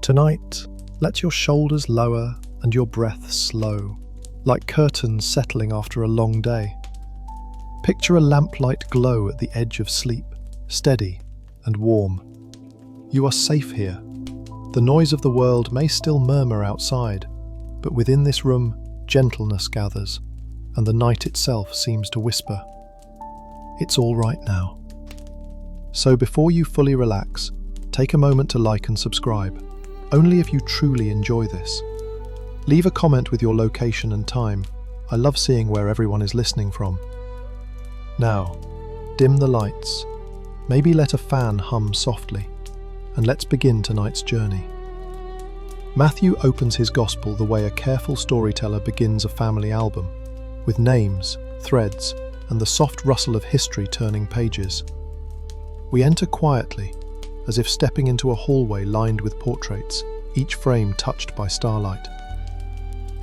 Tonight, let your shoulders lower and your breath slow, like curtains settling after a long day. Picture a lamplight glow at the edge of sleep, steady and warm. You are safe here. The noise of the world may still murmur outside, but within this room, gentleness gathers, and the night itself seems to whisper, "It's all right now." So before you fully relax, take a moment to like and subscribe, only if you truly enjoy this. Leave a comment with your location and time. I love seeing where everyone is listening from. Now, dim the lights, maybe let a fan hum softly, and let's begin tonight's journey. Matthew opens his gospel the way a careful storyteller begins a family album, with names, threads, and the soft rustle of history turning pages. We enter quietly, as if stepping into a hallway lined with portraits, each frame touched by starlight.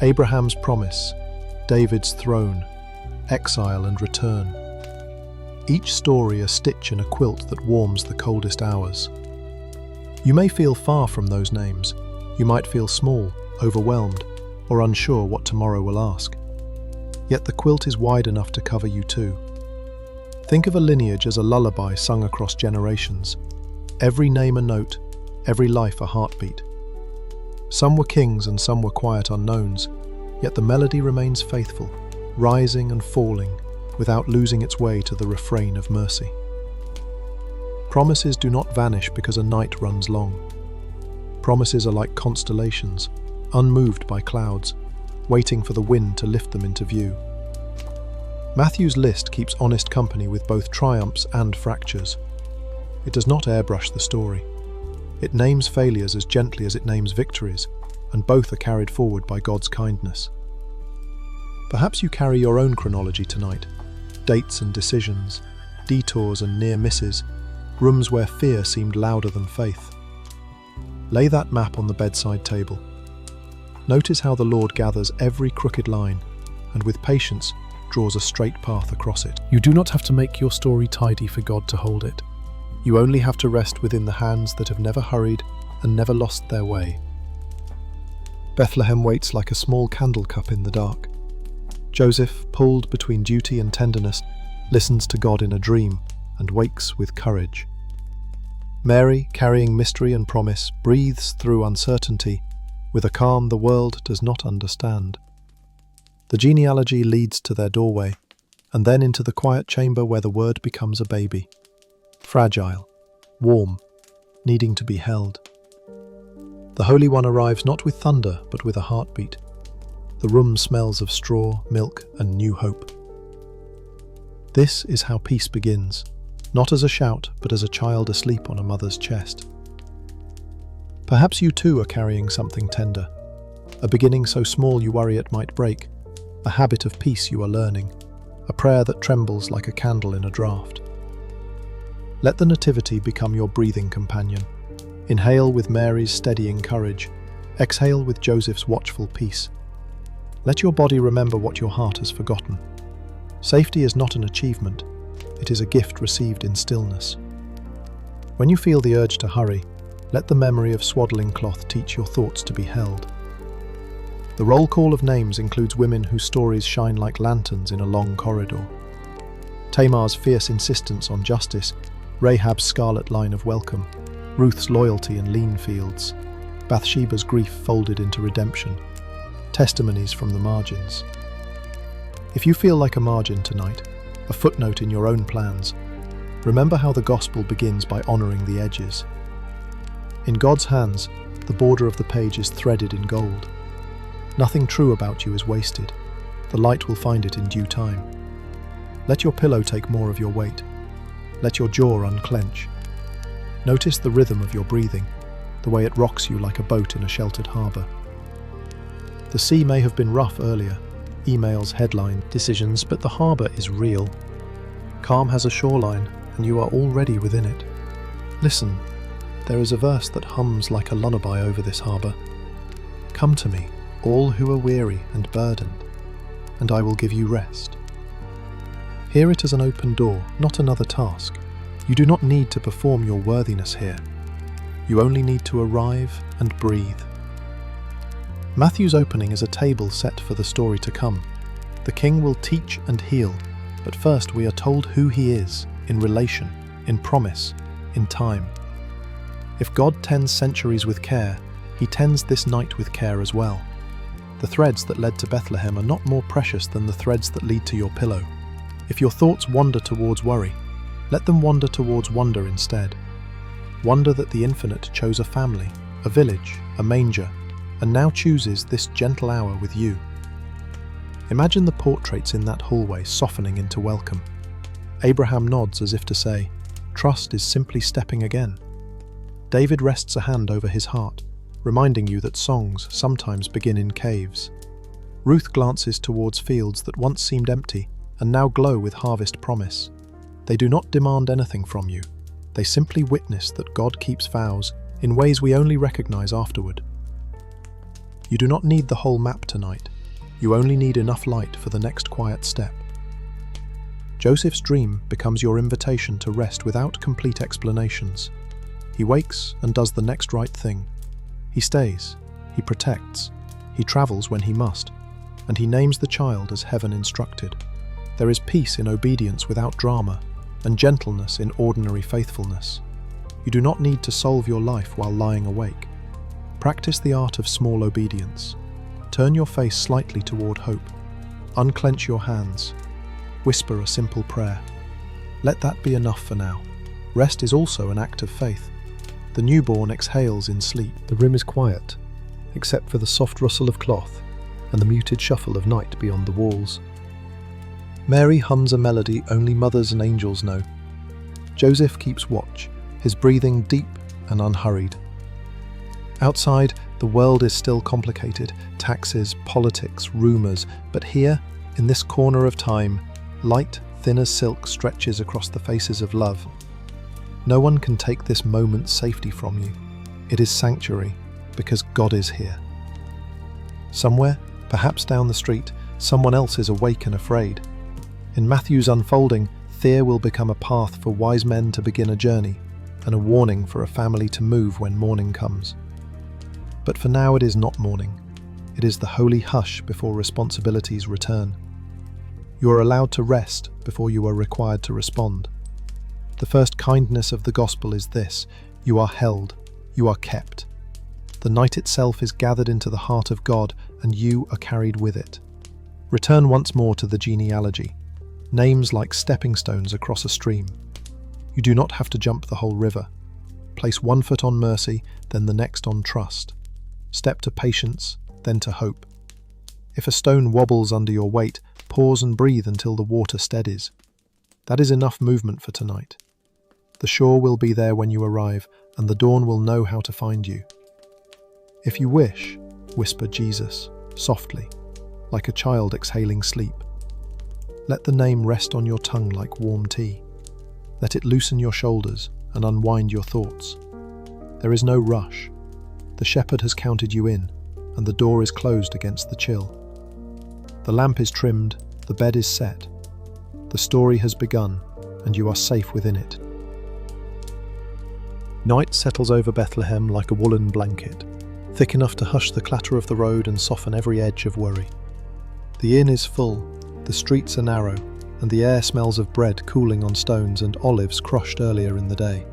Abraham's promise, David's throne, exile and return. Each story a stitch in a quilt that warms the coldest hours. You may feel far from those names. You might feel small, overwhelmed, or unsure what tomorrow will ask. Yet the quilt is wide enough to cover you too. Think of a lineage as a lullaby sung across generations. Every name a note, every life a heartbeat. Some were kings and some were quiet unknowns, yet the melody remains faithful, rising and falling, without losing its way to the refrain of mercy. Promises do not vanish because a night runs long. Promises are like constellations, unmoved by clouds, waiting for the wind to lift them into view. Matthew's list keeps honest company with both triumphs and fractures. It does not airbrush the story. It names failures as gently as it names victories, and both are carried forward by God's kindness. Perhaps you carry your own chronology tonight, dates and decisions, detours and near misses, rooms where fear seemed louder than faith. Lay that map on the bedside table. Notice how the Lord gathers every crooked line, and with patience draws a straight path across it. You do not have to make your story tidy for God to hold it. You only have to rest within the hands that have never hurried and never lost their way. Bethlehem waits like a small candle cup in the dark. Joseph, pulled between duty and tenderness, listens to God in a dream and wakes with courage. Mary, carrying mystery and promise, breathes through uncertainty with a calm the world does not understand. The genealogy leads to their doorway, and then into the quiet chamber where the Word becomes a baby. Fragile, warm, needing to be held. The Holy One arrives not with thunder, but with a heartbeat. The room smells of straw, milk, and new hope. This is how peace begins, not as a shout, but as a child asleep on a mother's chest. Perhaps you too are carrying something tender, a beginning so small you worry it might break, a habit of peace you are learning, a prayer that trembles like a candle in a draught. Let the Nativity become your breathing companion. Inhale with Mary's steadying courage, exhale with Joseph's watchful peace. Let your body remember what your heart has forgotten. Safety is not an achievement, it is a gift received in stillness. When you feel the urge to hurry, let the memory of swaddling cloth teach your thoughts to be held. The roll call of names includes women whose stories shine like lanterns in a long corridor. Tamar's fierce insistence on justice, Rahab's scarlet line of welcome, Ruth's loyalty in lean fields, Bathsheba's grief folded into redemption, testimonies from the margins. If you feel like a margin tonight, a footnote in your own plans, remember how the gospel begins by honoring the edges. In God's hands, the border of the page is threaded in gold. Nothing true about you is wasted. The light will find it in due time. Let your pillow take more of your weight. Let your jaw unclench. Notice the rhythm of your breathing, the way it rocks you like a boat in a sheltered harbour. The sea may have been rough earlier, emails, headline, decisions, but the harbour is real. Calm has a shoreline, and you are already within it. Listen, there is a verse that hums like a lullaby over this harbour. Come to me, all who are weary and burdened, and I will give you rest. Hear it as an open door, not another task. You do not need to perform your worthiness here. You only need to arrive and breathe. Matthew's opening is a table set for the story to come. The King will teach and heal, but first we are told who he is, in relation, in promise, in time. If God tends centuries with care, he tends this night with care as well. The threads that led to Bethlehem are not more precious than the threads that lead to your pillow. If your thoughts wander towards worry, let them wander towards wonder instead. Wonder that the Infinite chose a family, a village, a manger, and now chooses this gentle hour with you. Imagine the portraits in that hallway softening into welcome. Abraham nods as if to say, trust is simply stepping again. David rests a hand over his heart, reminding you that songs sometimes begin in caves. Ruth glances towards fields that once seemed empty and now glow with harvest promise. They do not demand anything from you. They simply witness that God keeps vows in ways we only recognize afterward. You do not need the whole map tonight. You only need enough light for the next quiet step. Joseph's dream becomes your invitation to rest without complete explanations. He wakes and does the next right thing. He stays, he protects, he travels when he must, and he names the child as heaven instructed. There is peace in obedience without drama, and gentleness in ordinary faithfulness. You do not need to solve your life while lying awake. Practice the art of small obedience. Turn your face slightly toward hope. Unclench your hands. Whisper a simple prayer. Let that be enough for now. Rest is also an act of faith. The newborn exhales in sleep. The room is quiet, except for the soft rustle of cloth and the muted shuffle of night beyond the walls. Mary hums a melody only mothers and angels know. Joseph keeps watch, his breathing deep and unhurried. Outside, the world is still complicated, taxes, politics, rumours, but here, in this corner of time, light, thin as silk stretches across the faces of love. No one can take this moment's safety from you. It is sanctuary, because God is here. Somewhere, perhaps down the street, someone else is awake and afraid. In Matthew's unfolding, fear will become a path for wise men to begin a journey, and a warning for a family to move when morning comes. But for now it is not morning. It is the holy hush before responsibilities return. You are allowed to rest before you are required to respond. The first kindness of the gospel is this: you are held, you are kept. The night itself is gathered into the heart of God, and you are carried with it. Return once more to the genealogy. Names like stepping stones across a stream. You do not have to jump the whole river. Place one foot on mercy, then the next on trust. Step to patience, then to hope. If a stone wobbles under your weight, pause and breathe until the water steadies. That is enough movement for tonight. The shore will be there when you arrive, and the dawn will know how to find you. If you wish, whisper Jesus, softly, like a child exhaling sleep. Let the name rest on your tongue like warm tea. Let it loosen your shoulders and unwind your thoughts. There is no rush. The shepherd has counted you in, and the door is closed against the chill. The lamp is trimmed, the bed is set. The story has begun, and you are safe within it. Night settles over Bethlehem like a woolen blanket, thick enough to hush the clatter of the road and soften every edge of worry. The inn is full, the streets are narrow, and the air smells of bread cooling on stones and olives crushed earlier in the day.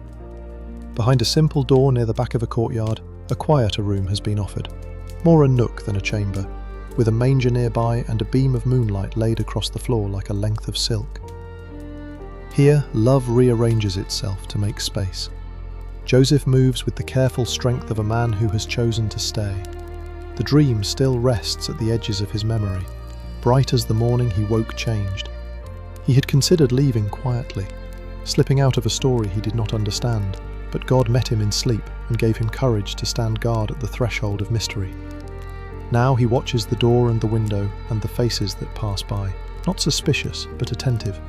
Behind a simple door near the back of a courtyard, a quieter room has been offered, more a nook than a chamber, with a manger nearby and a beam of moonlight laid across the floor like a length of silk. Here, love rearranges itself to make space. Joseph moves with the careful strength of a man who has chosen to stay. The dream still rests at the edges of his memory, bright as the morning he woke changed. He had considered leaving quietly, slipping out of a story he did not understand, but God met him in sleep and gave him courage to stand guard at the threshold of mystery. Now he watches the door and the window and the faces that pass by, not suspicious but attentive,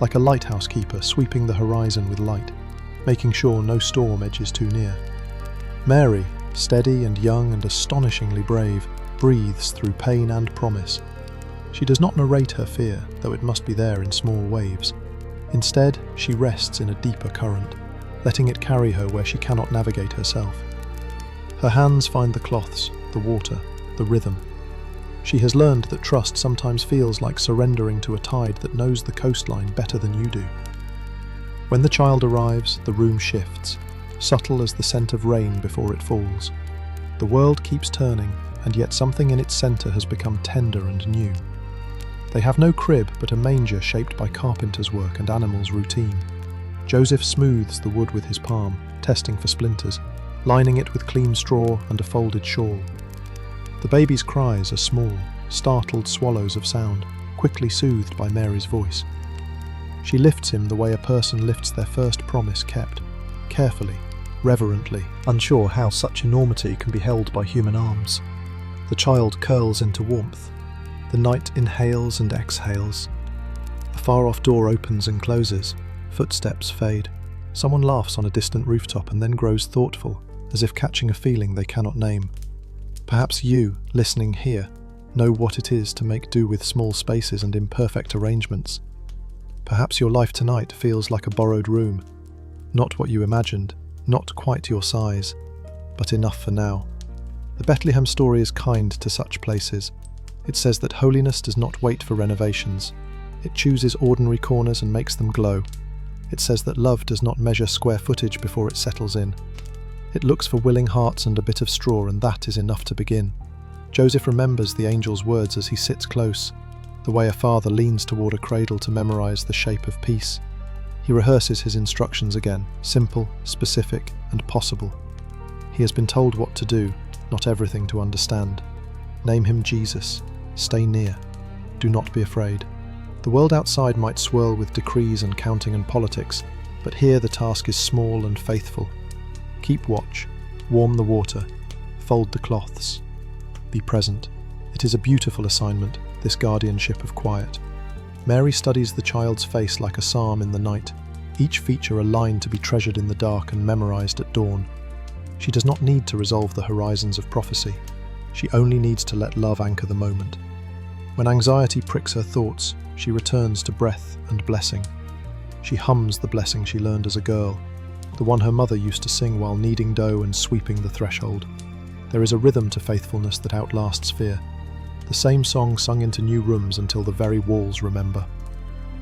like a lighthouse keeper sweeping the horizon with light, making sure no storm edges too near. Mary, steady and young and astonishingly brave, breathes through pain and promise. She does not narrate her fear, though it must be there in small waves. Instead, she rests in a deeper current, letting it carry her where she cannot navigate herself. Her hands find the cloths, the water, the rhythm. She has learned that trust sometimes feels like surrendering to a tide that knows the coastline better than you do. When the child arrives, the room shifts, subtle as the scent of rain before it falls. The world keeps turning, and yet something in its centre has become tender and new. They have no crib, but a manger shaped by carpenter's work and animals' routine. Joseph smooths the wood with his palm, testing for splinters, lining it with clean straw and a folded shawl. The baby's cries are small, startled swallows of sound, quickly soothed by Mary's voice. She lifts him the way a person lifts their first promise kept, carefully, reverently, unsure how such enormity can be held by human arms. The child curls into warmth. The night inhales and exhales. A far-off door opens and closes. Footsteps fade. Someone laughs on a distant rooftop and then grows thoughtful, as if catching a feeling they cannot name. Perhaps you, listening here, know what it is to make do with small spaces and imperfect arrangements. Perhaps your life tonight feels like a borrowed room. Not what you imagined, not quite your size, but enough for now. The Bethlehem story is kind to such places. It says that holiness does not wait for renovations. It chooses ordinary corners and makes them glow. It says that love does not measure square footage before it settles in. It looks for willing hearts and a bit of straw, and that is enough to begin. Joseph remembers the angel's words as he sits close, the way a father leans toward a cradle to memorize the shape of peace. He rehearses his instructions again, simple, specific, and possible. He has been told what to do, not everything to understand. Name him Jesus. Stay near. Do not be afraid. The world outside might swirl with decrees and counting and politics, but here the task is small and faithful. Keep watch, warm the water, fold the cloths. Be present. It is a beautiful assignment, this guardianship of quiet. Mary studies the child's face like a psalm in the night, each feature a line to be treasured in the dark and memorized at dawn. She does not need to resolve the horizons of prophecy. She only needs to let love anchor the moment. When anxiety pricks her thoughts, she returns to breath and blessing. She hums the blessing she learned as a girl, the one her mother used to sing while kneading dough and sweeping the threshold. There is a rhythm to faithfulness that outlasts fear. The same song sung into new rooms until the very walls remember.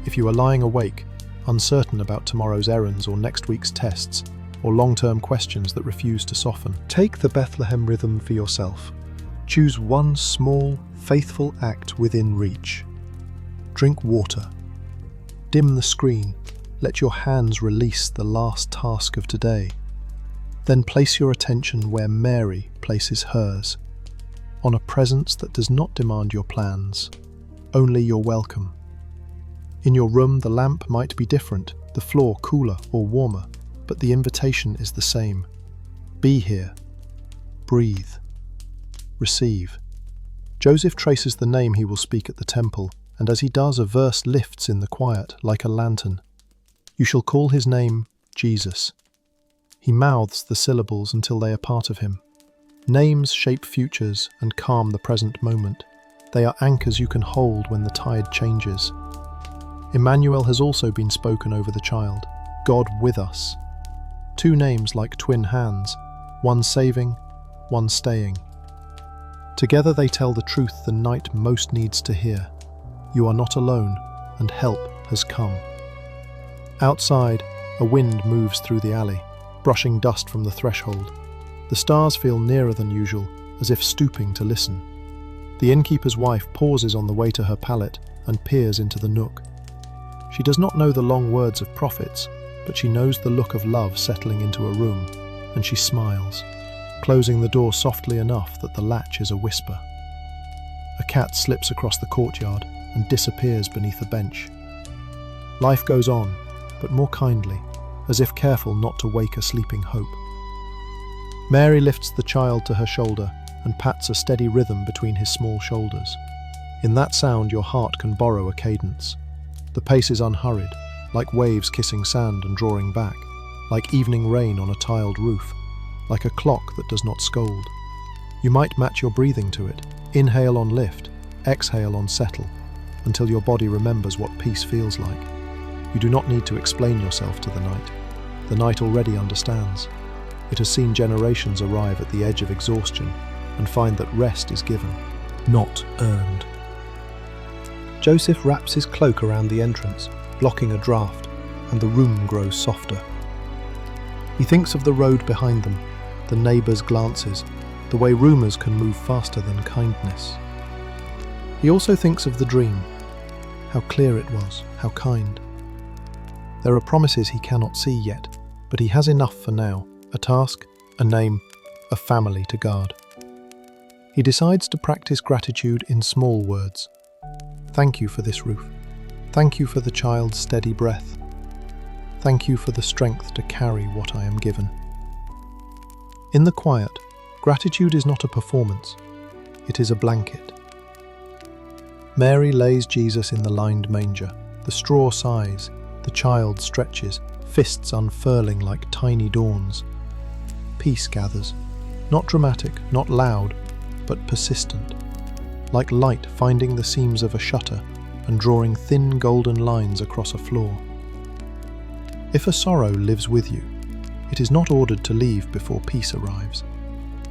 If you are lying awake, uncertain about tomorrow's errands or next week's tests, or long-term questions that refuse to soften, take the Bethlehem rhythm for yourself. Choose one small, faithful act within reach. Drink water. Dim the screen. Let your hands release the last task of today. Then place your attention where Mary places hers, on a presence that does not demand your plans, only your welcome. In your room, the lamp might be different, the floor cooler or warmer, but the invitation is the same. Be here. Breathe. Receive. Joseph traces the name he will speak at the temple, and as he does, a verse lifts in the quiet like a lantern. You shall call his name Jesus. He mouths the syllables until they are part of him. Names shape futures and calm the present moment. They are anchors you can hold when the tide changes. Emmanuel has also been spoken over the child, God with us. Two names like twin hands, one saving, one staying. Together they tell the truth the night most needs to hear. You are not alone, and help has come. Outside, a wind moves through the alley, brushing dust from the threshold. The stars feel nearer than usual, as if stooping to listen. The innkeeper's wife pauses on the way to her pallet and peers into the nook. She does not know the long words of prophets, but she knows the look of love settling into a room, and she smiles, closing the door softly enough that the latch is a whisper. A cat slips across the courtyard and disappears beneath a bench. Life goes on, but more kindly, as if careful not to wake a sleeping hope. Mary lifts the child to her shoulder and pats a steady rhythm between his small shoulders. In that sound your heart can borrow a cadence. The pace is unhurried, like waves kissing sand and drawing back, like evening rain on a tiled roof, like a clock that does not scold. You might match your breathing to it, inhale on lift, exhale on settle, until your body remembers what peace feels like. You do not need to explain yourself to the night. The night already understands. It has seen generations arrive at the edge of exhaustion and find that rest is given, not earned. Joseph wraps his cloak around the entrance, blocking a draught, and the room grows softer. He thinks of the road behind them, the neighbours' glances, the way rumours can move faster than kindness. He also thinks of the dream, how clear it was, how kind. There are promises he cannot see yet, but he has enough for now, a task, a name, a family to guard. He decides to practice gratitude in small words. Thank you for this roof. Thank you for the child's steady breath. Thank you for the strength to carry what I am given. In the quiet, gratitude is not a performance. It is a blanket. Mary lays Jesus in the lined manger. The straw sighs. The child stretches, fists unfurling like tiny dawns. Peace gathers. Not dramatic, not loud, but persistent. Like light finding the seams of a shutter and drawing thin golden lines across a floor. If a sorrow lives with you, it is not ordered to leave before peace arrives.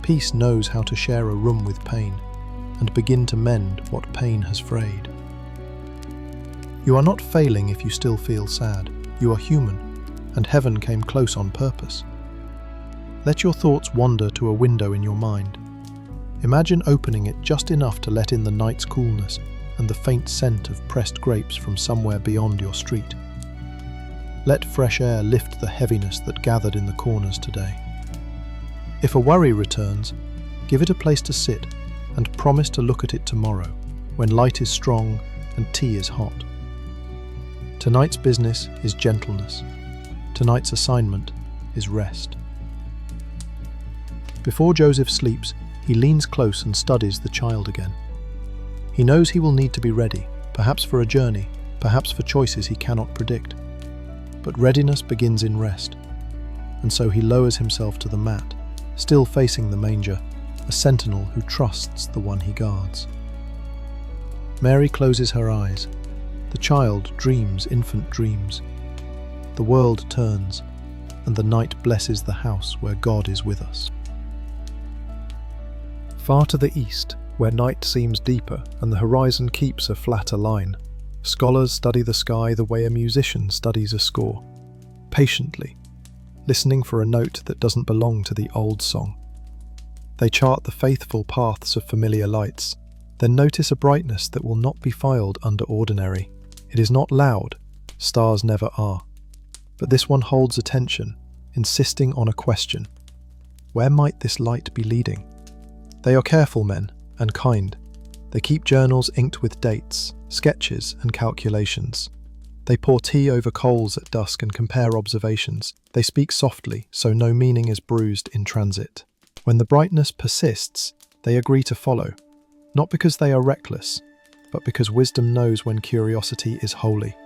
Peace knows how to share a room with pain and begin to mend what pain has frayed. You are not failing if you still feel sad. You are human, and heaven came close on purpose. Let your thoughts wander to a window in your mind. Imagine opening it just enough to let in the night's coolness and the faint scent of pressed grapes from somewhere beyond your street. Let fresh air lift the heaviness that gathered in the corners today. If a worry returns, give it a place to sit and promise to look at it tomorrow, when light is strong and tea is hot. Tonight's business is gentleness. Tonight's assignment is rest. Before Joseph sleeps, he leans close and studies the child again. He knows he will need to be ready, perhaps for a journey, perhaps for choices he cannot predict. But readiness begins in rest, and so he lowers himself to the mat, still facing the manger, a sentinel who trusts the one he guards. Mary closes her eyes. The child dreams infant dreams. The world turns, and the night blesses the house where God is with us. Far to the east, where night seems deeper and the horizon keeps a flatter line, scholars study the sky the way a musician studies a score, patiently, listening for a note that doesn't belong to the old song. They chart the faithful paths of familiar lights, then notice a brightness that will not be filed under ordinary. It is not loud, stars never are, but this one holds attention, insisting on a question. Where might this light be leading? They are careful men, and kind. They keep journals inked with dates, sketches and calculations. They pour tea over coals at dusk and compare observations. They speak softly, so no meaning is bruised in transit. When the brightness persists, they agree to follow, not because they are reckless, but because wisdom knows when curiosity is holy.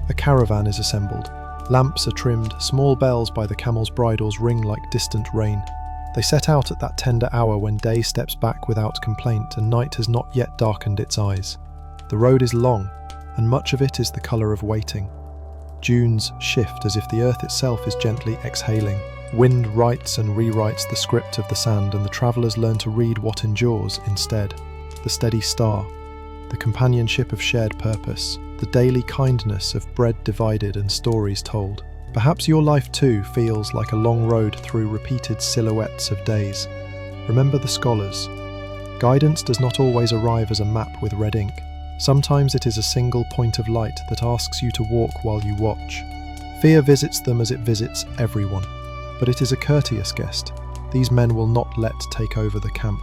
A caravan is assembled. Lamps are trimmed, small bells by the camels' bridles ring like distant rain. They set out at that tender hour when day steps back without complaint and night has not yet darkened its eyes. The road is long, and much of it is the colour of waiting. Dunes shift as if the earth itself is gently exhaling. Wind writes and rewrites the script of the sand, and the travellers learn to read what endures instead. The steady star, the companionship of shared purpose, the daily kindness of bread divided and stories told. Perhaps your life too feels like a long road through repeated silhouettes of days. Remember the scholars. Guidance does not always arrive as a map with red ink. Sometimes it is a single point of light that asks you to walk while you watch. Fear visits them as it visits everyone, but it is a courteous guest. These men will not let take over the camp.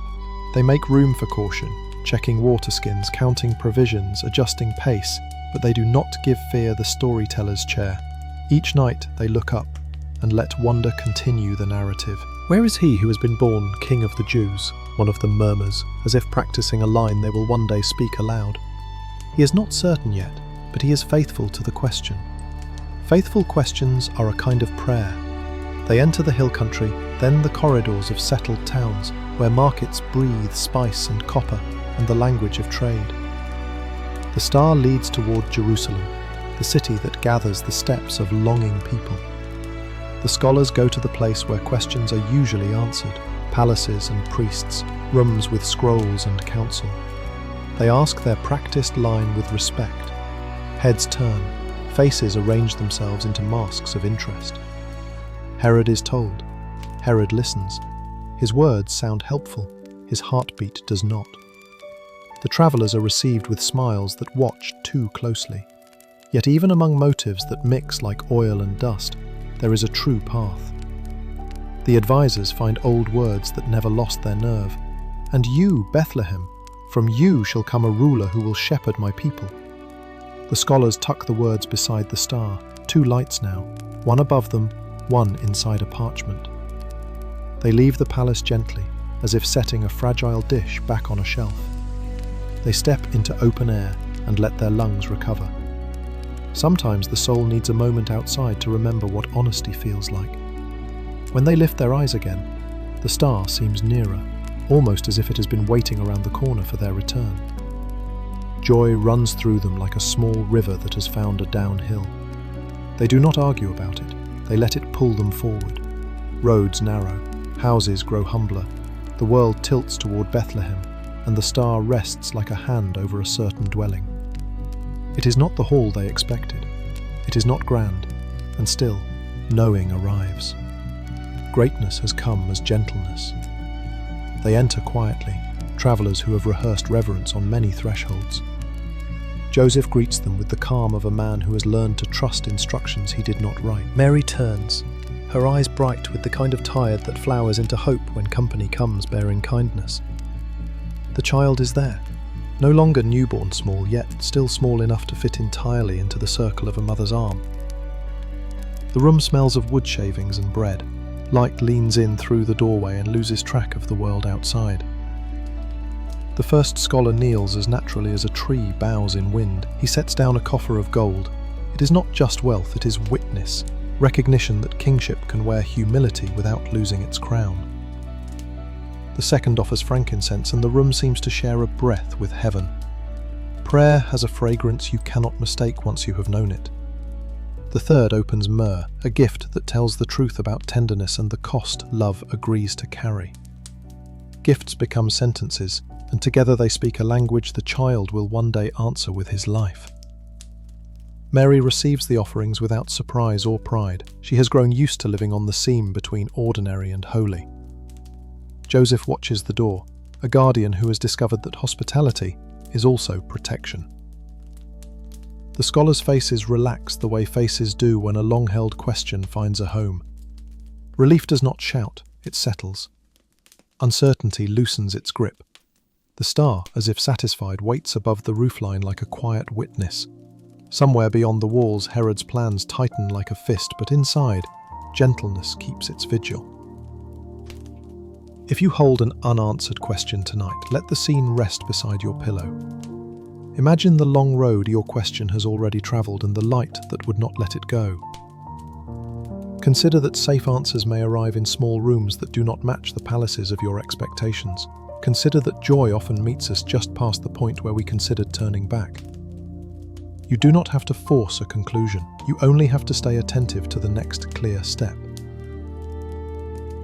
They make room for caution, checking water skins, counting provisions, adjusting pace, but they do not give fear the storyteller's chair. Each night they look up and let wonder continue the narrative. Where is he who has been born King of the Jews? One of them murmurs, as if practicing a line they will one day speak aloud. He is not certain yet, but he is faithful to the question. Faithful questions are a kind of prayer. They enter the hill country, then the corridors of settled towns, where markets breathe spice and copper and the language of trade. The star leads toward Jerusalem, the city that gathers the steps of longing people. The scholars go to the place where questions are usually answered: palaces and priests, rooms with scrolls and counsel. They ask their practiced line with respect. Heads turn, faces arrange themselves into masks of interest. Herod is told. Herod listens. His words sound helpful, his heartbeat does not. The travelers are received with smiles that watch too closely. Yet even among motives that mix like oil and dust, there is a true path. The advisors find old words that never lost their nerve. And you, Bethlehem, from you shall come a ruler who will shepherd my people. The scholars tuck the words beside the star, 2 lights now, one above them, one inside a parchment. They leave the palace gently, as if setting a fragile dish back on a shelf. They step into open air and let their lungs recover. Sometimes the soul needs a moment outside to remember what honesty feels like. When they lift their eyes again, the star seems nearer, almost as if it has been waiting around the corner for their return. Joy runs through them like a small river that has found a downhill. They do not argue about it, they let it pull them forward. Roads narrow, houses grow humbler, the world tilts toward Bethlehem, and the star rests like a hand over a certain dwelling. It is not the hall they expected. It is not grand, and still, knowing arrives. Greatness has come as gentleness. They enter quietly, travelers who have rehearsed reverence on many thresholds. Joseph greets them with the calm of a man who has learned to trust instructions he did not write. Mary turns, her eyes bright with the kind of tide that flowers into hope when company comes bearing kindness. The child is there, no longer newborn small, yet still small enough to fit entirely into the circle of a mother's arm. The room smells of wood shavings and bread. Light leans in through the doorway and loses track of the world outside. The first scholar kneels as naturally as a tree bows in wind. He sets down a coffer of gold. It is not just wealth, it is witness, recognition that kingship can wear humility without losing its crown. The second offers frankincense, and the room seems to share a breath with heaven. Prayer has a fragrance you cannot mistake once you have known it. The third opens myrrh, a gift that tells the truth about tenderness and the cost love agrees to carry. Gifts become sentences, and together they speak a language the child will one day answer with his life. Mary receives the offerings without surprise or pride. She has grown used to living on the seam between ordinary and holy. Joseph watches the door, a guardian who has discovered that hospitality is also protection. The scholars' faces relax the way faces do when a long-held question finds a home. Relief does not shout, it settles. Uncertainty loosens its grip. The star, as if satisfied, waits above the roofline like a quiet witness. Somewhere beyond the walls, Herod's plans tighten like a fist, but inside, gentleness keeps its vigil. If you hold an unanswered question tonight, let the scene rest beside your pillow. Imagine the long road your question has already travelled and the light that would not let it go. Consider that safe answers may arrive in small rooms that do not match the palaces of your expectations. Consider that joy often meets us just past the point where we considered turning back. You do not have to force a conclusion. You only have to stay attentive to the next clear step.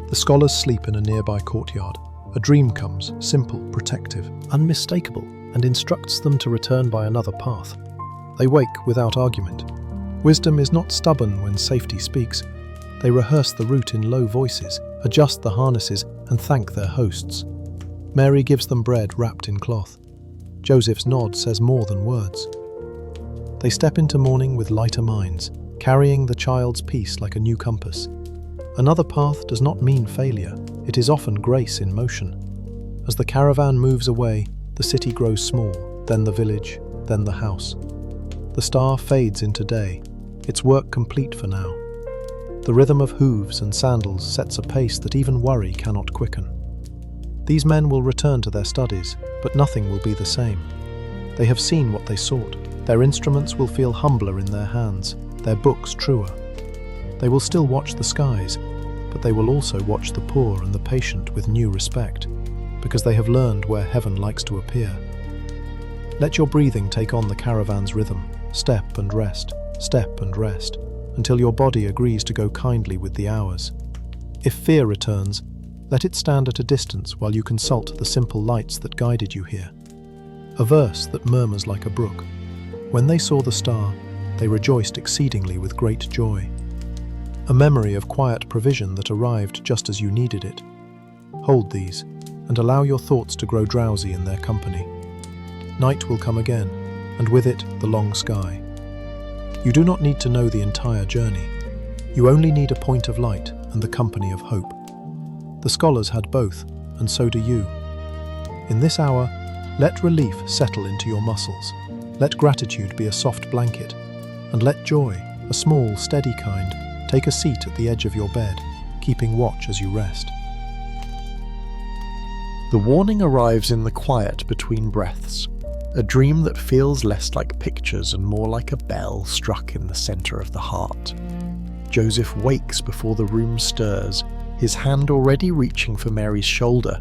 The scholars sleep in a nearby courtyard. A dream comes, simple, protective, unmistakable, and instructs them to return by another path. They wake without argument. Wisdom is not stubborn when safety speaks. They rehearse the route in low voices, adjust the harnesses, and thank their hosts. Mary gives them bread wrapped in cloth. Joseph's nod says more than words. They step into morning with lighter minds, carrying the child's peace like a new compass. Another path does not mean failure, it is often grace in motion. As the caravan moves away, the city grows small, then the village, then the house. The star fades into day, its work complete for now. The rhythm of hooves and sandals sets a pace that even worry cannot quicken. These men will return to their studies, but nothing will be the same. They have seen what they sought. Their instruments will feel humbler in their hands, their books truer. They will still watch the skies, but they will also watch the poor and the patient with new respect, because they have learned where heaven likes to appear. Let your breathing take on the caravan's rhythm, step and rest, until your body agrees to go kindly with the hours. If fear returns, let it stand at a distance while you consult the simple lights that guided you here. A verse that murmurs like a brook. When they saw the star, they rejoiced exceedingly with great joy. A memory of quiet provision that arrived just as you needed it. Hold these, and allow your thoughts to grow drowsy in their company. Night will come again, and with it the long sky. You do not need to know the entire journey. You only need a point of light and the company of hope. The scholars had both, and so do you. In this hour, let relief settle into your muscles. Let gratitude be a soft blanket, and let joy, a small, steady kind, take a seat at the edge of your bed, keeping watch as you rest. The warning arrives in the quiet between breaths, a dream that feels less like pictures and more like a bell struck in the centre of the heart. Joseph wakes before the room stirs, his hand already reaching for Mary's shoulder.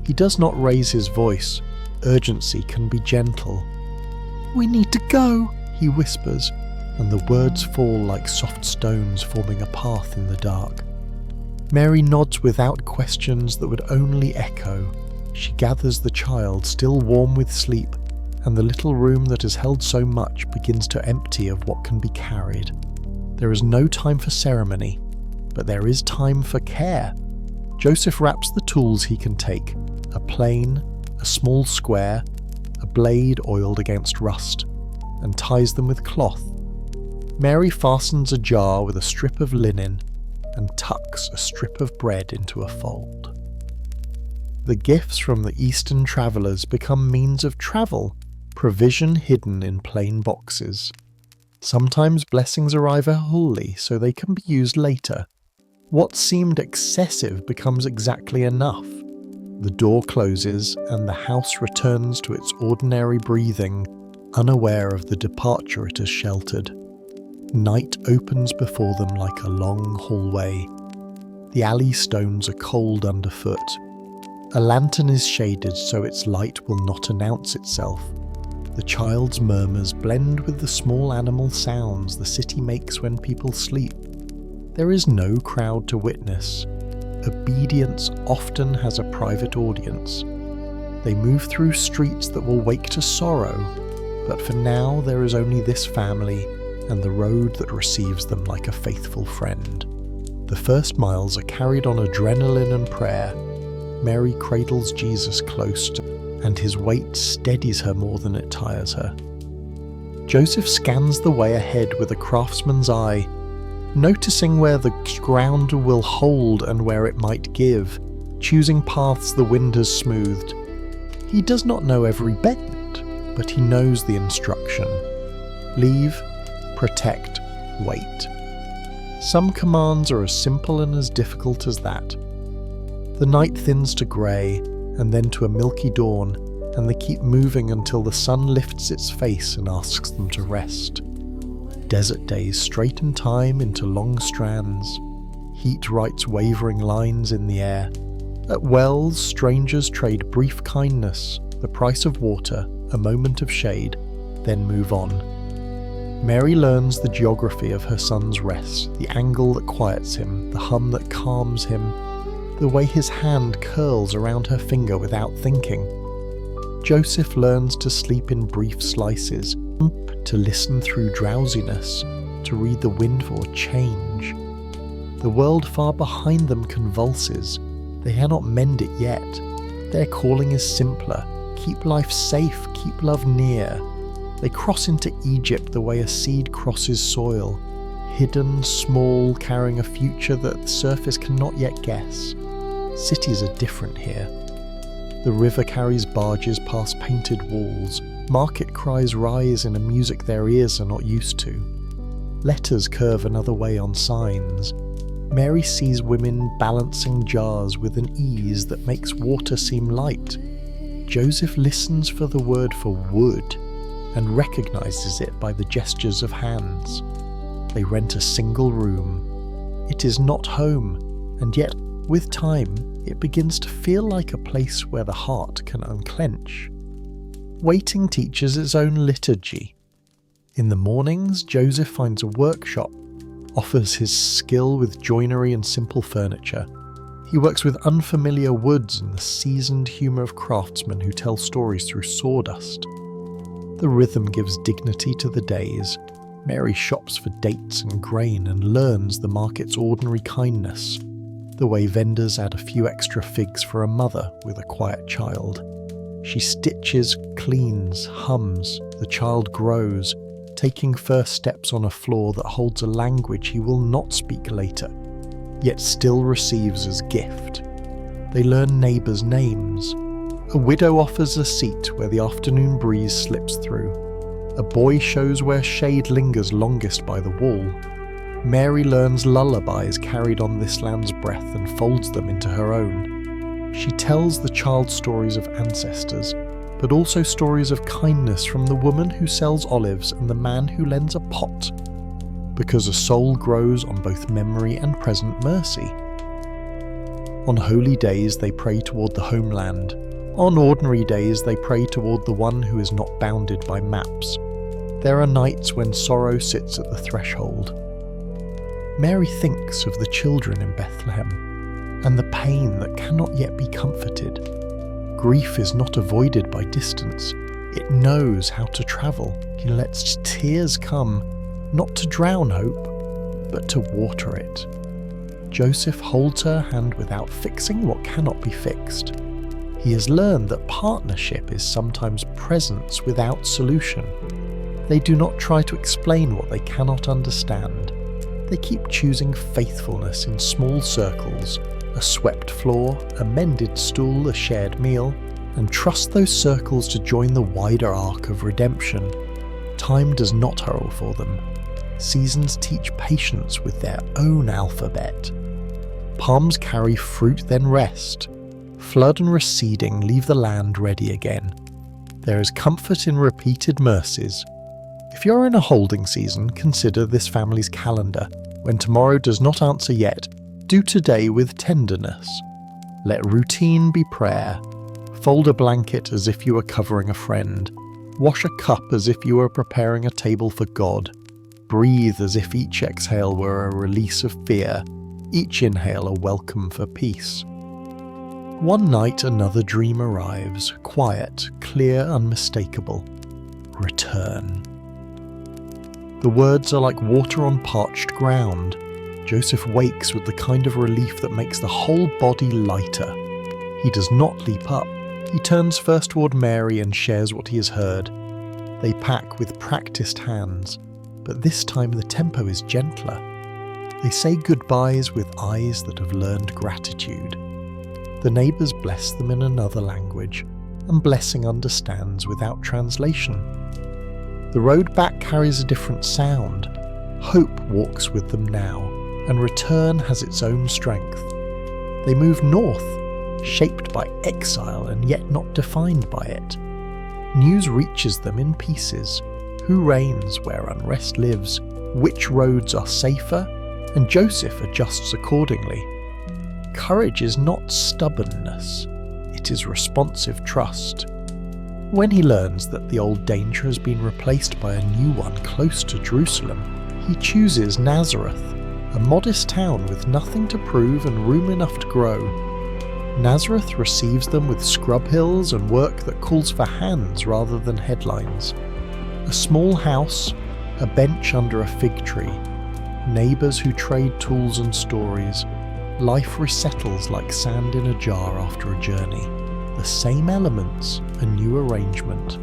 He does not raise his voice. Urgency can be gentle. "We need to go," he whispers, and the words fall like soft stones forming a path in the dark. Mary nods without questions that would only echo. She gathers the child, still warm with sleep, and the little room that has held so much begins to empty of what can be carried. There is no time for ceremony, but there is time for care. Joseph wraps the tools he can take, a plane, a small square, a blade oiled against rust, and ties them with cloth. Mary fastens a jar with a strip of linen and tucks a strip of bread into a fold. The gifts from the Eastern travellers become means of travel, provision hidden in plain boxes. Sometimes blessings arrive wholly so they can be used later. What seemed excessive becomes exactly enough. The door closes and the house returns to its ordinary breathing, unaware of the departure it has sheltered. Night opens before them like a long hallway. The alley stones are cold underfoot. A lantern is shaded so its light will not announce itself. The child's murmurs blend with the small animal sounds the city makes when people sleep. There is no crowd to witness. Obedience often has a private audience. They move through streets that will wake to sorrow, but for now there is only this family and the road that receives them like a faithful friend. The first miles are carried on adrenaline and prayer. Mary cradles Jesus close and his weight steadies her more than it tires her. Joseph scans the way ahead with a craftsman's eye, noticing where the ground will hold and where it might give, choosing paths the wind has smoothed. He does not know every bend, but he knows the instruction. Leave, protect, wait. Some commands are as simple and as difficult as that. The night thins to grey, and then to a milky dawn, and they keep moving until the sun lifts its face and asks them to rest. Desert days straighten time into long strands. Heat writes wavering lines in the air. At wells, strangers trade brief kindness, the price of water, a moment of shade, then move on. Mary learns the geography of her son's rest, the angle that quiets him, the hum that calms him, the way his hand curls around her finger without thinking. Joseph learns to sleep in brief slices, to listen through drowsiness, to read the wind for change. The world far behind them convulses. They cannot mend it yet. Their calling is simpler. Keep life safe, keep love near. They cross into Egypt the way a seed crosses soil, hidden, small, carrying a future that the surface cannot yet guess. Cities are different here. The river carries barges past painted walls. Market cries rise in a music their ears are not used to. Letters curve another way on signs. Mary sees women balancing jars with an ease that makes water seem light. Joseph listens for the word for wood and recognizes it by the gestures of hands. They rent a single room. It is not home, and yet, with time, it begins to feel like a place where the heart can unclench. Waiting teaches its own liturgy. In the mornings, Joseph finds a workshop. offers his skill with joinery and simple furniture. He works with unfamiliar woods and the seasoned humour of craftsmen who tell stories through sawdust. The rhythm gives dignity to the days. Mary shops for dates and grain and learns the market's ordinary kindness, the way vendors add a few extra figs for a mother with a quiet child. She stitches, cleans, hums. The child grows, taking first steps on a floor that holds a language he will not speak later, yet still receives as gift. They learn neighbours' names. A widow offers a seat where the afternoon breeze slips through. A boy shows where shade lingers longest by the wall. Mary learns lullabies carried on this land's breath and folds them into her own. She tells the child stories of ancestors, but also stories of kindness from the woman who sells olives and the man who lends a pot, because a soul grows on both memory and present mercy. On holy days they pray toward the homeland. On ordinary days they pray toward the one who is not bounded by maps. There are nights when sorrow sits at the threshold. Mary thinks of the children in Bethlehem, and the pain that cannot yet be comforted. Grief is not avoided by distance. It knows how to travel. He lets tears come, not to drown hope, but to water it. Joseph holds her hand without fixing what cannot be fixed. He has learned that partnership is sometimes presence without solution. They do not try to explain what they cannot understand. They keep choosing faithfulness in small circles, a swept floor, a mended stool, a shared meal, and trust those circles to join the wider arc of redemption. Time does not hurl for them. Seasons teach patience with their own alphabet. Palms carry fruit, then rest. Flood and receding leave the land ready again. There is comfort in repeated mercies. If you're in a holding season, consider this family's calendar. When tomorrow does not answer yet, do today with tenderness. Let routine be prayer. Fold a blanket as if you were covering a friend. Wash a cup as if you were preparing a table for God. Breathe as if each exhale were a release of fear, each inhale a welcome for peace. One night another dream arrives, quiet, clear, unmistakable. Return. The words are like water on parched ground. Joseph wakes with the kind of relief that makes the whole body lighter. He does not leap up. He turns first toward Mary and shares what he has heard. They pack with practiced hands, but this time the tempo is gentler. They say goodbyes with eyes that have learned gratitude. The neighbours bless them in another language, and blessing understands without translation. The road back carries a different sound. Hope walks with them now, and return has its own strength. They move north, shaped by exile and yet not defined by it. News reaches them in pieces. Who reigns where unrest lives? Which roads are safer? And Joseph adjusts accordingly. Courage is not stubbornness, it is responsive trust. When he learns that the old danger has been replaced by a new one close to Jerusalem, he chooses Nazareth, a modest town with nothing to prove and room enough to grow. Nazareth receives them with scrub hills and work that calls for hands rather than headlines. A small house, a bench under a fig tree, neighbours who trade tools and stories. Life resettles like sand in a jar after a journey. The same elements, a new arrangement.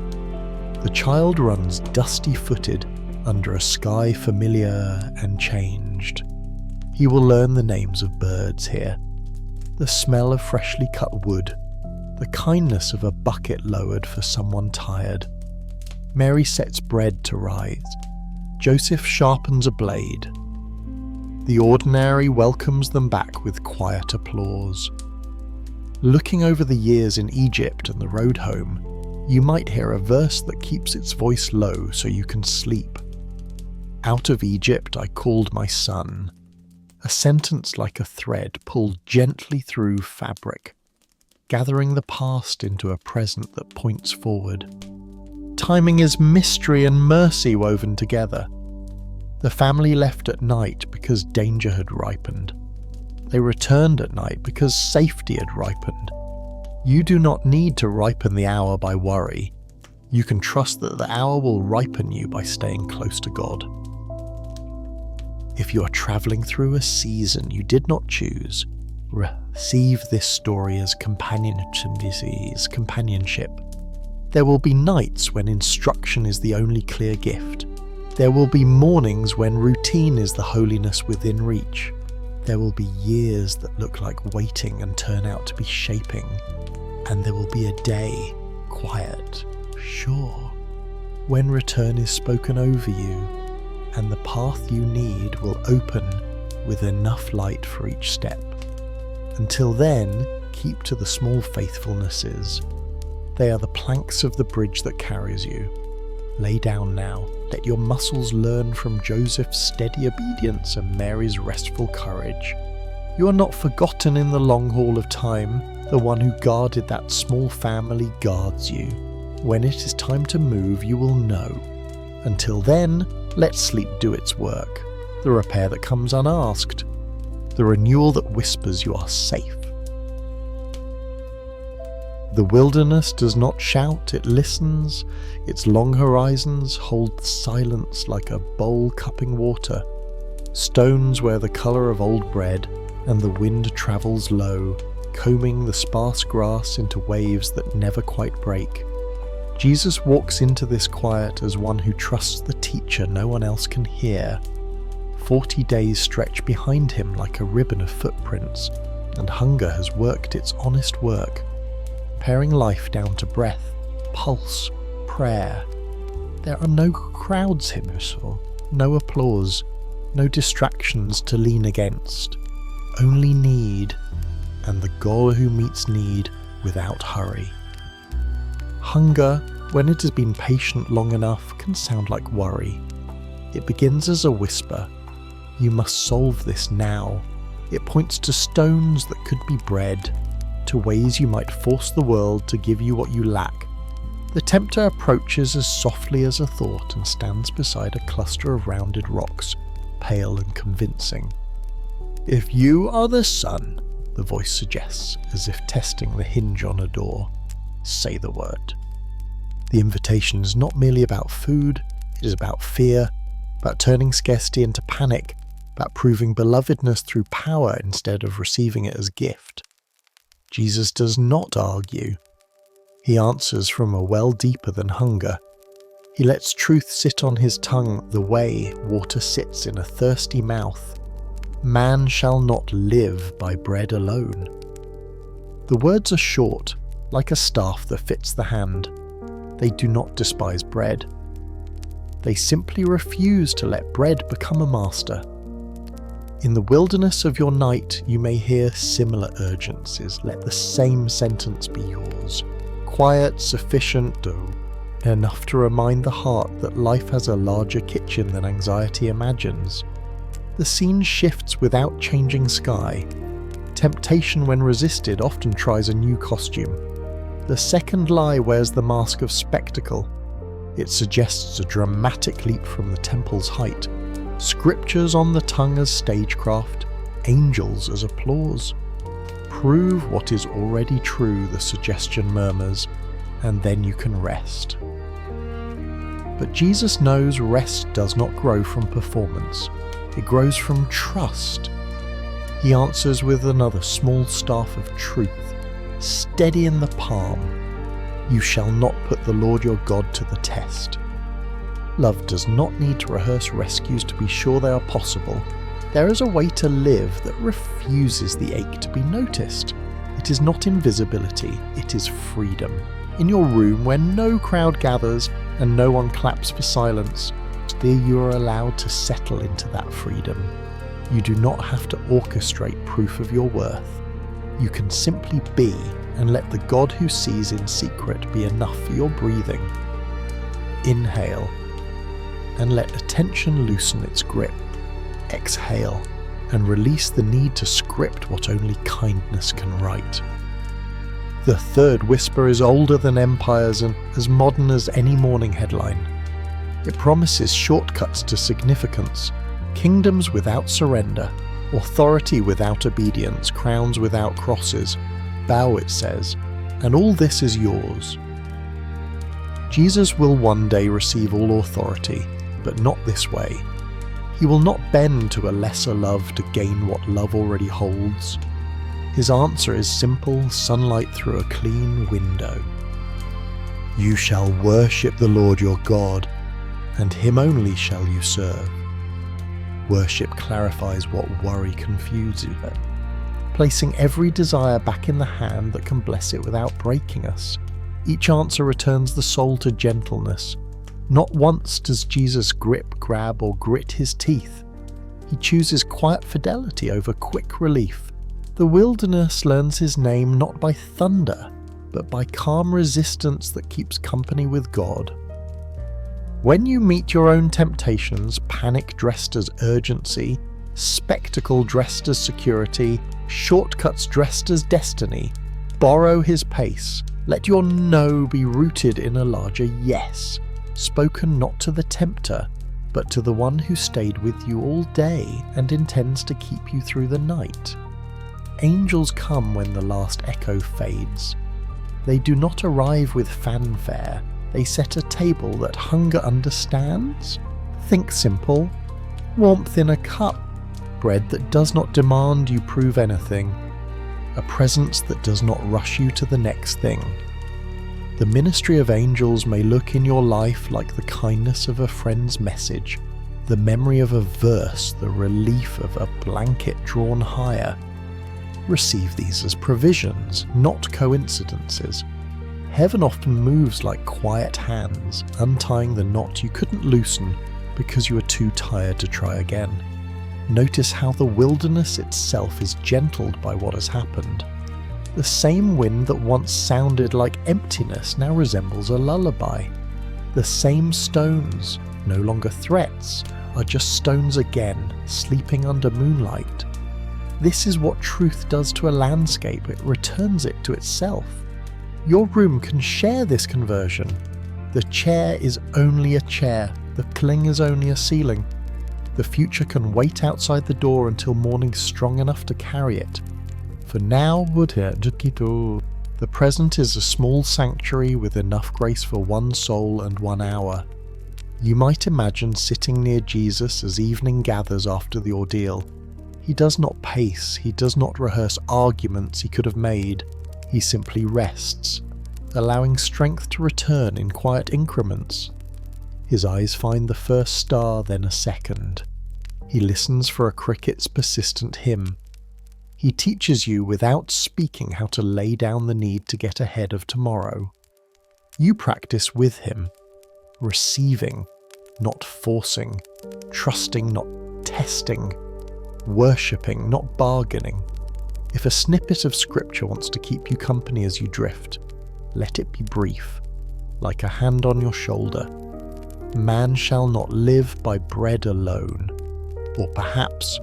The child runs dusty-footed under a sky familiar and changed. He will learn the names of birds here, the smell of freshly cut wood, the kindness of a bucket lowered for someone tired. Mary sets bread to rise. Joseph sharpens a blade. The ordinary welcomes them back with quiet applause. Looking over the years in Egypt and the road home, you might hear a verse that keeps its voice low so you can sleep. Out of Egypt I called my son. A sentence like a thread pulled gently through fabric, gathering the past into a present that points forward. Timing is mystery and mercy woven together. The family left at night because danger had ripened. They returned at night because safety had ripened. You do not need to ripen the hour by worry. You can trust that the hour will ripen you by staying close to God. If you are traveling through a season you did not choose, receive this story as companionship. There will be nights when instruction is the only clear gift. There will be mornings when routine is the holiness within reach. There will be years that look like waiting and turn out to be shaping. And there will be a day, quiet, sure, when return is spoken over you, and the path you need will open with enough light for each step. Until then, keep to the small faithfulnesses. They are the planks of the bridge that carries you. Lay down now. Let your muscles learn from Joseph's steady obedience and Mary's restful courage. You are not forgotten in the long haul of time. The one who guarded that small family guards you. When it is time to move, you will know. Until then, let sleep do its work. The repair that comes unasked. The renewal that whispers you are safe. The wilderness does not shout, it listens. Its long horizons hold silence like a bowl cupping water. Stones wear the colour of old bread, and the wind travels low, combing the sparse grass into waves that never quite break. Jesus walks into this quiet as one who trusts the teacher no one else can hear. 40 days stretch behind him like a ribbon of footprints, and hunger has worked its honest work, paring life down to breath, pulse, prayer. There are no crowds here, no applause, no distractions to lean against, only need, and the God who meets need without hurry. Hunger, when it has been patient long enough, can sound like worry. It begins as a whisper. You must solve this now. It points to stones that could be bread, to ways you might force the world to give you what you lack. The tempter approaches as softly as a thought and stands beside a cluster of rounded rocks, pale and convincing. If you are the Son, the voice suggests, as if testing the hinge on a door, say the word. The invitation is not merely about food, it is about fear, about turning scarcity into panic, about proving belovedness through power instead of receiving it as gift. Jesus does not argue. He answers from a well deeper than hunger. He lets truth sit on his tongue the way water sits in a thirsty mouth. Man shall not live by bread alone. The words are short, like a staff that fits the hand. They do not despise bread. They simply refuse to let bread become a master. In the wilderness of your night, you may hear similar urgencies. Let the same sentence be yours. Quiet, sufficient, enough to remind the heart that life has a larger kitchen than anxiety imagines. The scene shifts without changing sky. Temptation, when resisted, often tries a new costume. The second lie wears the mask of spectacle. It suggests a dramatic leap from the temple's height. Scriptures on the tongue as stagecraft, angels as applause. Prove what is already true, the suggestion murmurs, and then you can rest. But Jesus knows rest does not grow from performance. It grows from trust. He answers with another small staff of truth, steady in the palm. You shall not put the Lord your God to the test. Love does not need to rehearse rescues to be sure they are possible. There is a way to live that refuses the ache to be noticed. It is not invisibility, it is freedom. In your room where no crowd gathers and no one claps for silence, there you are allowed to settle into that freedom. You do not have to orchestrate proof of your worth. You can simply be and let the God who sees in secret be enough for your breathing. Inhale and let attention loosen its grip. Exhale and release the need to script what only kindness can write. The third whisper is older than empires and as modern as any morning headline. It promises shortcuts to significance, kingdoms without surrender, authority without obedience, crowns without crosses. Bow, it says, and all this is yours. Jesus will one day receive all authority, but not this way. He will not bend to a lesser love to gain what love already holds. His answer is simple sunlight through a clean window. You shall worship the Lord your God, and him only shall you serve. Worship clarifies what worry confuses, placing every desire back in the hand that can bless it without breaking us. Each answer returns the soul to gentleness. Not once does Jesus grip, grab, or grit his teeth. He chooses quiet fidelity over quick relief. The wilderness learns his name not by thunder, but by calm resistance that keeps company with God. When you meet your own temptations, panic dressed as urgency, spectacle dressed as security, shortcuts dressed as destiny, borrow his pace. Let your no be rooted in a larger yes, spoken not to the tempter, but to the one who stayed with you all day and intends to keep you through the night. Angels come when the last echo fades. They do not arrive with fanfare. They set a table that hunger understands. Think simple. Warmth in a cup. Bread that does not demand you prove anything. A presence that does not rush you to the next thing. The ministry of angels may look in your life like the kindness of a friend's message, the memory of a verse, the relief of a blanket drawn higher. Receive these as provisions, not coincidences. Heaven often moves like quiet hands, untying the knot you couldn't loosen because you were too tired to try again. Notice how the wilderness itself is gentled by what has happened. The same wind that once sounded like emptiness now resembles a lullaby. The same stones, no longer threats, are just stones again, sleeping under moonlight. This is what truth does to a landscape, it returns it to itself. Your room can share this conversion. The chair is only a chair, the cling is only a ceiling. The future can wait outside the door until morning's strong enough to carry it. For now, the present is a small sanctuary with enough grace for one soul and 1 hour. You might imagine sitting near Jesus as evening gathers after the ordeal. He does not pace, he does not rehearse arguments he could have made. He simply rests, allowing strength to return in quiet increments. His eyes find the first star, then a second. He listens for a cricket's persistent hymn. He teaches you without speaking how to lay down the need to get ahead of tomorrow. You practice with him, receiving, not forcing, trusting, not testing, worshipping, not bargaining. If a snippet of scripture wants to keep you company as you drift, let it be brief, like a hand on your shoulder. Man shall not live by bread alone. Or perhaps,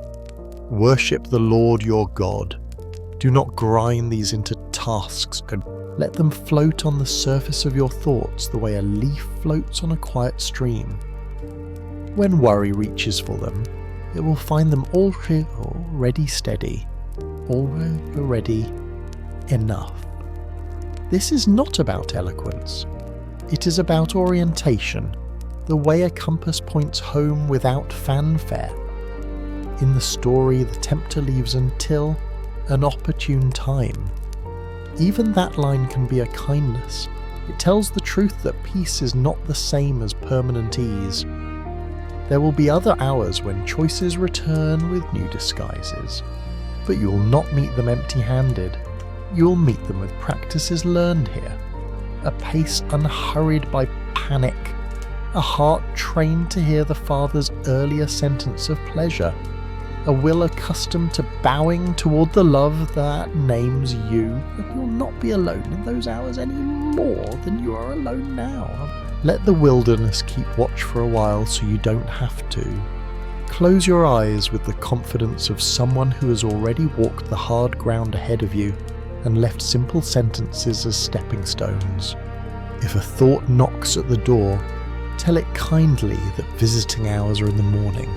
worship the Lord your God. Do not grind these into tasks and let them float on the surface of your thoughts the way a leaf floats on a quiet stream. When worry reaches for them, it will find them already steady, already enough. This is not about eloquence. It is about orientation, the way a compass points home without fanfare. In the story, the tempter leaves until an opportune time. Even that line can be a kindness. It tells the truth that peace is not the same as permanent ease. There will be other hours when choices return with new disguises, but you will not meet them empty-handed. You will meet them with practices learned here, a pace unhurried by panic, a heart trained to hear the Father's earlier sentence of pleasure, a will accustomed to bowing toward the love that names you, and you'll not be alone in those hours any more than you are alone now. Let the wilderness keep watch for a while so you don't have to. Close your eyes with the confidence of someone who has already walked the hard ground ahead of you and left simple sentences as stepping stones. If a thought knocks at the door, Tell it kindly that visiting hours are in the morning.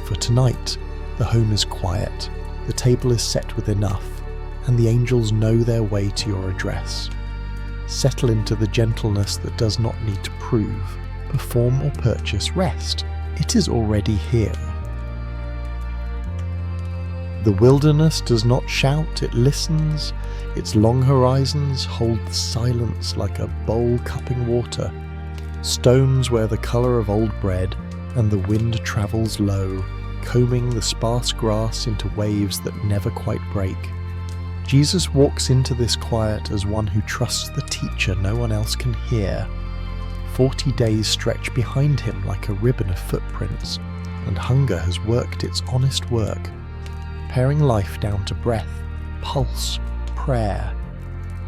For tonight, the home is quiet, the table is set with enough, and the angels know their way to your address. Settle into the gentleness that does not need to prove, perform or purchase rest. It is already here. The wilderness does not shout, it listens. Its long horizons hold silence like a bowl cupping water. Stones wear the colour of old bread, and the wind travels low, combing the sparse grass into waves that never quite break. Jesus walks into this quiet as one who trusts the teacher no one else can hear. 40 days stretch behind him like a ribbon of footprints, and hunger has worked its honest work, paring life down to breath, pulse, prayer.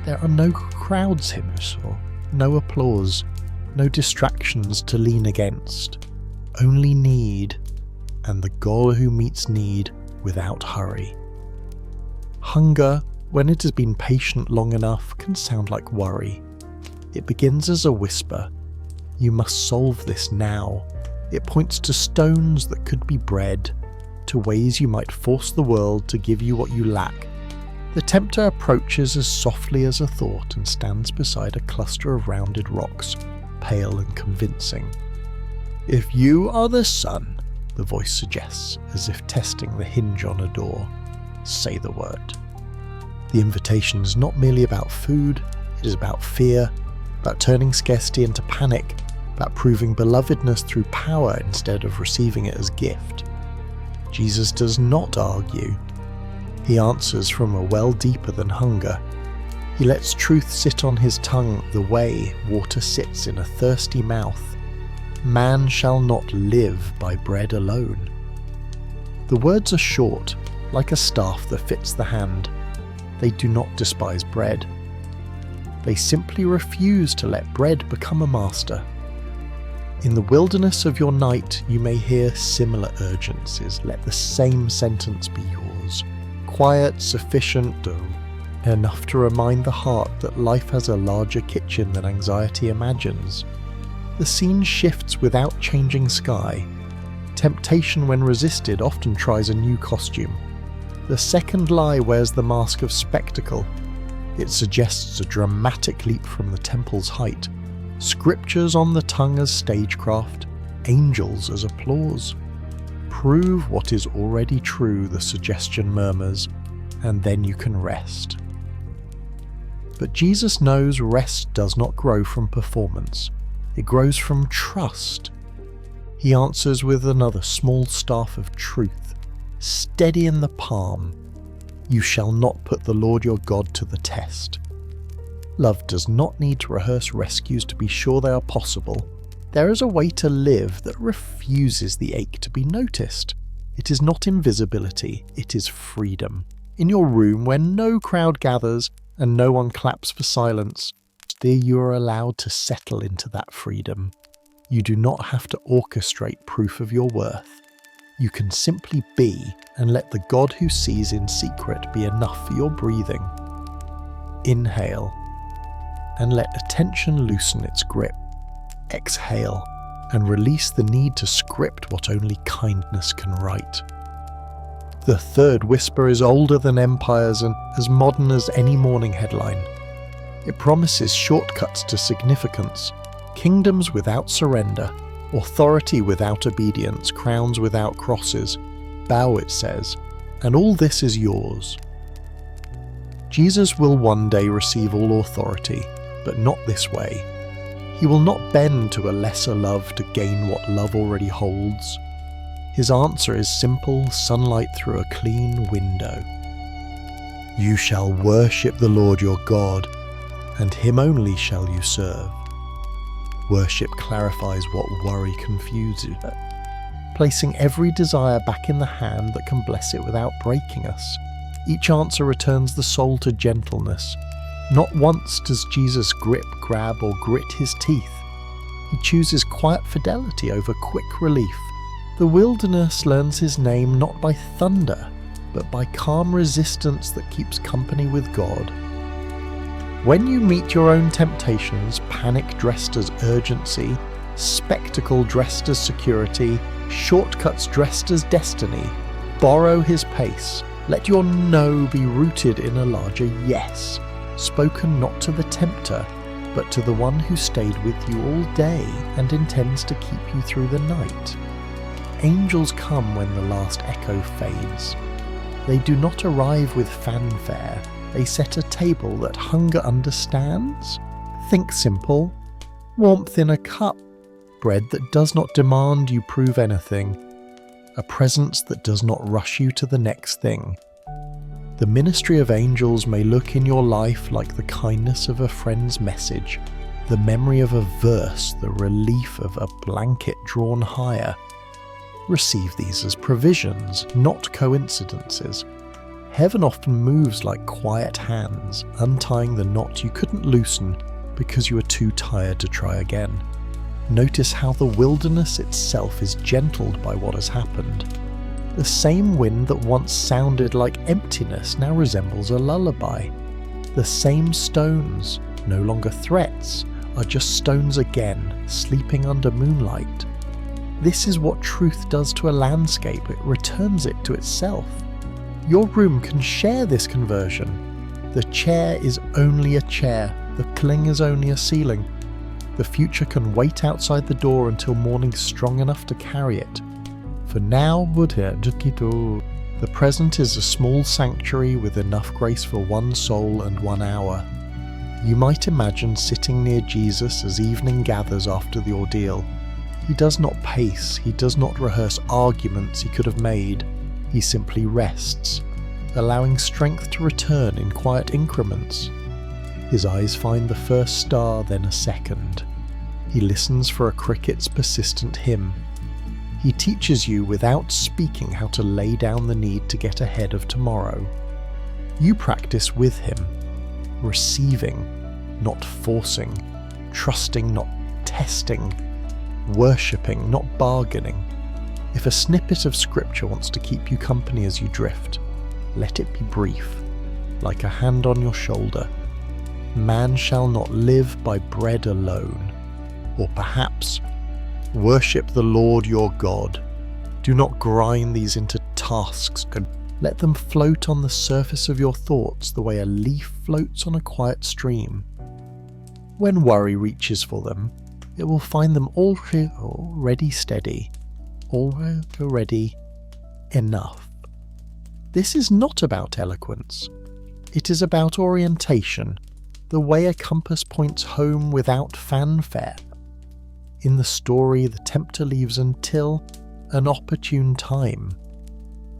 There are no crowds hymns or no applause, no distractions to lean against, only need, and the God who meets need without hurry. Hunger, when it has been patient long enough, can sound like worry. It begins as a whisper. You must solve this now. It points to stones that could be bread, to ways you might force the world to give you what you lack. The tempter approaches as softly as a thought and stands beside a cluster of rounded rocks, pale and convincing. If you are the Son, the voice suggests, as if testing the hinge on a door, say the word. The invitation is not merely about food, it is about fear, about turning scarcity into panic, about proving belovedness through power instead of receiving it as gift. Jesus does not argue. He answers from a well deeper than hunger. He lets truth sit on his tongue the way water sits in a thirsty mouth. Man shall not live by bread alone. The words are short, like a staff that fits the hand. They do not despise bread. They simply refuse to let bread become a master. In the wilderness of your night, you may hear similar urgencies. Let the same sentence be yours. Quiet, sufficient, enough to remind the heart that life has a larger kitchen than anxiety imagines. The scene shifts without changing sky. Temptation, when resisted, often tries a new costume. The second lie wears the mask of spectacle. It suggests a dramatic leap from the temple's height. Scriptures on the tongue as stagecraft, angels as applause. Prove what is already true, the suggestion murmurs, and then you can rest. But Jesus knows rest does not grow from performance. It grows from trust. He answers with another small staff of truth, steady in the palm. You shall not put the Lord your God to the test. Love does not need to rehearse rescues to be sure they are possible. There is a way to live that refuses the ache to be noticed. It is not invisibility, it is freedom. In your room where no crowd gathers and no one claps for silence, there you are allowed to settle into that freedom. You do not have to orchestrate proof of your worth. You can simply be and let the God who sees in secret be enough for your breathing. Inhale and let attention loosen its grip. Exhale and release the need to script what only kindness can write. The third whisper is older than empires and as modern as any morning headline. It promises shortcuts to significance, kingdoms without surrender, authority without obedience, crowns without crosses. Bow, it says, and all this is yours. Jesus will one day receive all authority, but not this way. He will not bend to a lesser love to gain what love already holds. His answer is simple sunlight through a clean window. You shall worship the Lord your God, and him only shall you serve. Worship clarifies what worry confuses, placing every desire back in the hand that can bless it without breaking us. Each answer returns the soul to gentleness. Not once does Jesus grip, grab, or grit his teeth. He chooses quiet fidelity over quick relief. The wilderness learns his name not by thunder, but by calm resistance that keeps company with God. When you meet your own temptations, panic dressed as urgency, spectacle dressed as security, shortcuts dressed as destiny. Borrow his pace. Let your no be rooted in a larger yes, spoken not to the tempter, but to the one who stayed with you all day and intends to keep you through the night. Angels come when the last echo fades. They do not arrive with fanfare. They set a table that hunger understands. Think simple. Warmth in a cup. Bread that does not demand you prove anything. A presence that does not rush you to the next thing. The ministry of angels may look in your life like the kindness of a friend's message, the memory of a verse, the relief of a blanket drawn higher. Receive these as provisions, not coincidences. Heaven often moves like quiet hands, untying the knot you couldn't loosen because you were too tired to try again. Notice how the wilderness itself is gentled by what has happened. The same wind that once sounded like emptiness now resembles a lullaby. The same stones, no longer threats, are just stones again, sleeping under moonlight. This is what truth does to a landscape, it returns it to itself. Your room can share this conversion. The chair is only a chair, the cling is only a ceiling. The future can wait outside the door until morning's strong enough to carry it. For now, the present is a small sanctuary with enough grace for one soul and 1 hour. You might imagine sitting near Jesus as evening gathers after the ordeal. He does not pace, he does not rehearse arguments he could have made. He simply rests, allowing strength to return in quiet increments. His eyes find the first star, then a second. He listens for a cricket's persistent hymn. He teaches you without speaking how to lay down the need to get ahead of tomorrow. You practice with him, receiving, not forcing, trusting, not testing, worshipping, not bargaining. If a snippet of scripture wants to keep you company as you drift, let it be brief, like a hand on your shoulder. Man shall not live by bread alone. Or perhaps, worship the Lord your God. Do not grind these into tasks and let them float on the surface of your thoughts the way a leaf floats on a quiet stream. When worry reaches for them, it will find them already steady, already enough. This is not about eloquence. It is about orientation, the way a compass points home without fanfare. In the story, the tempter leaves until an opportune time.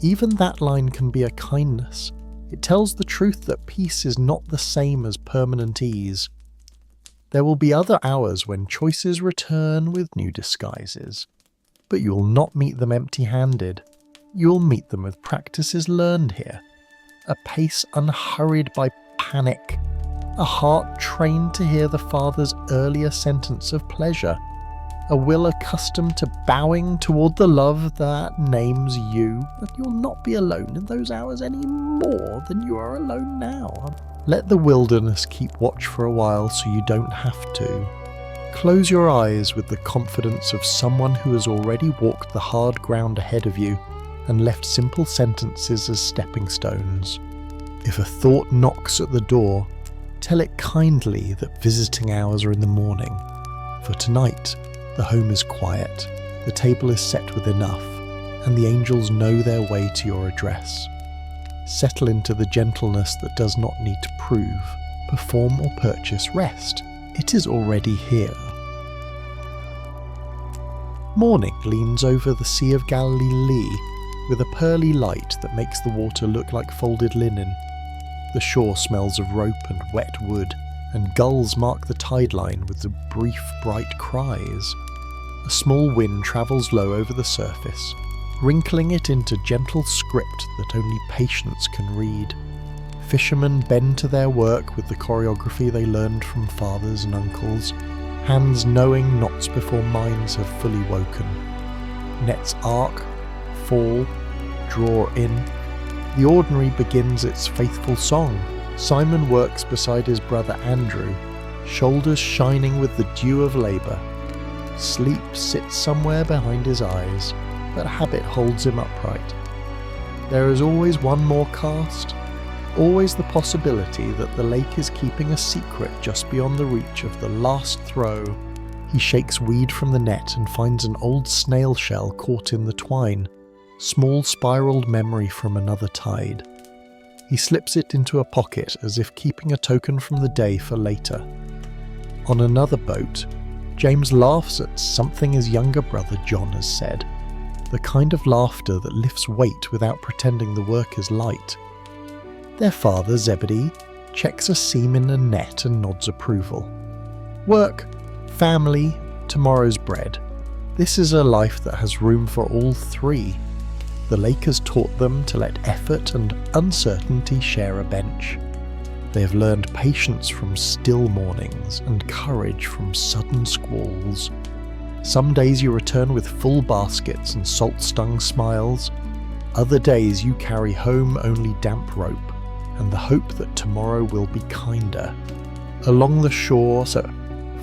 Even that line can be a kindness. It tells the truth that peace is not the same as permanent ease. There will be other hours when choices return with new disguises, but you will not meet them empty-handed. You will meet them with practices learned here, a pace unhurried by panic, a heart trained to hear the Father's earlier sentence of pleasure, a will accustomed to bowing toward the love that names you, and you'll not be alone in those hours any more than you are alone now. Let the wilderness keep watch for a while so you don't have to. Close your eyes with the confidence of someone who has already walked the hard ground ahead of you and left simple sentences as stepping stones. If a thought knocks at the door, tell it kindly that visiting hours are in the morning. For tonight, the home is quiet, the table is set with enough, and the angels know their way to your address. Settle into the gentleness that does not need to prove, perform or purchase rest. It is already here. Morning leans over the Sea of Galilee with a pearly light that makes the water look like folded linen. The shore smells of rope and wet wood, and gulls mark the tide line with the brief, bright cries. A small wind travels low over the surface, wrinkling it into gentle script that only patience can read. Fishermen bend to their work with the choreography they learned from fathers and uncles, hands knowing knots before minds have fully woken. Nets arc, fall, draw in. The ordinary begins its faithful song. Simon works beside his brother Andrew, shoulders shining with the dew of labour. Sleep sits somewhere behind his eyes, but habit holds him upright. There is always one more cast, always the possibility that the lake is keeping a secret just beyond the reach of the last throw. He shakes weed from the net and finds an old snail shell caught in the twine, small spiraled memory from another tide. He slips it into a pocket as if keeping a token from the day for later. On another boat, James laughs at something his younger brother John has said, the kind of laughter that lifts weight without pretending the work is light. Their father, Zebedee, checks a seam in a net and nods approval. Work, family, tomorrow's bread. This is a life that has room for all three. The lake has taught them to let effort and uncertainty share a bench. They have learned patience from still mornings and courage from sudden squalls. Some days you return with full baskets and salt-stung smiles. Other days you carry home only damp rope and the hope that tomorrow will be kinder. Along the shore,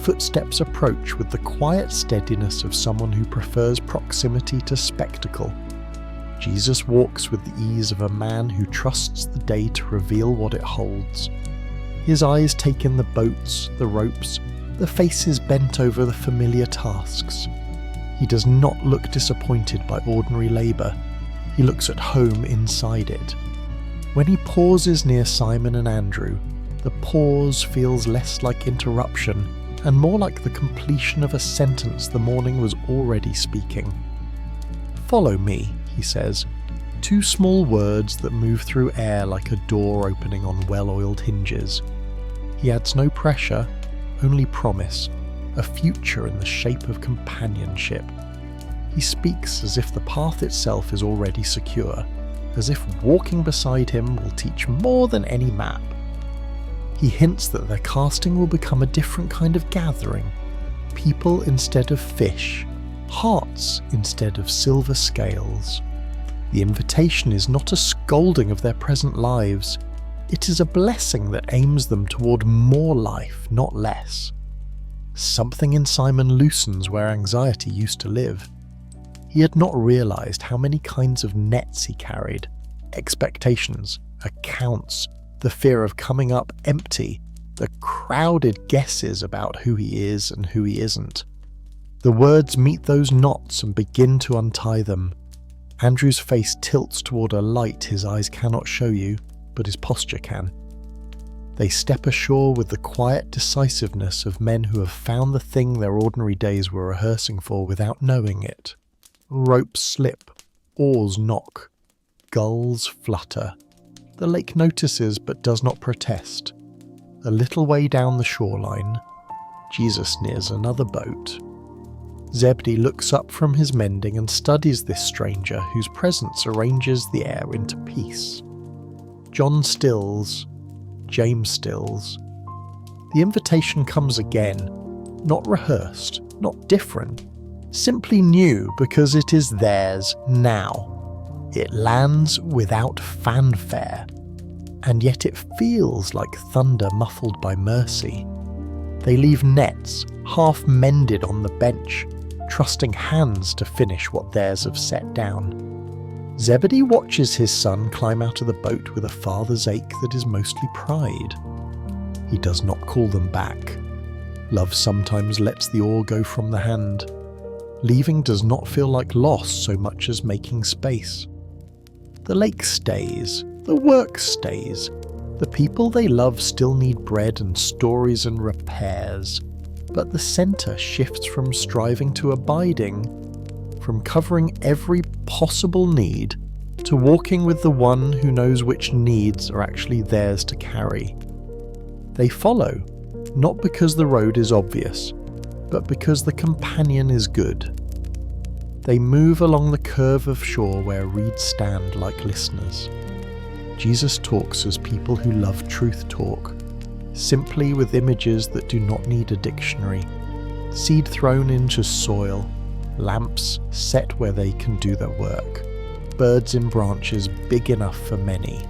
footsteps approach with the quiet steadiness of someone who prefers proximity to spectacle. Jesus walks with the ease of a man who trusts the day to reveal what it holds. His eyes take in the boats, the ropes, the faces bent over the familiar tasks. He does not look disappointed by ordinary labour. He looks at home inside it. When he pauses near Simon and Andrew, the pause feels less like interruption and more like the completion of a sentence the morning was already speaking. "Follow me," he says, two small words that move through air like a door opening on well-oiled hinges. He adds no pressure, only promise, a future in the shape of companionship. He speaks as if the path itself is already secure, as if walking beside him will teach more than any map. He hints that their casting will become a different kind of gathering, people instead of fish, hearts instead of silver scales. The invitation is not a scolding of their present lives, it is a blessing that aims them toward more life, not less. Something in Simon loosens where anxiety used to live. He had not realized how many kinds of nets he carried, expectations, accounts, the fear of coming up empty, the crowded guesses about who he is and who he isn't. The words meet those knots and begin to untie them. Andrew's face tilts toward a light his eyes cannot show you, but his posture can. They step ashore with the quiet decisiveness of men who have found the thing their ordinary days were rehearsing for without knowing it. Ropes slip, oars knock, gulls flutter. The lake notices but does not protest. A little way down the shoreline, Jesus nears another boat. Zebedee looks up from his mending and studies this stranger whose presence arranges the air into peace. John stills, James stills. The invitation comes again, not rehearsed, not different, simply new because it is theirs now. It lands without fanfare, and yet it feels like thunder muffled by mercy. They leave nets, half mended on the bench, trusting hands to finish what theirs have set down. Zebedee watches his son climb out of the boat with a father's ache that is mostly pride. He does not call them back. Love sometimes lets the oar go from the hand. Leaving does not feel like loss so much as making space. The lake stays, the work stays. The people they love still need bread and stories and repairs. But the centre shifts from striving to abiding, from covering every possible need to walking with the one who knows which needs are actually theirs to carry. They follow, not because the road is obvious, but because the companion is good. They move along the curve of shore where reeds stand like listeners. Jesus talks as people who love truth talk, simply with images that do not need a dictionary. Seed thrown into soil, lamps set where they can do their work, birds in branches big enough for many.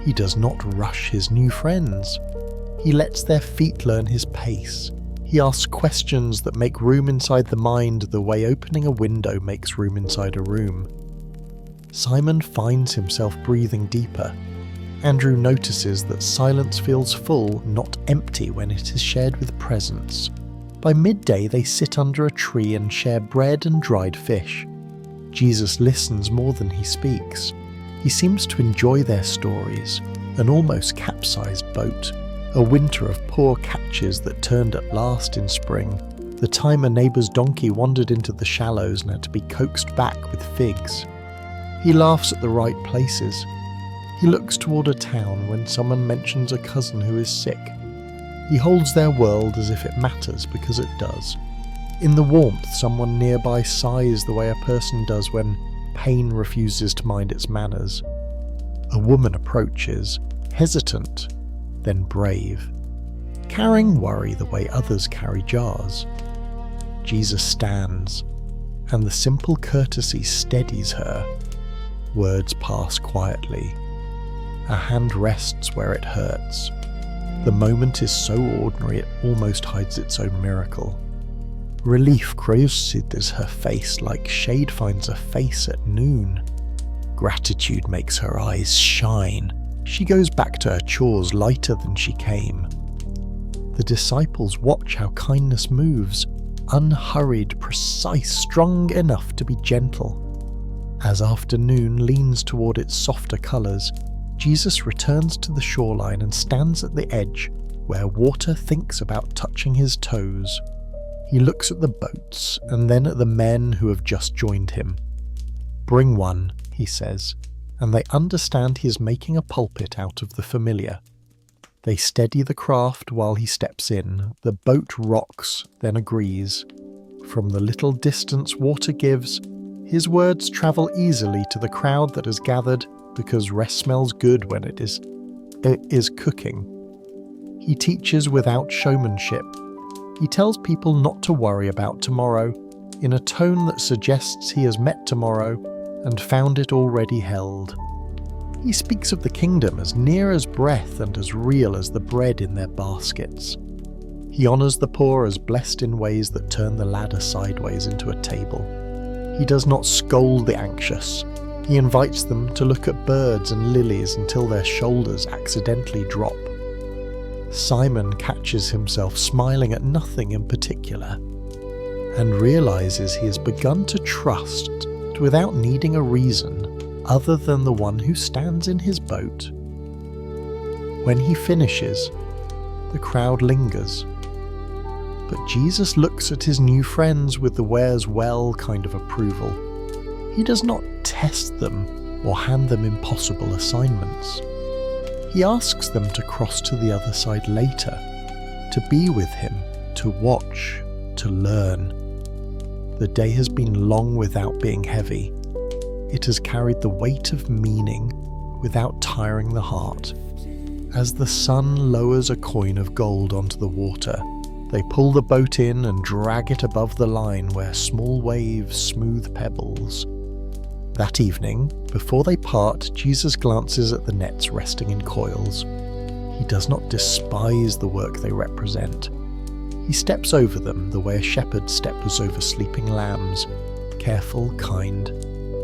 He does not rush his new friends. He lets their feet learn his pace. He asks questions that make room inside the mind the way opening a window makes room inside a room. Simon finds himself breathing deeper. Andrew notices that silence feels full, not empty, when it is shared with presence. By midday, they sit under a tree and share bread and dried fish. Jesus listens more than he speaks. He seems to enjoy their stories, an almost capsized boat, a winter of poor catches that turned at last in spring, the time a neighbour's donkey wandered into the shallows and had to be coaxed back with figs. He laughs at the right places. He looks toward a town when someone mentions a cousin who is sick. He holds their world as if it matters because it does. In the warmth, someone nearby sighs the way a person does when pain refuses to mind its manners. A woman approaches, hesitant, then brave, carrying worry the way others carry jars. Jesus stands, and the simple courtesy steadies her. Words pass quietly. A hand rests where it hurts. The moment is so ordinary it almost hides its own miracle. Relief creuses her face like shade finds a face at noon. Gratitude makes her eyes shine. She goes back to her chores lighter than she came. The disciples watch how kindness moves, unhurried, precise, strong enough to be gentle. As afternoon leans toward its softer colours, Jesus returns to the shoreline and stands at the edge, where water thinks about touching his toes. He looks at the boats and then at the men who have just joined him. "Bring one," he says, and they understand he is making a pulpit out of the familiar. They steady the craft while he steps in. The boat rocks, then agrees. From the little distance water gives, his words travel easily to the crowd that has gathered because rest smells good when it is cooking. He teaches without showmanship. He tells people not to worry about tomorrow, in a tone that suggests he has met tomorrow and found it already held. He speaks of the kingdom as near as breath and as real as the bread in their baskets. He honours the poor as blessed in ways that turn the ladder sideways into a table. He does not scold the anxious. He invites them to look at birds and lilies until their shoulders accidentally drop. Simon catches himself smiling at nothing in particular, and realises he has begun to trust without needing a reason other than the one who stands in his boat. When he finishes, the crowd lingers, but Jesus looks at his new friends with the wears well kind of approval. He does not test them or hand them impossible assignments. He asks them to cross to the other side later, to be with him, to watch, to learn. The day has been long without being heavy. It has carried the weight of meaning without tiring the heart. As the sun lowers a coin of gold onto the water, they pull the boat in and drag it above the line where small waves smooth pebbles. That evening, before they part, Jesus glances at the nets resting in coils. He does not despise the work they represent. He steps over them the way a shepherd steps over sleeping lambs, careful, kind.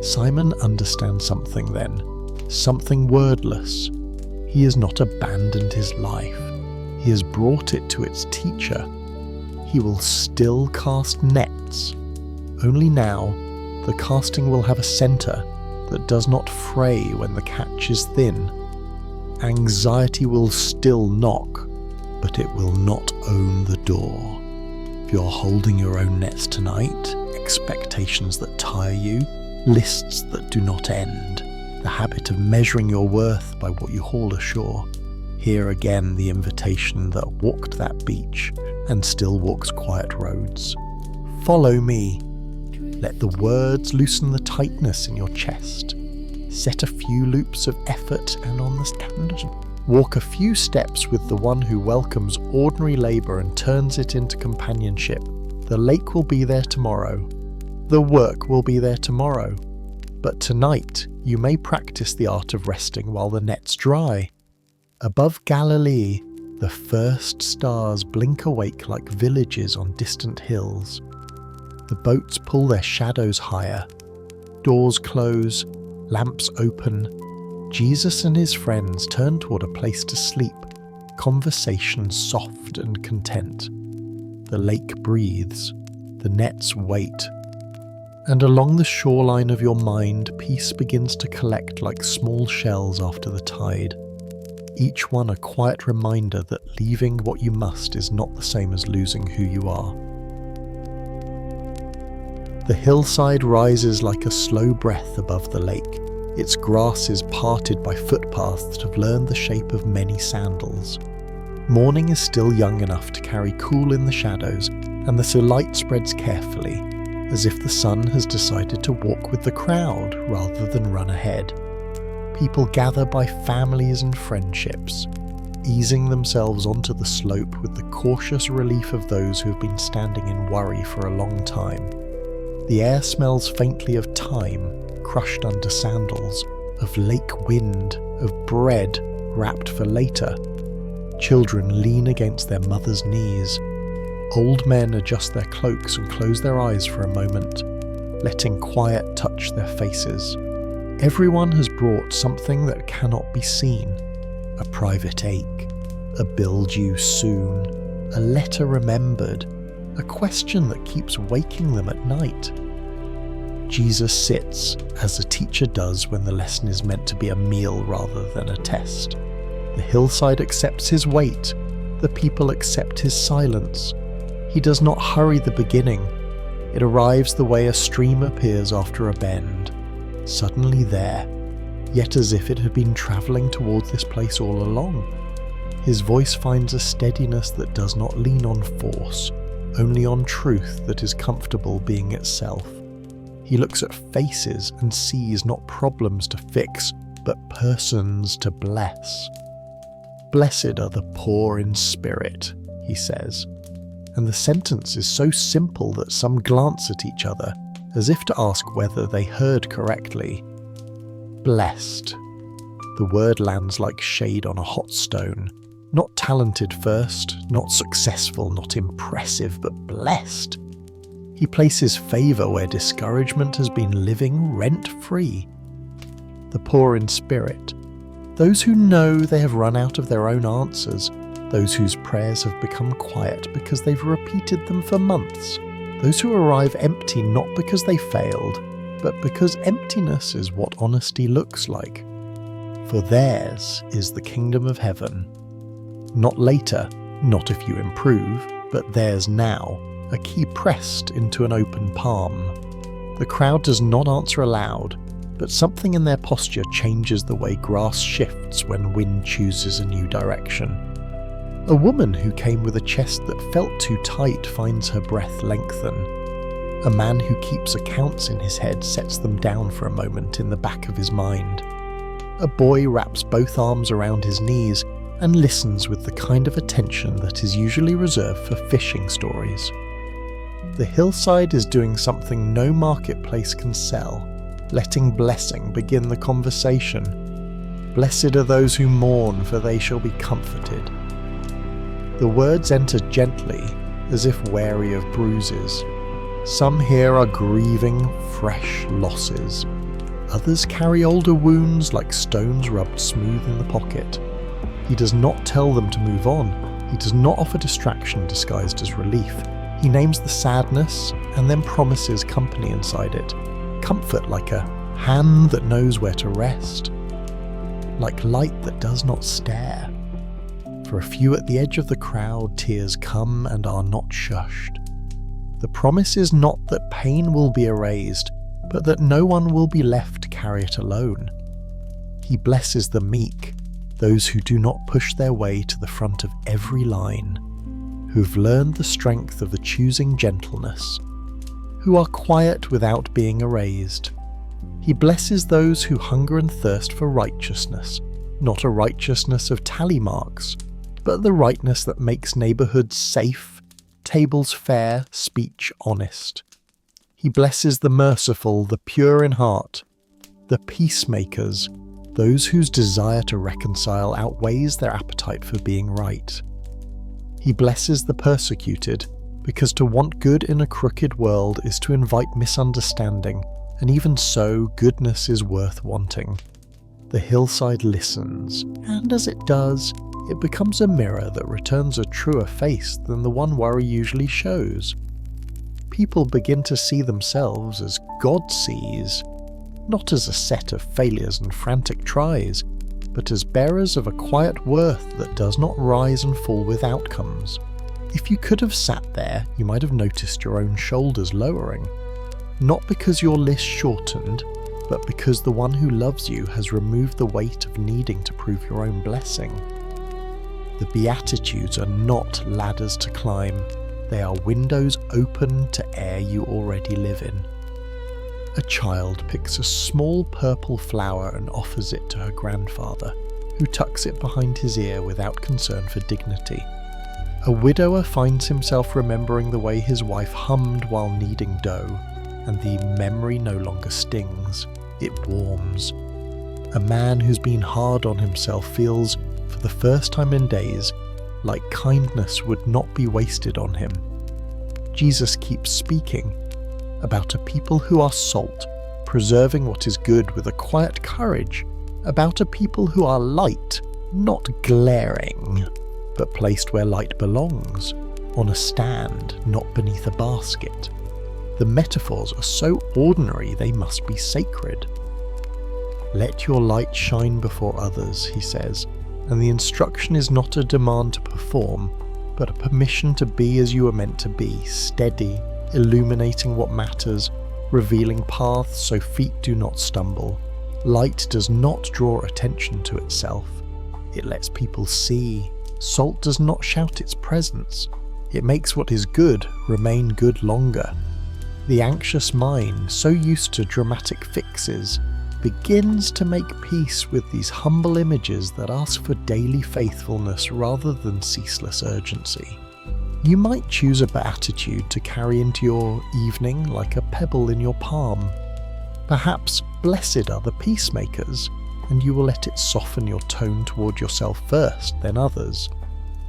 Simon understands something then, something wordless. He has not abandoned his life. He has brought it to its teacher. He will still cast nets. Only now, the casting will have a centre that does not fray when the catch is thin. Anxiety will still knock, but it will not own the door. If you're holding your own nets tonight, expectations that tire you, lists that do not end, the habit of measuring your worth by what you haul ashore, here again the invitation that walked that beach and still walks quiet roads. Follow me. Let the words loosen the tightness in your chest. Set a few loops of effort and on the stand. Walk a few steps with the one who welcomes ordinary labour and turns it into companionship. The lake will be there tomorrow. The work will be there tomorrow. But tonight you may practice the art of resting while the net's dry. Above Galilee, The first stars blink awake like villages on distant hills. The boats pull their shadows higher. Doors close, lamps open. Jesus and his friends turn toward a place to sleep, conversation soft and content. The lake breathes, the nets wait. And along the shoreline of your mind, peace begins to collect like small shells after the tide. Each one a quiet reminder that leaving what you must is not the same as losing who you are. The hillside rises like a slow breath above the lake. Its grass is parted by footpaths that have learned the shape of many sandals. Morning is still young enough to carry cool in the shadows, and the light spreads carefully, as if the sun has decided to walk with the crowd rather than run ahead. People gather by families and friendships, easing themselves onto the slope with the cautious relief of those who have been standing in worry for a long time. The air smells faintly of thyme, crushed under sandals, of lake wind, of bread wrapped for later. Children lean against their mothers' knees. Old men adjust their cloaks and close their eyes for a moment, letting quiet touch their faces. Everyone has brought something that cannot be seen. A private ache, a bill due soon, a letter remembered, a question that keeps waking them at night. Jesus sits, as a teacher does when the lesson is meant to be a meal rather than a test. The hillside accepts his weight, the people accept his silence. He does not hurry the beginning. It arrives the way a stream appears after a bend. Suddenly there, yet as if it had been travelling towards this place all along. His voice finds a steadiness that does not lean on force, only on truth that is comfortable being itself. He looks at faces and sees not problems to fix, but persons to bless. Blessed are the poor in spirit, he says. And the sentence is so simple that some glance at each other, as if to ask whether they heard correctly. Blessed. The word lands like shade on a hot stone. Not talented first, not successful, not impressive, but blessed. He places favour where discouragement has been living rent-free. The poor in spirit. Those who know they have run out of their own answers. Those whose prayers have become quiet because they've repeated them for months. Those who arrive empty not because they failed, but because emptiness is what honesty looks like. For theirs is the kingdom of heaven. Not later, not if you improve, but theirs now, a key pressed into an open palm. The crowd does not answer aloud, but something in their posture changes the way grass shifts when wind chooses a new direction. A woman who came with a chest that felt too tight finds her breath lengthen. A man who keeps accounts in his head sets them down for a moment in the back of his mind. A boy wraps both arms around his knees and listens with the kind of attention that is usually reserved for fishing stories. The hillside is doing something no marketplace can sell, letting blessing begin the conversation. Blessed are those who mourn, for they shall be comforted. The words enter gently, as if wary of bruises. Some here are grieving fresh losses. Others carry older wounds like stones rubbed smooth in the pocket. He does not tell them to move on. He does not offer distraction disguised as relief. He names the sadness and then promises company inside it. Comfort like a hand that knows where to rest. Like light that does not stare. For a few at the edge of the crowd, tears come and are not shushed. The promise is not that pain will be erased, but that no one will be left to carry it alone. He blesses the meek, those who do not push their way to the front of every line, who've learned the strength of the choosing gentleness, who are quiet without being erased. He blesses those who hunger and thirst for righteousness, not a righteousness of tally marks, but the rightness that makes neighbourhoods safe, tables fair, speech honest. He blesses the merciful, the pure in heart, the peacemakers, those whose desire to reconcile outweighs their appetite for being right. He blesses the persecuted, because to want good in a crooked world is to invite misunderstanding, and even so, goodness is worth wanting. The hillside listens, and as it does, it becomes a mirror that returns a truer face than the one worry usually shows. People begin to see themselves as God sees, not as a set of failures and frantic tries, but as bearers of a quiet worth that does not rise and fall with outcomes. If you could have sat there, you might have noticed your own shoulders lowering, not because your list shortened, but because the one who loves you has removed the weight of needing to prove your own blessing. The Beatitudes are not ladders to climb, they are windows open to air you already live in. A child picks a small purple flower and offers it to her grandfather, who tucks it behind his ear without concern for dignity. A widower finds himself remembering the way his wife hummed while kneading dough, and the memory no longer stings, it warms. A man who's been hard on himself feels, for the first time in days, like kindness would not be wasted on him. Jesus keeps speaking about a people who are salt, preserving what is good with a quiet courage, about a people who are light, not glaring, but placed where light belongs, on a stand, not beneath a basket. The metaphors are so ordinary they must be sacred. Let your light shine before others, he says, and the instruction is not a demand to perform, but a permission to be as you are meant to be, steady, illuminating what matters, revealing paths so feet do not stumble. Light does not draw attention to itself. It lets people see. Salt does not shout its presence. It makes what is good remain good longer. The anxious mind, so used to dramatic fixes, begins to make peace with these humble images that ask for daily faithfulness rather than ceaseless urgency. You might choose a beatitude to carry into your evening like a pebble in your palm. Perhaps blessed are the peacemakers, and you will let it soften your tone toward yourself first, then others.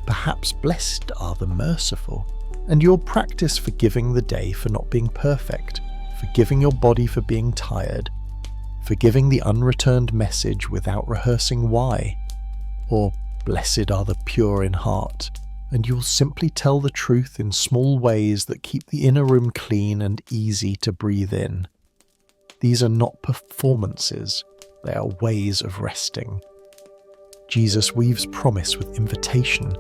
Perhaps blessed are the merciful, and you'll practice forgiving the day for not being perfect, forgiving your body for being tired, forgiving the unreturned message without rehearsing why. Or blessed are the pure in heart, and you'll simply tell the truth in small ways that keep the inner room clean and easy to breathe in. These are not performances, they are ways of resting. Jesus weaves promise with invitation,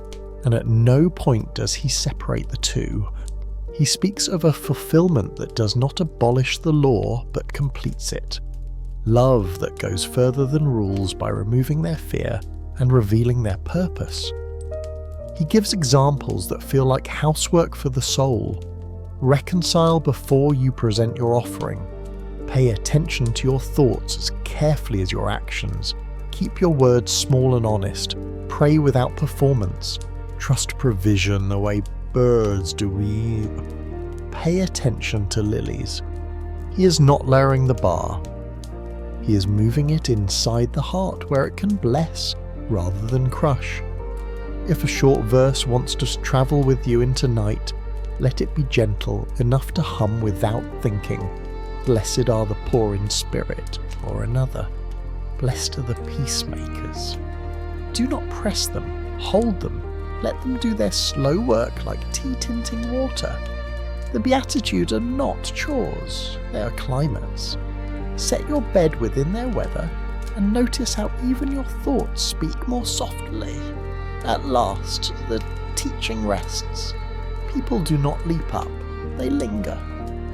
and at no point does he separate the two. He speaks of a fulfillment that does not abolish the law but completes it. Love that goes further than rules by removing their fear and revealing their purpose. He gives examples that feel like housework for the soul. Reconcile before you present your offering. Pay attention to your thoughts as carefully as your actions. Keep your words small and honest. Pray without performance. Trust provision the way birds do weave. Pay attention to lilies. He is not lowering the bar. He is moving it inside the heart where it can bless rather than crush. If a short verse wants to travel with you into night, let it be gentle enough to hum without thinking. Blessed are the poor in spirit, or another. Blessed are the peacemakers. Do not press them, hold them, let them do their slow work like tea tinting water. The Beatitudes are not chores, they are climates. Set your bed within their weather, and notice how even your thoughts speak more softly. At last, the teaching rests. People do not leap up, they linger.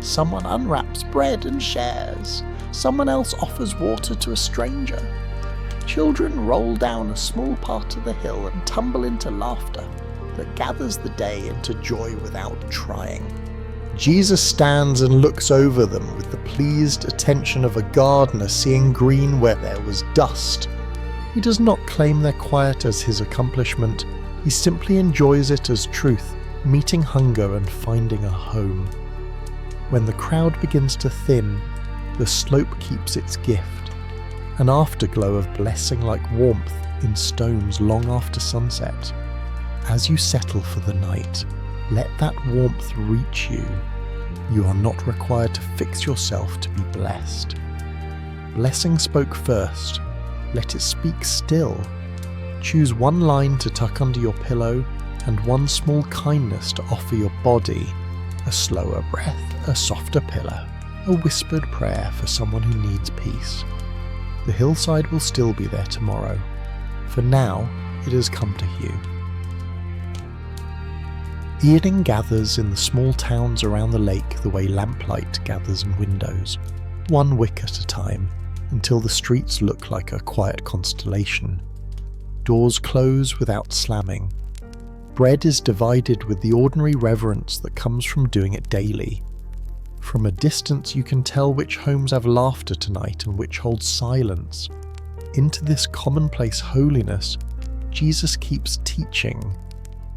Someone unwraps bread and shares. Someone else offers water to a stranger. Children roll down a small part of the hill and tumble into laughter that gathers the day into joy without trying. Jesus stands and looks over them with the pleased attention of a gardener seeing green where there was dust. He does not claim their quiet as his accomplishment, he simply enjoys it as truth, meeting hunger and finding a home. When the crowd begins to thin, the slope keeps its gift, an afterglow of blessing like warmth in stones long after sunset. as you settle for the night, let that warmth reach you. You are not required to fix yourself to be blessed. Blessing spoke first. Let it speak still. Choose one line to tuck under your pillow and one small kindness to offer your body. A slower breath, a softer pillow, a whispered prayer for someone who needs peace. The hillside will still be there tomorrow. For now, it has come to you. Evening gathers in the small towns around the lake the way lamplight gathers in windows, one wick at a time, until the streets look like a quiet constellation. Doors close without slamming. Bread is divided with the ordinary reverence that comes from doing it daily. From a distance you can tell which homes have laughter tonight and which hold silence. Into this commonplace holiness, Jesus keeps teaching.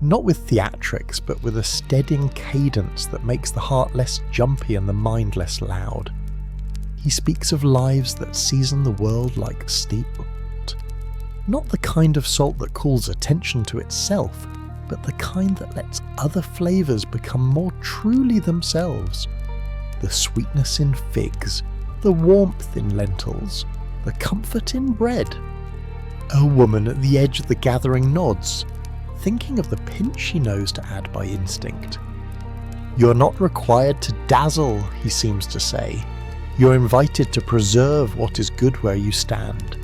Not with theatrics, but with a steadying cadence that makes the heart less jumpy and the mind less loud. He speaks of lives that season the world like steep salt. Not the kind of salt that calls attention to itself, but the kind that lets other flavours become more truly themselves. The sweetness in figs, the warmth in lentils, the comfort in bread. A woman at the edge of the gathering nods, thinking of the pinch she knows to add by instinct. You're not required to dazzle, he seems to say. You're invited to preserve what is good where you stand.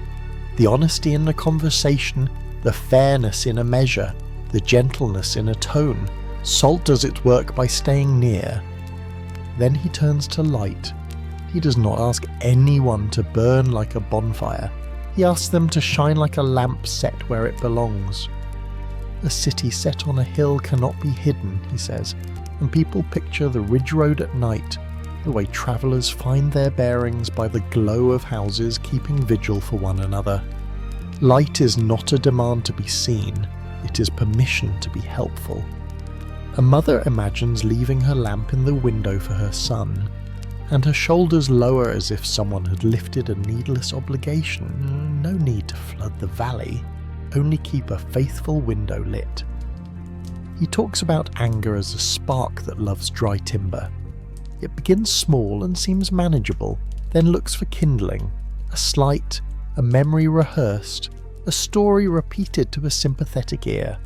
The honesty in the conversation, the fairness in a measure, the gentleness in a tone. Salt does its work by staying near. Then he turns to light. He does not ask anyone to burn like a bonfire. He asks them to shine like a lamp set where it belongs. A city set on a hill cannot be hidden, he says, and people picture the ridge road at night, the way travellers find their bearings by the glow of houses keeping vigil for one another. Light is not a demand to be seen, it is permission to be helpful. A mother imagines leaving her lamp in the window for her son, and her shoulders lower as if someone had lifted a needless obligation. No need to flood the valley. Only keep a faithful window lit. He talks about anger as a spark that loves dry timber. It begins small and seems manageable, then looks for kindling, a slight, a memory rehearsed, a story repeated to a sympathetic ear.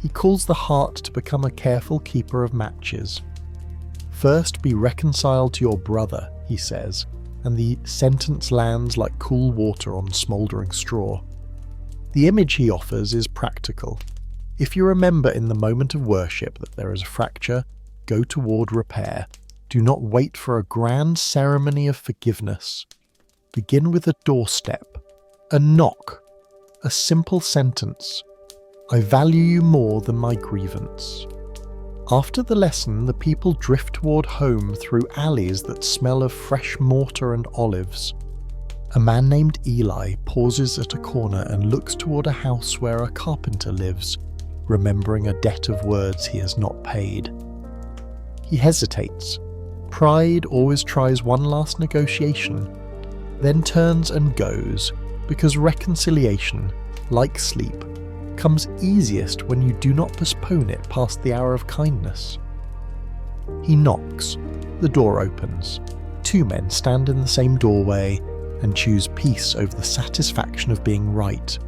He calls the heart to become a careful keeper of matches. First be reconciled to your brother, he says, and the sentence lands like cool water on smouldering straw. The image he offers is practical. If you remember in the moment of worship that there is a fracture, go toward repair. Do not wait for a grand ceremony of forgiveness. Begin with a doorstep, a knock, a simple sentence. I value you more than my grievance. After the lesson, the people drift toward home through alleys that smell of fresh mortar and olives. A man named Eli pauses at a corner and looks toward a house where a carpenter lives, remembering a debt of words he has not paid. He hesitates. Pride always tries one last negotiation, then turns and goes, because reconciliation, like sleep, comes easiest when you do not postpone it past the hour of kindness. He knocks. The door opens. Two men stand in the same doorway and choose peace over the satisfaction of being right.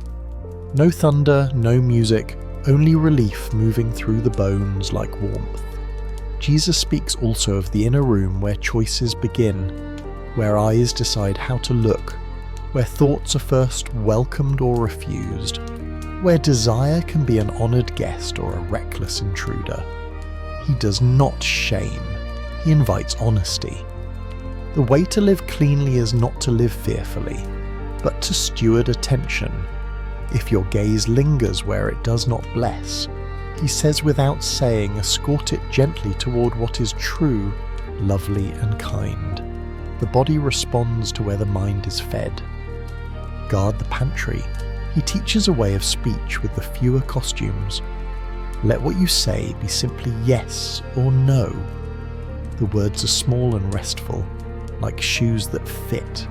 No thunder, no music, only relief moving through the bones like warmth. Jesus speaks also of the inner room where choices begin, where eyes decide how to look, where thoughts are first welcomed or refused, where desire can be an honoured guest or a reckless intruder. He does not shame, he invites honesty. The way to live cleanly is not to live fearfully, but to steward attention. If your gaze lingers where it does not bless, he says without saying, escort it gently toward what is true, lovely and kind. The body responds to where the mind is fed. Guard the pantry. He teaches a way of speech with the fewer costumes. Let what you say be simply yes or no. The words are small and restful, like shoes that fit.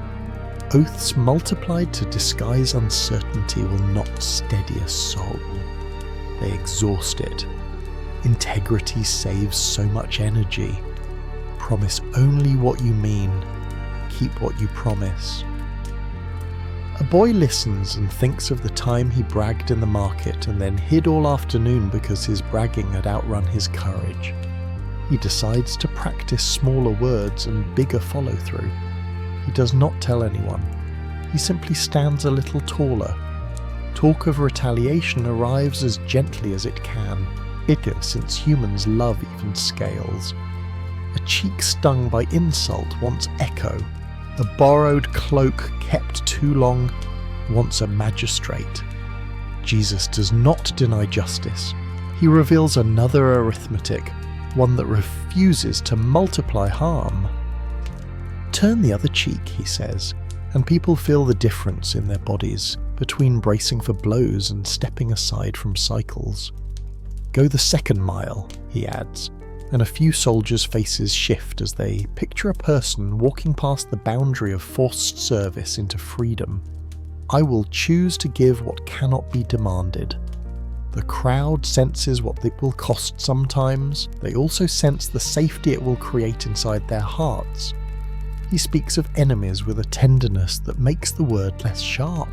Oaths multiplied to disguise uncertainty will not steady a soul. they exhaust it. Integrity saves so much energy. Promise only what you mean. Keep what you promise. A boy listens and thinks of the time he bragged in the market and then hid all afternoon because his bragging had outrun his courage. He decides to practice smaller words and bigger follow-through. He does not tell anyone. He simply stands a little taller. Talk of retaliation arrives as gently as it can, bigger since humans love even scales. A cheek stung by insult wants echo. A borrowed cloak kept too long wants a magistrate. Jesus does not deny justice. He reveals another arithmetic, one that refuses to multiply harm. Turn the other cheek, he says, and people feel the difference in their bodies between bracing for blows and stepping aside from cycles. Go the second mile, he adds, and a few soldiers' faces shift as they picture a person walking past the boundary of forced service into freedom. I will choose to give what cannot be demanded. The crowd senses what it will cost sometimes. They also sense the safety it will create inside their hearts. He speaks of enemies with a tenderness that makes the word less sharp.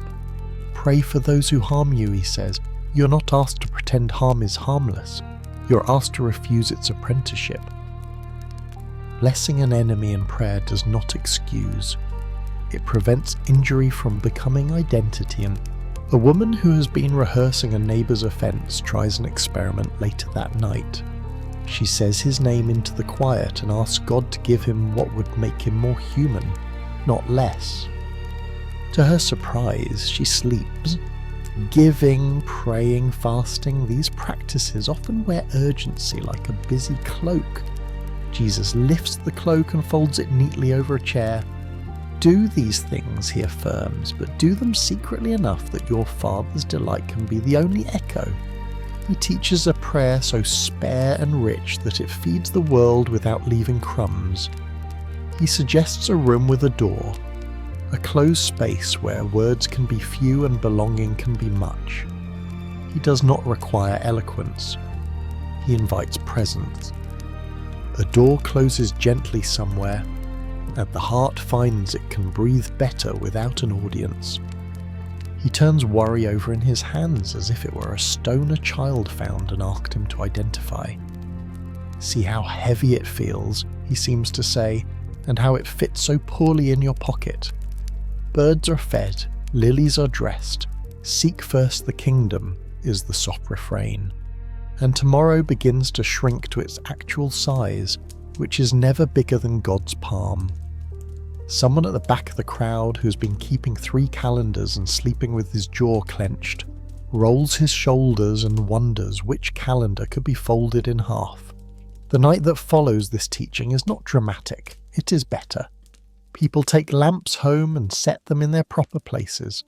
Pray for those who harm you, he says. You're not asked to pretend harm is harmless. You're asked to refuse its apprenticeship. Blessing an enemy in prayer does not excuse. It prevents injury from becoming identity, and a woman who has been rehearsing a neighbour's offence tries an experiment later that night. She says his name into the quiet and asks God to give him what would make him more human, not less. To her surprise, she sleeps. Giving, praying, fasting, these practices often wear urgency like a busy cloak. Jesus lifts the cloak and folds it neatly over a chair. Do these things, he affirms, but do them secretly enough that your Father's delight can be the only echo. He teaches a prayer so spare and rich that it feeds the world without leaving crumbs. He suggests a room with a door, a closed space where words can be few and belonging can be much. He does not require eloquence. He invites presence. A door closes gently somewhere, and the heart finds it can breathe better without an audience. He turns worry over in his hands as if it were a stone a child found and asked him to identify. See how heavy it feels, he seems to say, and how it fits so poorly in your pocket. Birds are fed, lilies are dressed, seek first the kingdom is the soft refrain. And tomorrow begins to shrink to its actual size, which is never bigger than God's palm. Someone at the back of the crowd who's been keeping 3 calendars and sleeping with his jaw clenched, rolls his shoulders and wonders which calendar could be folded in half. The night that follows this teaching is not dramatic, it is better. People take lamps home and set them in their proper places.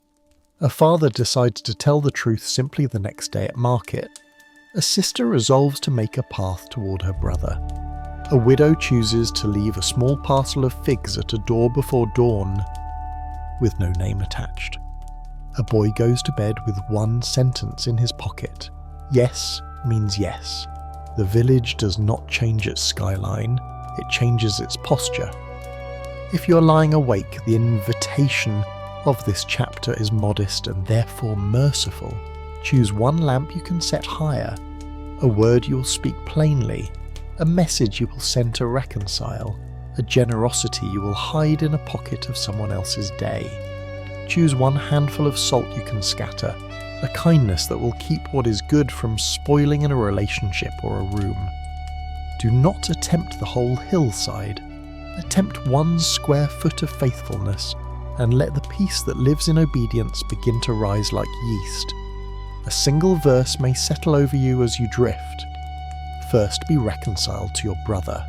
A father decides to tell the truth simply the next day at market. A sister resolves to make a path toward her brother. A widow chooses to leave a small parcel of figs at a door before dawn, with no name attached. A boy goes to bed with one sentence in his pocket. Yes means yes. The village does not change its skyline, it changes its posture. If you're lying awake, the invitation of this chapter is modest and therefore merciful. Choose one lamp you can set higher, a word you will speak plainly, a message you will send to reconcile, a generosity you will hide in a pocket of someone else's day. Choose one handful of salt you can scatter, a kindness that will keep what is good from spoiling in a relationship or a room. Do not attempt the whole hillside. Attempt 1 square foot of faithfulness, and let the peace that lives in obedience begin to rise like yeast. A single verse may settle over you as you drift. First be reconciled to your brother.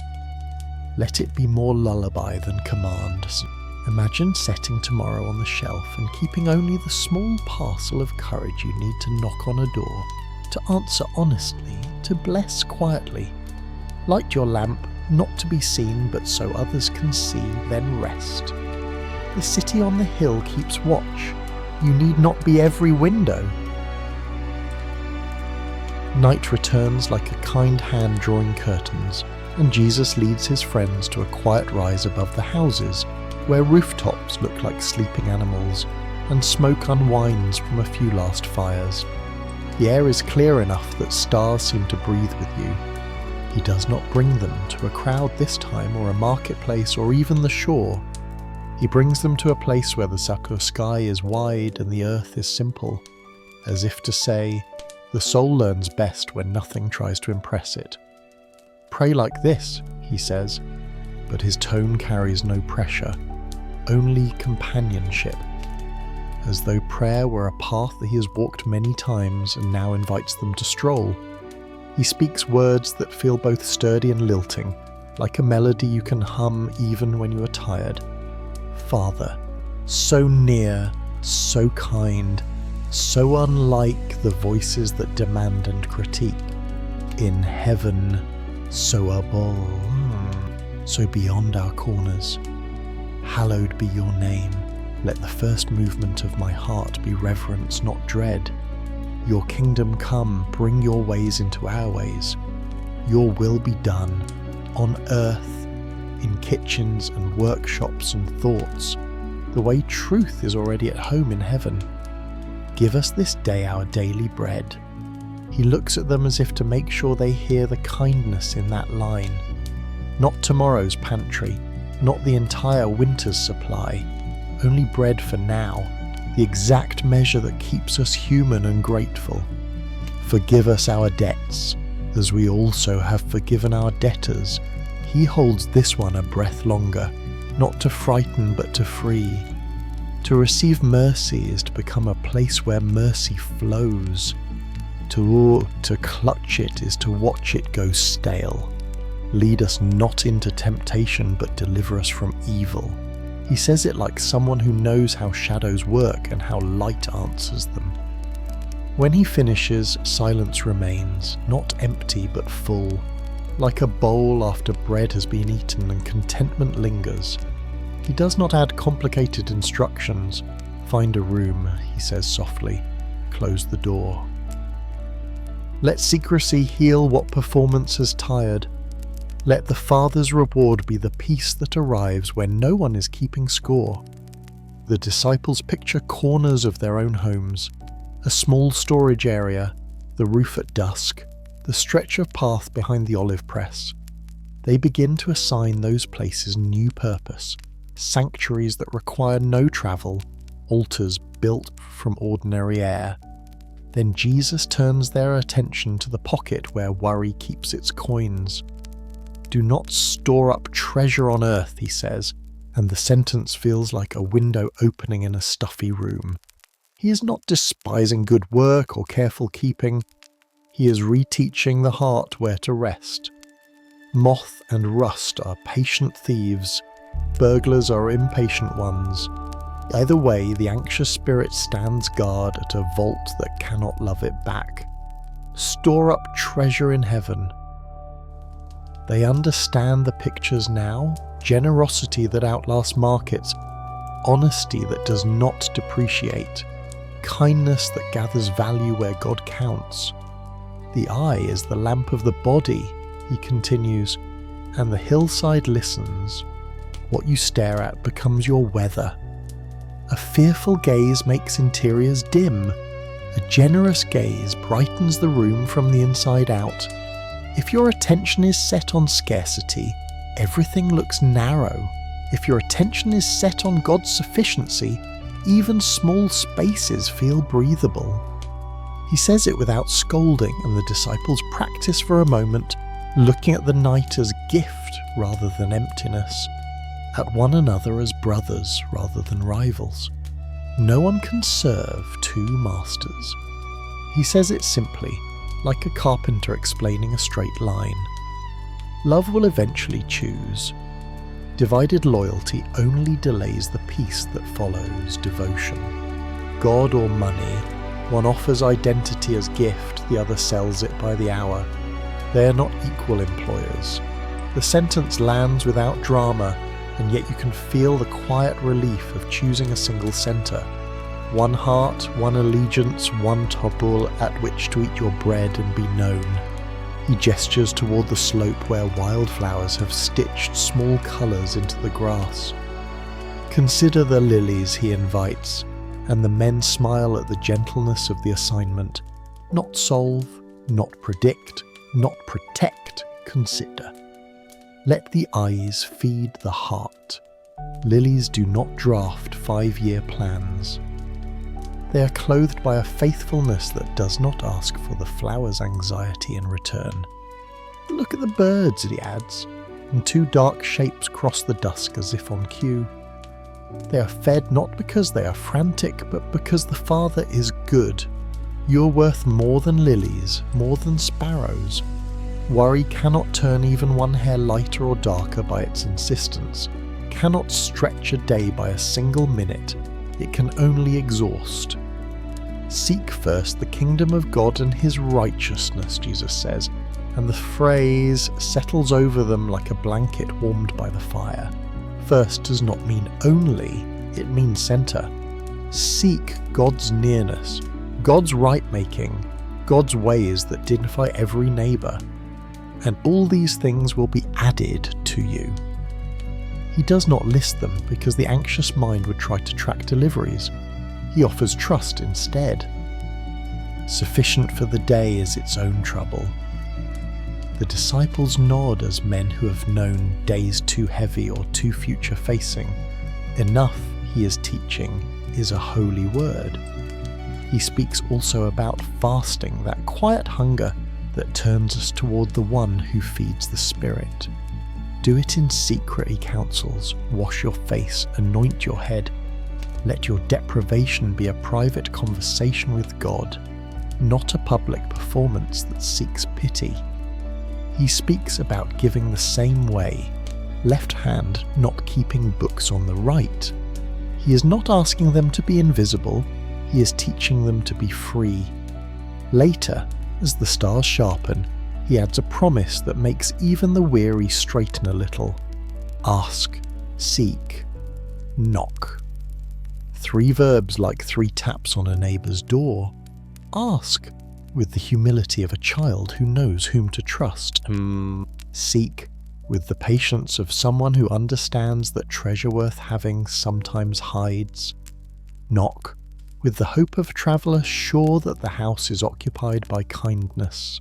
Let it be more lullaby than command. Imagine setting tomorrow on the shelf and keeping only the small parcel of courage you need to knock on a door, to answer honestly, to bless quietly. Light your lamp, not to be seen but so others can see, then rest. The city on the hill keeps watch. You need not be every window. Night returns like a kind hand drawing curtains, and Jesus leads his friends to a quiet rise above the houses, where rooftops look like sleeping animals, and smoke unwinds from a few last fires. The air is clear enough that stars seem to breathe with you. He does not bring them to a crowd this time, or a marketplace, or even the shore. He brings them to a place where the sky is wide and the earth is simple, as if to say, the soul learns best when nothing tries to impress it. Pray like this, he says, but his tone carries no pressure, only companionship, as though prayer were a path that he has walked many times and now invites them to stroll. He speaks words that feel both sturdy and lilting, like a melody you can hum even when you are tired. Father, so near, so kind, so unlike the voices that demand and critique. In heaven, so above, so beyond our corners. Hallowed be your name. Let the first movement of my heart be reverence, not dread. Your kingdom come, bring your ways into our ways. Your will be done, on earth, in kitchens and workshops and thoughts, the way truth is already at home in heaven. Give us this day our daily bread. He looks at them as if to make sure they hear the kindness in that line. Not tomorrow's pantry, not the entire winter's supply, only bread for now, the exact measure that keeps us human and grateful. Forgive us our debts, as we also have forgiven our debtors. He holds this one a breath longer, not to frighten but to free. To receive mercy is to become a place where mercy flows. To clutch it is to watch it go stale. Lead us not into temptation, but deliver us from evil. He says it like someone who knows how shadows work and how light answers them. When he finishes, silence remains, not empty but full, like a bowl after bread has been eaten, and contentment lingers. He does not add complicated instructions. Find a room, he says softly. Close the door. Let secrecy heal what performance has tired. Let the Father's reward be the peace that arrives when no one is keeping score. The disciples picture corners of their own homes, a small storage area, the roof at dusk, the stretch of path behind the olive press. They begin to assign those places new purpose, sanctuaries that require no travel, altars built from ordinary air. Then Jesus turns their attention to the pocket where worry keeps its coins. Do not store up treasure on earth, he says, and the sentence feels like a window opening in a stuffy room. He is not despising good work or careful keeping. He is reteaching the heart where to rest. Moth and rust are patient thieves. Burglars are impatient ones. Either way, the anxious spirit stands guard at a vault that cannot love it back. Store up treasure in heaven. They understand the pictures now, generosity that outlasts markets, honesty that does not depreciate, kindness that gathers value where God counts. The eye is the lamp of the body, he continues, and the hillside listens. What you stare at becomes your weather. A fearful gaze makes interiors dim. A generous gaze brightens the room from the inside out. If your attention is set on scarcity, everything looks narrow. If your attention is set on God's sufficiency, even small spaces feel breathable. He says it without scolding, and the disciples practice for a moment, looking at the night as gift rather than emptiness, at one another as brothers rather than rivals. No one can serve two masters. He says it simply, like a carpenter explaining a straight line. Love will eventually choose. Divided loyalty only delays the peace that follows devotion. God or money, one offers identity as gift, the other sells it by the hour. They are not equal employers. The sentence lands without drama, and yet you can feel the quiet relief of choosing a single center. one heart, one allegiance, one table at which to eat your bread and be known. He gestures toward the slope where wildflowers have stitched small colours into the grass. Consider the lilies, he invites, and the men smile at the gentleness of the assignment. Not solve, not predict, not protect, consider. Let the eyes feed the heart. Lilies do not draft 5-year plans. They are clothed by a faithfulness that does not ask for the flower's anxiety in return. Look at the birds, he adds, and 2 dark shapes cross the dusk as if on cue. They are fed not because they are frantic, but because the Father is good. You are worth more than lilies, more than sparrows. Worry cannot turn even one hair lighter or darker by its insistence, cannot stretch a day by a single minute. It can only exhaust. Seek first the kingdom of God and his righteousness, Jesus says, and the phrase settles over them like a blanket warmed by the fire. First does not mean only, it means centre. Seek God's nearness, God's right-making, God's ways that dignify every neighbour, and all these things will be added to you. He does not list them because the anxious mind would try to track deliveries. He offers trust instead. Sufficient for the day is its own trouble. The disciples nod as men who have known days too heavy or too future-facing. Enough, he is teaching, is a holy word. He speaks also about fasting, that quiet hunger that turns us toward the one who feeds the Spirit. Do it in secret, he counsels. Wash your face, anoint your head. Let your deprivation be a private conversation with God, not a public performance that seeks pity. He speaks about giving the same way, left hand not keeping books on the right. He is not asking them to be invisible, he is teaching them to be free. Later, as the stars sharpen, he adds a promise that makes even the weary straighten a little. Ask, seek, knock. 3 verbs like 3 taps on a neighbour's door. Ask, with the humility of a child who knows whom to trust. Seek, with the patience of someone who understands that treasure worth having sometimes hides. Knock, with the hope of a traveller sure that the house is occupied by kindness.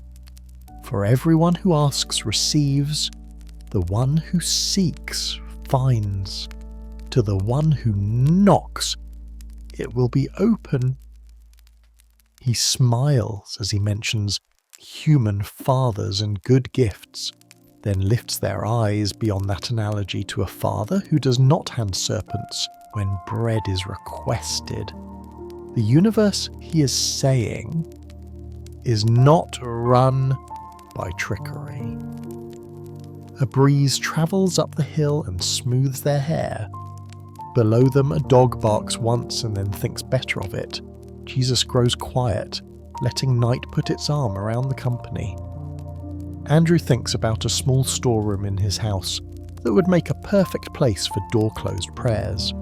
For everyone who asks receives, the one who seeks finds. To the one who knocks, it will be open. He smiles as he mentions human fathers and good gifts, then lifts their eyes beyond that analogy to a father who does not hand serpents when bread is requested. The universe, he is saying, is not run by trickery. A breeze travels up the hill and smooths their hair. Below them a dog barks once and then thinks better of it. Jesus grows quiet, letting night put its arm around the company. Andrew thinks about a small storeroom in his house that would make a perfect place for door-closed prayers.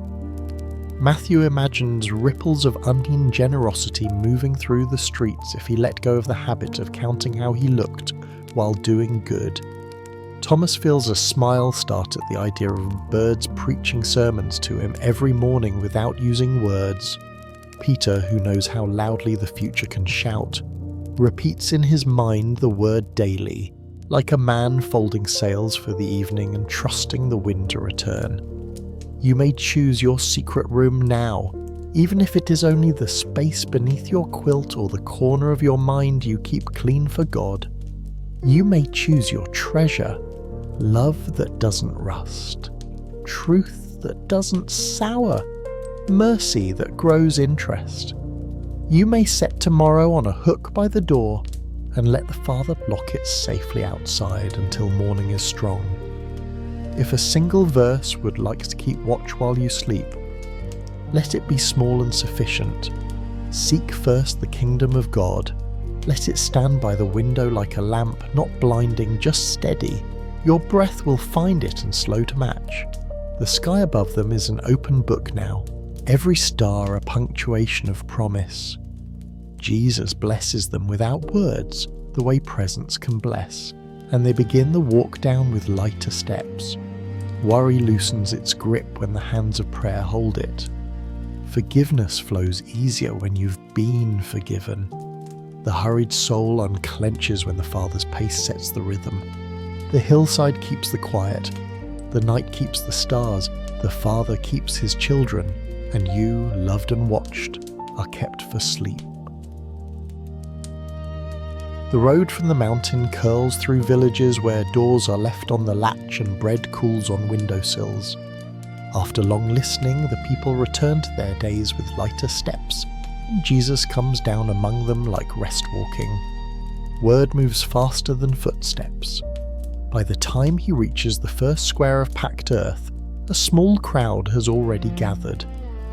Matthew imagines ripples of onion generosity moving through the streets if he let go of the habit of counting how he looked while doing good. Thomas feels a smile start at the idea of birds preaching sermons to him every morning without using words. Peter, who knows how loudly the future can shout, repeats in his mind the word daily, like a man folding sails for the evening and trusting the wind to return. You may choose your secret room now, even if it is only the space beneath your quilt or the corner of your mind you keep clean for God. You may choose your treasure, love that doesn't rust, truth that doesn't sour, mercy that grows interest. You may set tomorrow on a hook by the door and let the Father lock it safely outside until morning is strong. If a single verse would like to keep watch while you sleep, let it be small and sufficient. Seek first the kingdom of God. Let it stand by the window like a lamp, not blinding, just steady. Your breath will find it and slow to match. The sky above them is an open book now. every star a punctuation of promise. Jesus blesses them without words, the way presence can bless, and they begin the walk down with lighter steps. Worry loosens its grip when the hands of prayer hold it. Forgiveness flows easier when you've been forgiven. The hurried soul unclenches when the Father's pace sets the rhythm. The hillside keeps the quiet, the night keeps the stars, the Father keeps his children, and you, loved and watched, are kept for sleep. The road from the mountain curls through villages where doors are left on the latch and bread cools on windowsills. After long listening, the people return to their days with lighter steps, and Jesus comes down among them like rest walking. Word moves faster than footsteps. By the time he reaches the first square of packed earth, a small crowd has already gathered,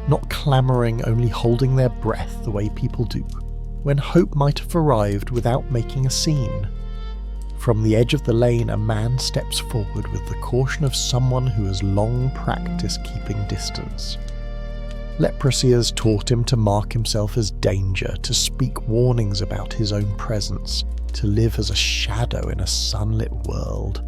not clamouring, only holding their breath the way people do, when hope might have arrived without making a scene. From the edge of the lane, a man steps forward with the caution of someone who has long practiced keeping distance. Leprosy has taught him to mark himself as danger, to speak warnings about his own presence, to live as a shadow in a sunlit world.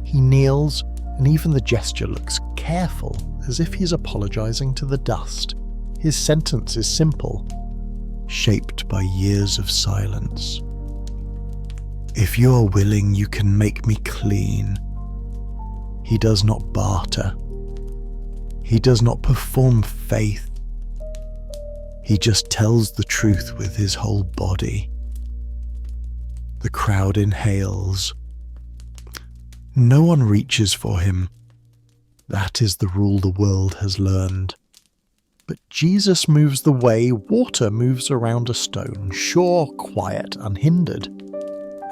He kneels, and even the gesture looks careful, as if he's apologizing to the dust. His sentence is simple, shaped by years of silence. If you are willing, you can make me clean. He does not barter. He does not perform faith. He just tells the truth with his whole body. The crowd inhales. No one reaches for him. That is the rule the world has learned. But Jesus moves the way water moves around a stone, sure, quiet, unhindered,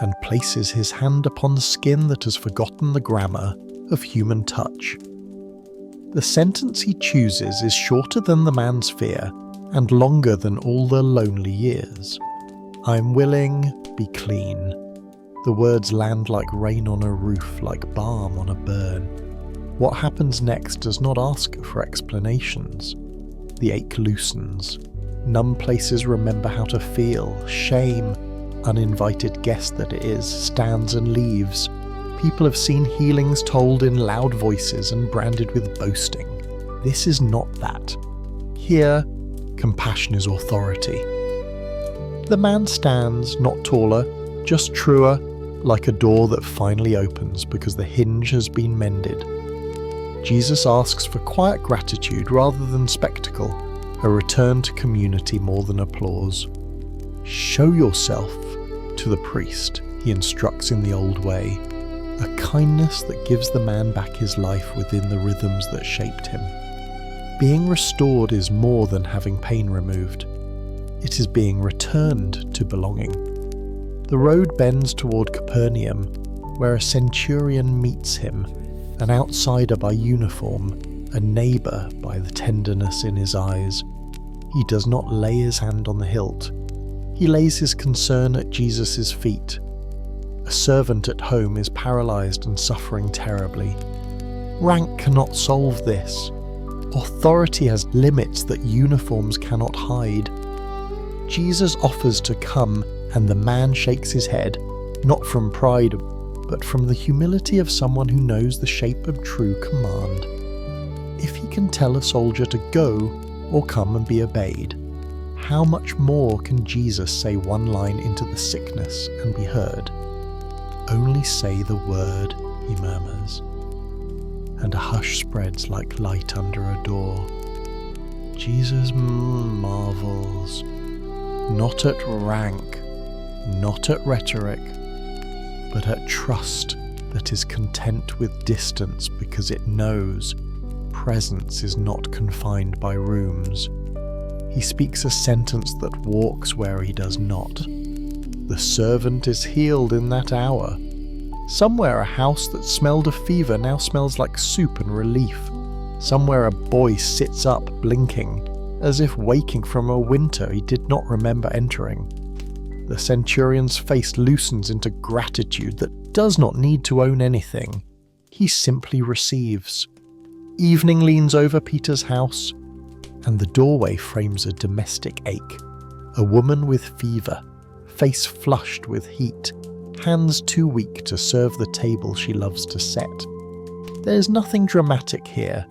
and places his hand upon the skin that has forgotten the grammar of human touch. The sentence he chooses is shorter than the man's fear and longer than all their lonely years. I'm willing, be clean. The words land like rain on a roof, like balm on a burn. What happens next does not ask for explanations. The ache loosens. Numb places remember how to feel. Shame, uninvited guest that it is, stands and leaves. People have seen healings told in loud voices and branded with boasting. This is not that. Here, compassion is authority. The man stands, not taller, just truer, like a door that finally opens because the hinge has been mended. Jesus asks for quiet gratitude rather than spectacle, a return to community more than applause. Show yourself to the priest, he instructs in the old way, a kindness that gives the man back his life within the rhythms that shaped him. Being restored is more than having pain removed. It is being returned to belonging. The road bends toward Capernaum, where a centurion meets him, an outsider by uniform, a neighbour by the tenderness in his eyes. He does not lay his hand on the hilt. He lays his concern at Jesus' feet. A servant at home is paralysed and suffering terribly. Rank cannot solve this. Authority has limits that uniforms cannot hide. Jesus offers to come, and the man shakes his head, not from pride, but from the humility of someone who knows the shape of true command. If he can tell a soldier to go or come and be obeyed, how much more can Jesus say one line into the sickness and be heard? Only say the word, he murmurs, and a hush spreads like light under a door. Jesus marvels, not at rank, not at rhetoric, but at trust that is content with distance because it knows presence is not confined by rooms. He speaks a sentence that walks where he does not. The servant is healed in that hour. Somewhere a house that smelled of fever now smells like soup and relief. Somewhere a boy sits up blinking, as if waking from a winter he did not remember entering. The centurion's face loosens into gratitude that does not need to own anything. He simply receives. Evening leans over Peter's house. and the doorway frames a domestic ache. A woman with fever, face flushed with heat, hands too weak to serve the table she loves to set. There's nothing dramatic here.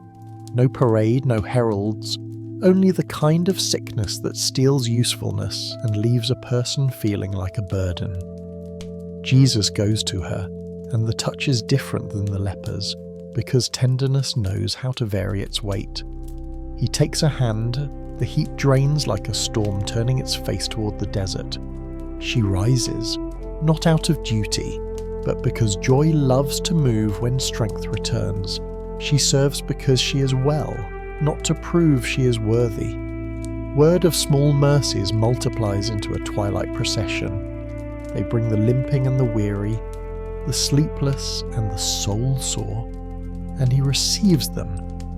No parade, no heralds, only the kind of sickness that steals usefulness and leaves a person feeling like a burden. Jesus goes to her, and the touch is different than the leper's, because tenderness knows how to vary its weight. He takes her hand, the heat drains like a storm turning its face toward the desert. She rises, not out of duty, but because joy loves to move when strength returns. She serves because she is well, not to prove she is worthy. Word of small mercies multiplies into a twilight procession. They bring the limping and the weary, the sleepless and the soul-sore, and he receives them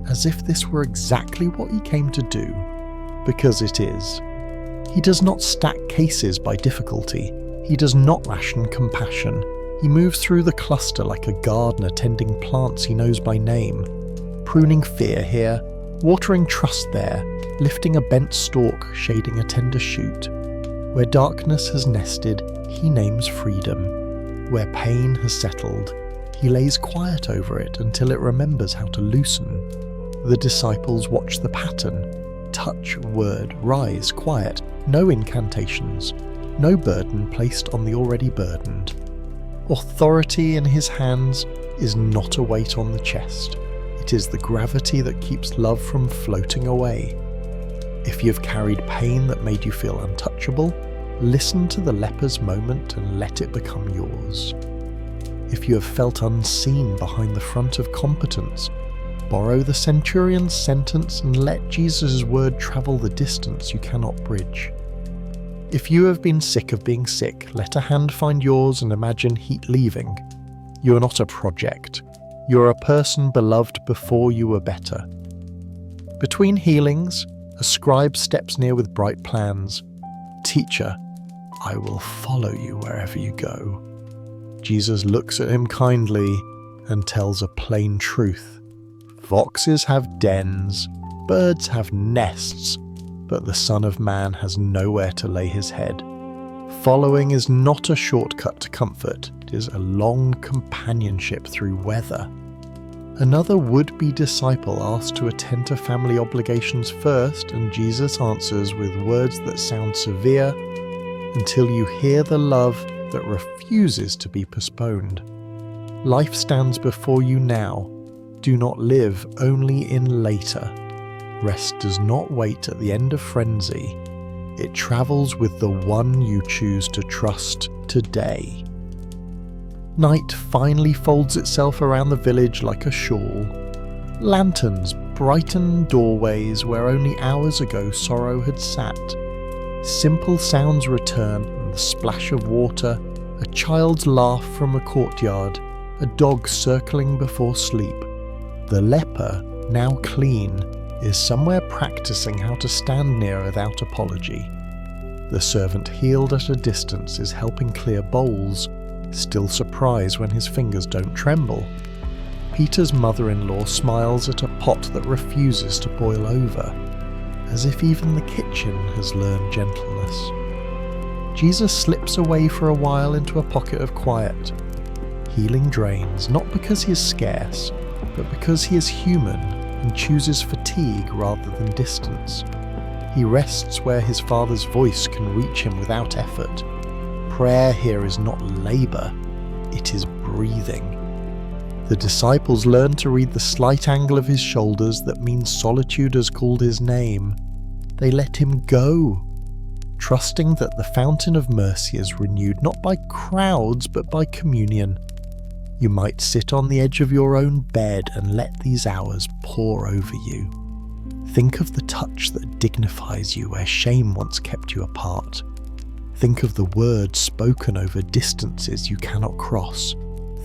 as if this were exactly what he came to do, because it is. He does not stack cases by difficulty. He does not ration compassion. He moves through the cluster like a gardener tending plants he knows by name, pruning fear here, watering trust there, lifting a bent stalk, shading a tender shoot. Where darkness has nested, he names freedom. Where pain has settled, he lays quiet over it until it remembers how to loosen. The disciples watch the pattern. Touch, word, rise, quiet, no incantations, no burden placed on the already burdened. Authority in his hands is not a weight on the chest. It is the gravity that keeps love from floating away. If you've carried pain that made you feel untouchable, listen to the leper's moment and let it become yours. If you have felt unseen behind the front of competence, borrow the centurion's sentence and let Jesus' word travel the distance you cannot bridge. If you have been sick of being sick, let a hand find yours and imagine heat leaving. You are not a project. You are a person beloved before you were better. Between healings, a scribe steps near with bright plans. Teacher, I will follow you wherever you go. Jesus looks at him kindly and tells a plain truth. Foxes have dens, birds have nests, but the Son of Man has nowhere to lay his head. Following is not a shortcut to comfort, it is a long companionship through weather. Another would-be disciple asks to attend to family obligations first, and Jesus answers with words that sound severe, until you hear the love that refuses to be postponed. Life stands before you now. Do not live only in later. Rest does not wait at the end of frenzy. It travels with the one you choose to trust today. Night finally folds itself around the village like a shawl. Lanterns brighten doorways where only hours ago sorrow had sat. Simple sounds return, and the splash of water, a child's laugh from a courtyard, a dog circling before sleep. The leper, now clean, is somewhere practicing how to stand near without apology. The servant healed at a distance is helping clear bowls, still surprised when his fingers don't tremble. Peter's mother-in-law smiles at a pot that refuses to boil over, as if even the kitchen has learned gentleness. Jesus slips away for a while into a pocket of quiet. Healing drains, not because he is scarce, but because he is human and chooses fatigue rather than distance. He rests where his Father's voice can reach him without effort. Prayer here is not labour, it is breathing. The disciples learn to read the slight angle of his shoulders that means solitude has called his name. They let him go, trusting that the fountain of mercy is renewed not by crowds but by communion. You might sit on the edge of your own bed and let these hours pour over you. Think of the touch that dignifies you where shame once kept you apart. Think of the words spoken over distances you cannot cross.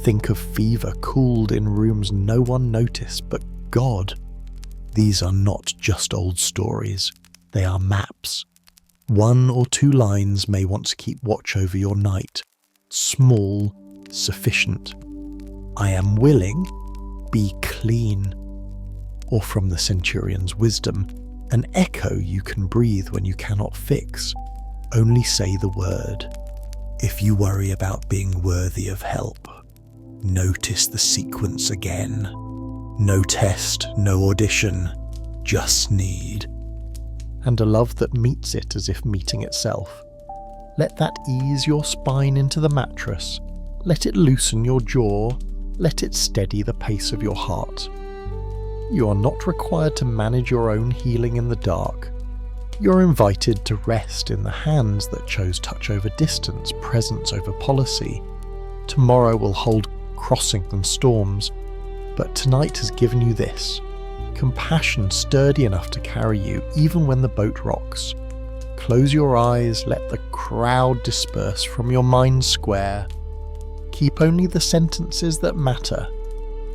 Think of fever cooled in rooms no one noticed but God. These are not just old stories, they are maps. 1 or 2 lines may want to keep watch over your night. Small, sufficient. I am willing, be clean. Or from the centurion's wisdom, an echo you can breathe when you cannot fix. Only say the word. If you worry about being worthy of help, notice the sequence again. No test, no audition, just need. And a love that meets it as if meeting itself. Let that ease your spine into the mattress. Let it loosen your jaw. Let it steady the pace of your heart. You are not required to manage your own healing in the dark. You're invited to rest in the hands that chose touch over distance, presence over policy. Tomorrow will hold crossings and storms, but tonight has given you this. Compassion sturdy enough to carry you even when the boat rocks. Close your eyes, let the crowd disperse from your mind's square. Keep only the sentences that matter.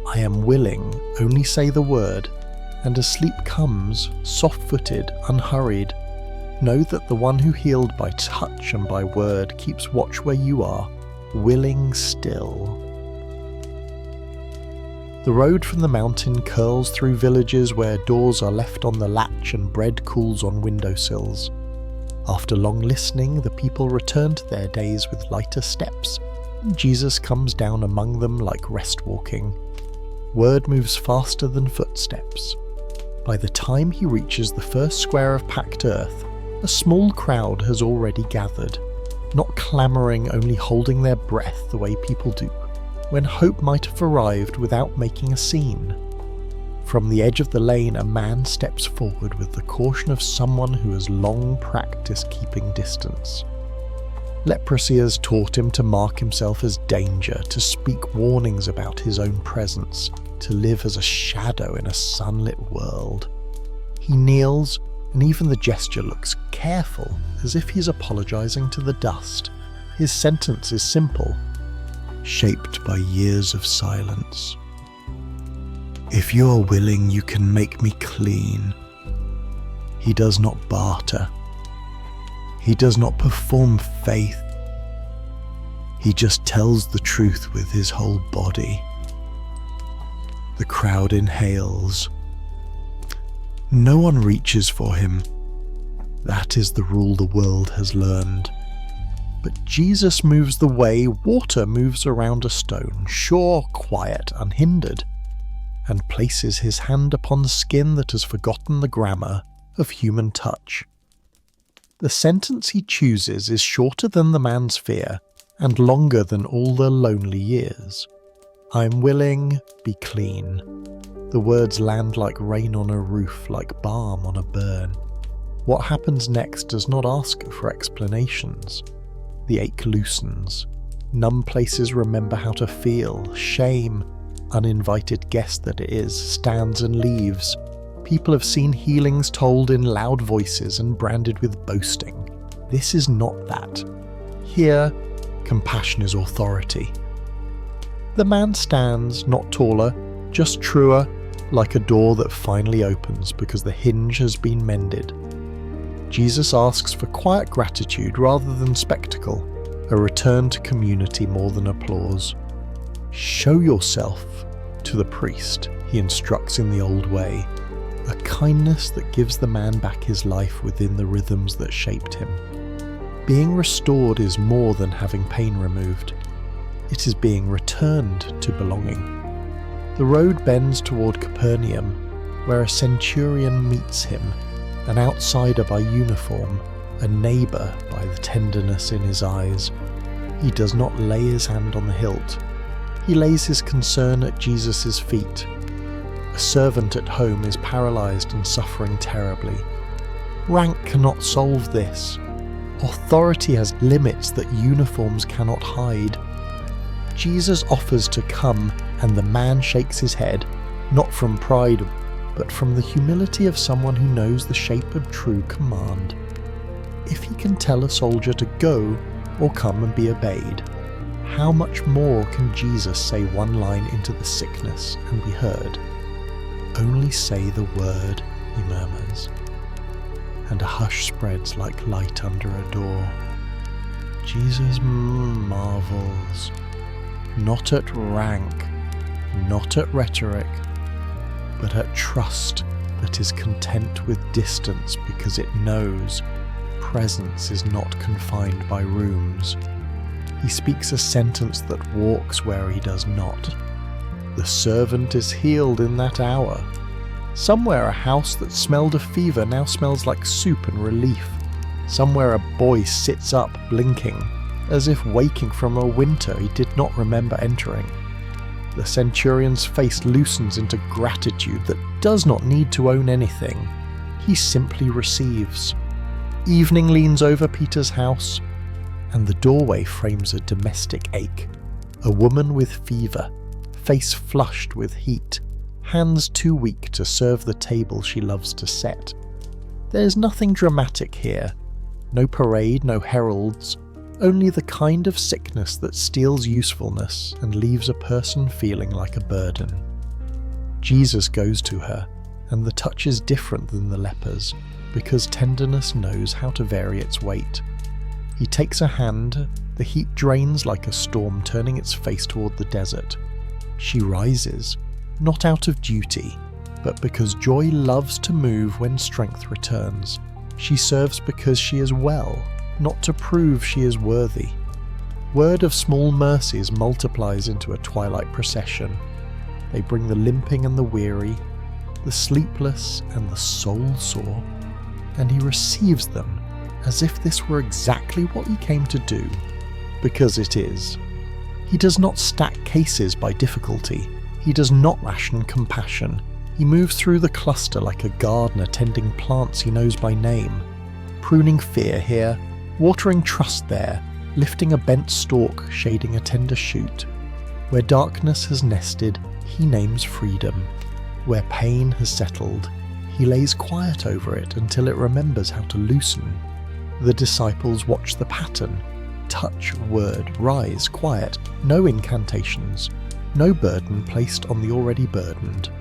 I am willing, only say the word, and as sleep comes, soft-footed, unhurried, know that the one who healed by touch and by word keeps watch where you are, willing still. The road from the mountain curls through villages where doors are left on the latch and bread cools on windowsills. After long listening, the people return to their days with lighter steps, and Jesus comes down among them like rest walking. Word moves faster than footsteps. By the time he reaches the first square of packed earth, a small crowd has already gathered, not clamouring, only holding their breath the way people do, when hope might have arrived without making a scene. From the edge of the lane, a man steps forward with the caution of someone who has long practiced keeping distance. Leprosy has taught him to mark himself as danger, to speak warnings about his own presence, to live as a shadow in a sunlit world. He kneels, and even the gesture looks careful, as if he's apologizing to the dust. His sentence is simple, shaped by years of silence. If you are willing, you can make me clean. He does not barter. He does not perform faith. He just tells the truth with his whole body. The crowd inhales. No one reaches for him. That is the rule the world has learned. But Jesus moves the way water moves around a stone, sure, quiet, unhindered, and places his hand upon skin that has forgotten the grammar of human touch. The sentence he chooses is shorter than the man's fear, and longer than all the lonely years. I'm willing, be clean. The words land like rain on a roof, like balm on a burn. What happens next does not ask for explanations. The ache loosens. Numb places remember how to feel. Shame, uninvited guest that it is, stands and leaves. People have seen healings told in loud voices and branded with boasting. This is not that. Here, compassion is authority. The man stands, not taller, just truer, like a door that finally opens because the hinge has been mended. Jesus asks for quiet gratitude rather than spectacle, a return to community more than applause. Show yourself to the priest, he instructs in the old way, a kindness that gives the man back his life within the rhythms that shaped him. Being restored is more than having pain removed. It is being returned to belonging. The road bends toward Capernaum, where a centurion meets him, an outsider by uniform, a neighbour by the tenderness in his eyes. He does not lay his hand on the hilt. He lays his concern at Jesus' feet. A servant at home is paralysed and suffering terribly. Rank cannot solve this. Authority has limits that uniforms cannot hide. Jesus offers to come, and the man shakes his head, not from pride, but from the humility of someone who knows the shape of true command. If he can tell a soldier to go or come and be obeyed, how much more can Jesus say one line into the sickness and be heard? Only say the word, he murmurs, and a hush spreads like light under a door. Jesus marvels, not at rank, not at rhetoric, but at trust that is content with distance because it knows presence is not confined by rooms. He speaks a sentence that walks where he does not. The servant is healed in that hour. Somewhere a house that smelled of fever now smells like soup and relief. Somewhere a boy sits up blinking, as if waking from a winter he did not remember entering. The centurion's face loosens into gratitude that does not need to own anything. He simply receives. Evening leans over Peter's house, and the doorway frames a domestic ache. A woman with fever, face flushed with heat, hands too weak to serve the table she loves to set. There's nothing dramatic here. No parade, no heralds, only the kind of sickness that steals usefulness and leaves a person feeling like a burden. Jesus goes to her, and the touch is different than the leper's, because tenderness knows how to vary its weight. He takes a hand, the heat drains like a storm turning its face toward the desert. She rises, not out of duty, but because joy loves to move when strength returns. She serves because she is well, not to prove she is worthy. Word of small mercies multiplies into a twilight procession. They bring the limping and the weary, the sleepless and the soul-sore, and he receives them as if this were exactly what he came to do, because it is. He does not stack cases by difficulty. He does not ration compassion. He moves through the cluster like a gardener tending plants he knows by name, pruning fear here, watering trust there, lifting a bent stalk, shading a tender shoot. Where darkness has nested, he names freedom. Where pain has settled, he lays quiet over it until it remembers how to loosen. The disciples watch the pattern. Touch, word, rise, quiet, no incantations, no burden placed on the already burdened.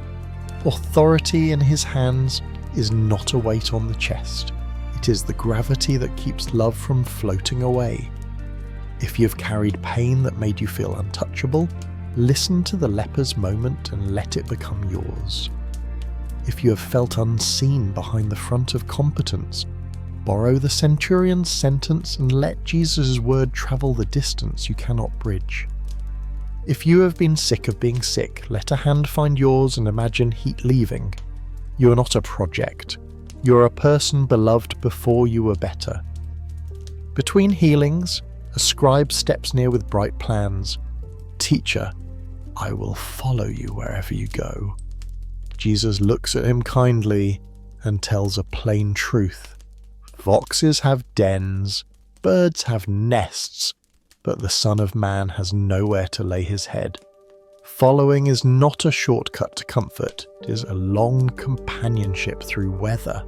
Authority in his hands is not a weight on the chest. It is the gravity that keeps love from floating away. If you've carried pain that made you feel untouchable, listen to the leper's moment and let it become yours. If you have felt unseen behind the front of competence, borrow the centurion's sentence and let Jesus' word travel the distance you cannot bridge. If you have been sick of being sick, let a hand find yours and imagine heat leaving. You are not a project. You are a person beloved before you were better. Between healings, a scribe steps near with bright plans. Teacher, I will follow you wherever you go. Jesus looks at him kindly and tells a plain truth. Foxes have dens, birds have nests, but the Son of Man has nowhere to lay his head. Following is not a shortcut to comfort, it is a long companionship through weather.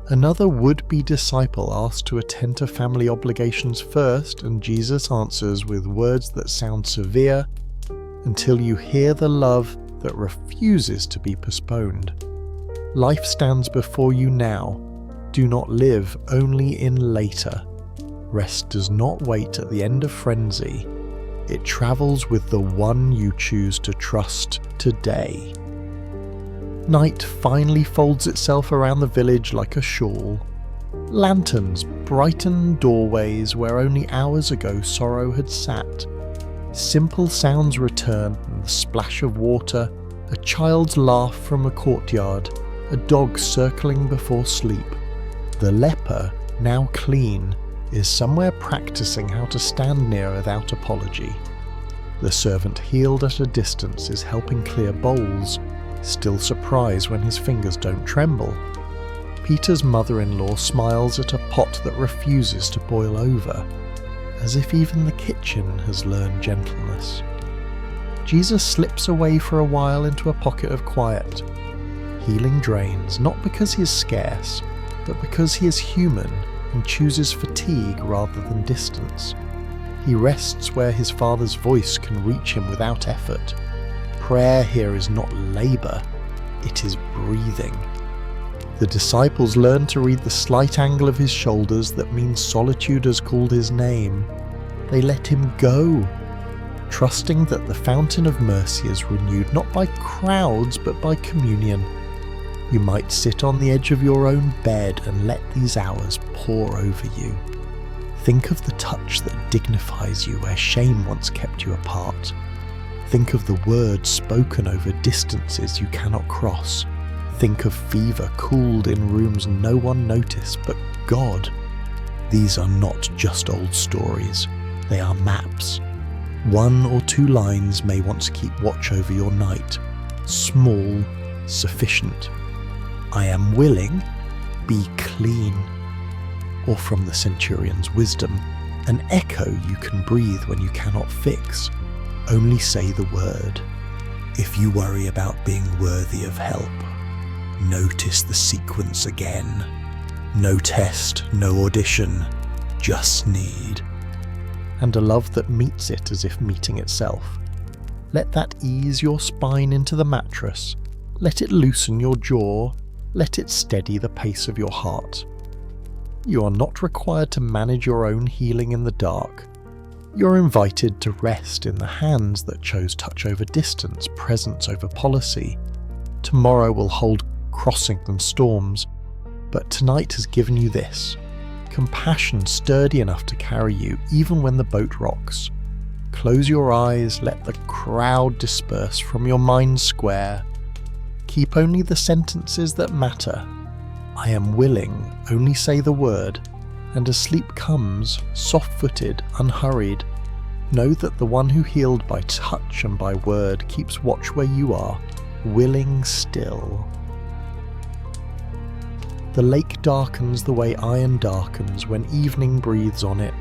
Another would-be disciple asks to attend to family obligations first, and Jesus answers with words that sound severe, until you hear the love that refuses to be postponed. Life stands before you now. Do not live only in later. Rest does not wait at the end of frenzy. It travels with the one you choose to trust today. Night finally folds itself around the village like a shawl. Lanterns brighten doorways where only hours ago sorrow had sat. Simple sounds return, the splash of water, a child's laugh from a courtyard, a dog circling before sleep. The leper, now clean, is somewhere practicing how to stand near without apology. The servant healed at a distance is helping clear bowls, still surprised when his fingers don't tremble. Peter's mother-in-law smiles at a pot that refuses to boil over, as if even the kitchen has learned gentleness. Jesus slips away for a while into a pocket of quiet. Healing drains, not because he is scarce, but because he is human and chooses fatigue rather than distance. He rests where his Father's voice can reach him without effort. Prayer here is not labour, it is breathing. The disciples learn to read the slight angle of his shoulders that means solitude has called his name. They let him go, trusting that the fountain of mercy is renewed not by crowds but by communion. You might sit on the edge of your own bed and let these hours pour over you. Think of the touch that dignifies you where shame once kept you apart. Think of the words spoken over distances you cannot cross. Think of fever cooled in rooms no one noticed but God. These are not just old stories, they are maps. 1 or 2 lines may once keep watch over your night. Small, sufficient. I am willing, be clean. Or from the centurion's wisdom, an echo you can breathe when you cannot fix. Only say the word. If you worry about being worthy of help, notice the sequence again. No test, no audition, just need. And a love that meets it as if meeting itself. Let that ease your spine into the mattress. Let it loosen your jaw. Let it steady the pace of your heart. You are not required to manage your own healing in the dark. You're invited to rest in the hands that chose touch over distance, presence over policy. Tomorrow will hold crossing and storms, but tonight has given you this. Compassion sturdy enough to carry you even when the boat rocks. Close your eyes, let the crowd disperse from your mind's square. Keep only the sentences that matter. I am willing, only say the word, and as sleep comes, soft-footed, unhurried, know that the one who healed by touch and by word keeps watch where you are, willing still. The lake darkens the way iron darkens when evening breathes on it.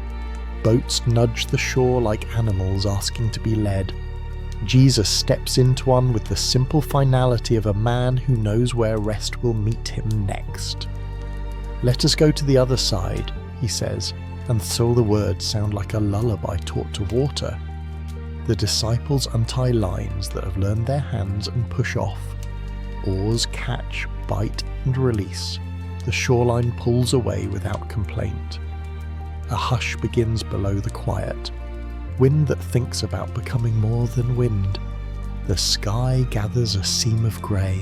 Boats nudge the shore like animals asking to be led. Jesus steps into one with the simple finality of a man who knows where rest will meet him next. Let us go to the other side, he says, and so the words sound like a lullaby taught to water. The disciples untie lines that have learned their hands and push off. Oars catch, bite, and release. The shoreline pulls away without complaint. A hush begins below the quiet. Wind that thinks about becoming more than wind. The sky gathers a seam of grey,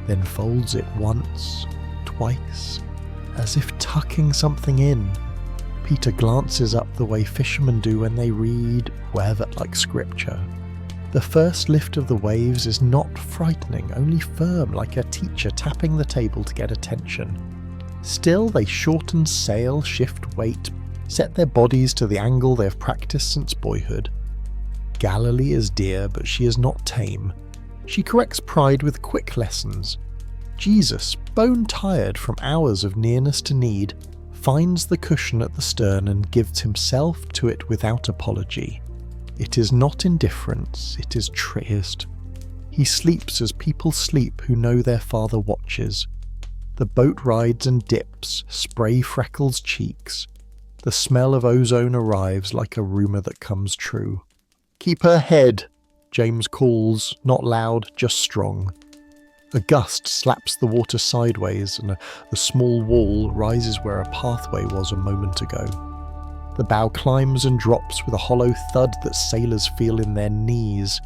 then folds it once, twice, as if tucking something in. Peter glances up the way fishermen do when they read like scripture. The first lift of the waves is not frightening, only firm like a teacher tapping the table to get attention. Still they shorten sail, shift weight, set their bodies to the angle they have practiced since boyhood. Galilee is dear, but she is not tame. She corrects pride with quick lessons. Jesus, bone-tired from hours of nearness to need, finds the cushion at the stern and gives himself to it without apology. It is not indifference, it is trist. He sleeps as people sleep who know their Father watches. The boat rides and dips, spray freckles cheeks. The smell of ozone arrives like a rumour that comes true. "Keep her head," James calls, not loud, just strong. A gust slaps the water sideways and the small wall rises where a pathway was a moment ago. The bow climbs and drops with a hollow thud that sailors feel in their knees.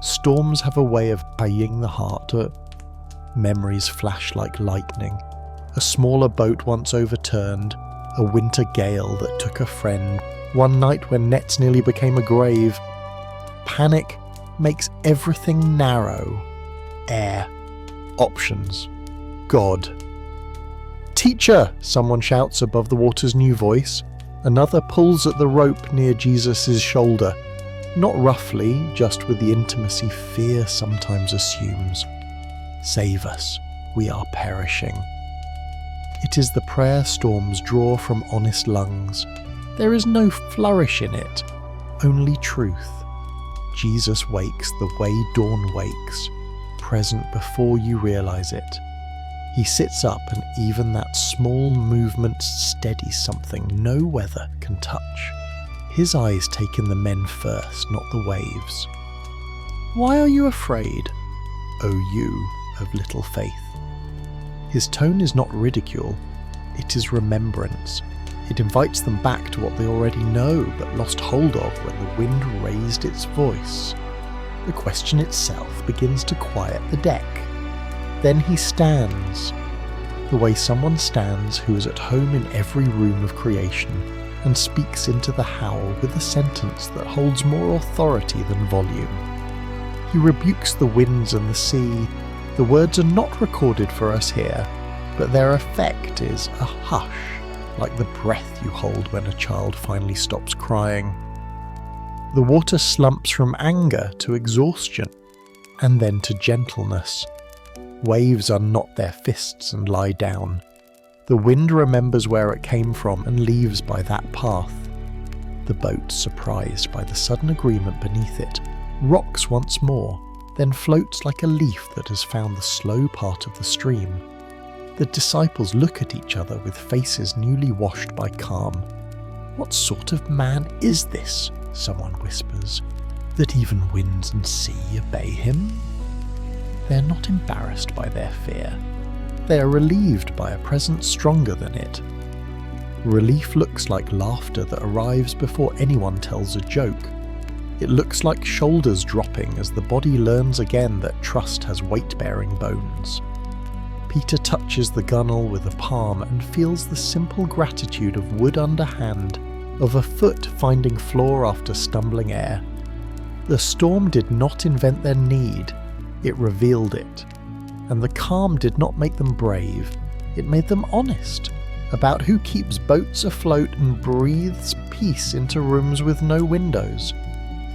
Storms have a way of paying the heart. Memories flash like lightning. A smaller boat once overturned, a winter gale that took a friend, one night when nets nearly became a grave. Panic makes everything narrow. Air. Options. God. "Teacher!" someone shouts above the water's new voice. Another pulls at the rope near Jesus' shoulder. Not roughly, just with the intimacy fear sometimes assumes. "Save us, we are perishing." It is the prayer storms draw from honest lungs. There is no flourish in it, only truth. Jesus wakes the way dawn wakes, present before you realize it. He sits up and even that small movement steadies something no weather can touch. His eyes take in the men first, not the waves. "Why are you afraid, O you of little faith?" His tone is not ridicule, it is remembrance. It invites them back to what they already know but lost hold of when the wind raised its voice. The question itself begins to quiet the deck. Then he stands, the way someone stands who is at home in every room of creation, and speaks into the howl with a sentence that holds more authority than volume. He rebukes the winds and the sea. The words are not recorded for us here, but their effect is a hush, like the breath you hold when a child finally stops crying. The water slumps from anger to exhaustion, and then to gentleness. Waves unknot their fists and lie down. The wind remembers where it came from and leaves by that path. The boat, surprised by the sudden agreement beneath it, rocks once more, then floats like a leaf that has found the slow part of the stream. The disciples look at each other with faces newly washed by calm. "What sort of man is this?" someone whispers, "that even winds and sea obey him?" They are not embarrassed by their fear. They are relieved by a presence stronger than it. Relief looks like laughter that arrives before anyone tells a joke. It looks like shoulders dropping as the body learns again that trust has weight-bearing bones. Peter touches the gunwale with a palm and feels the simple gratitude of wood under hand, of a foot finding floor after stumbling air. The storm did not invent their need, it revealed it. And the calm did not make them brave, it made them honest about who keeps boats afloat and breathes peace into rooms with no windows.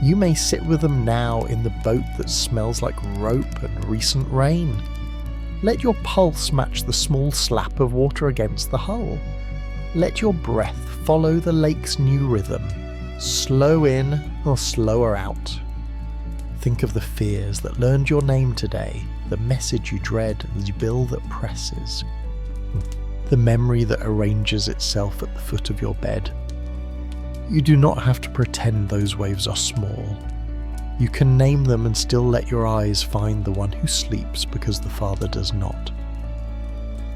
You may sit with them now in the boat that smells like rope and recent rain. Let your pulse match the small slap of water against the hull. Let your breath follow the lake's new rhythm, slow in or slower out. Think of the fears that learned your name today, the message you dread, the bill that presses, the memory that arranges itself at the foot of your bed. You do not have to pretend those waves are small. You can name them and still let your eyes find the one who sleeps because the Father does not.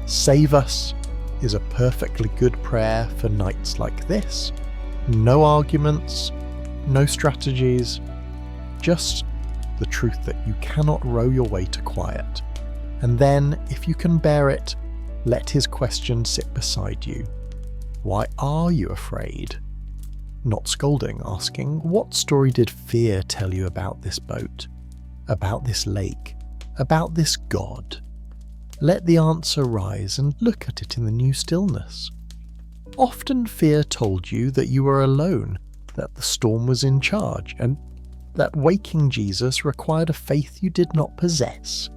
Save us is a perfectly good prayer for nights like this. No arguments, no strategies, just the truth that you cannot row your way to quiet. And then, if you can bear it, let his question sit beside you. Why are you afraid? Not scolding, asking, what story did fear tell you about this boat, about this lake, about this God? Let the answer rise and look at it in the new stillness. Often fear told you that you were alone, that the storm was in charge, and that waking Jesus required a faith you did not possess.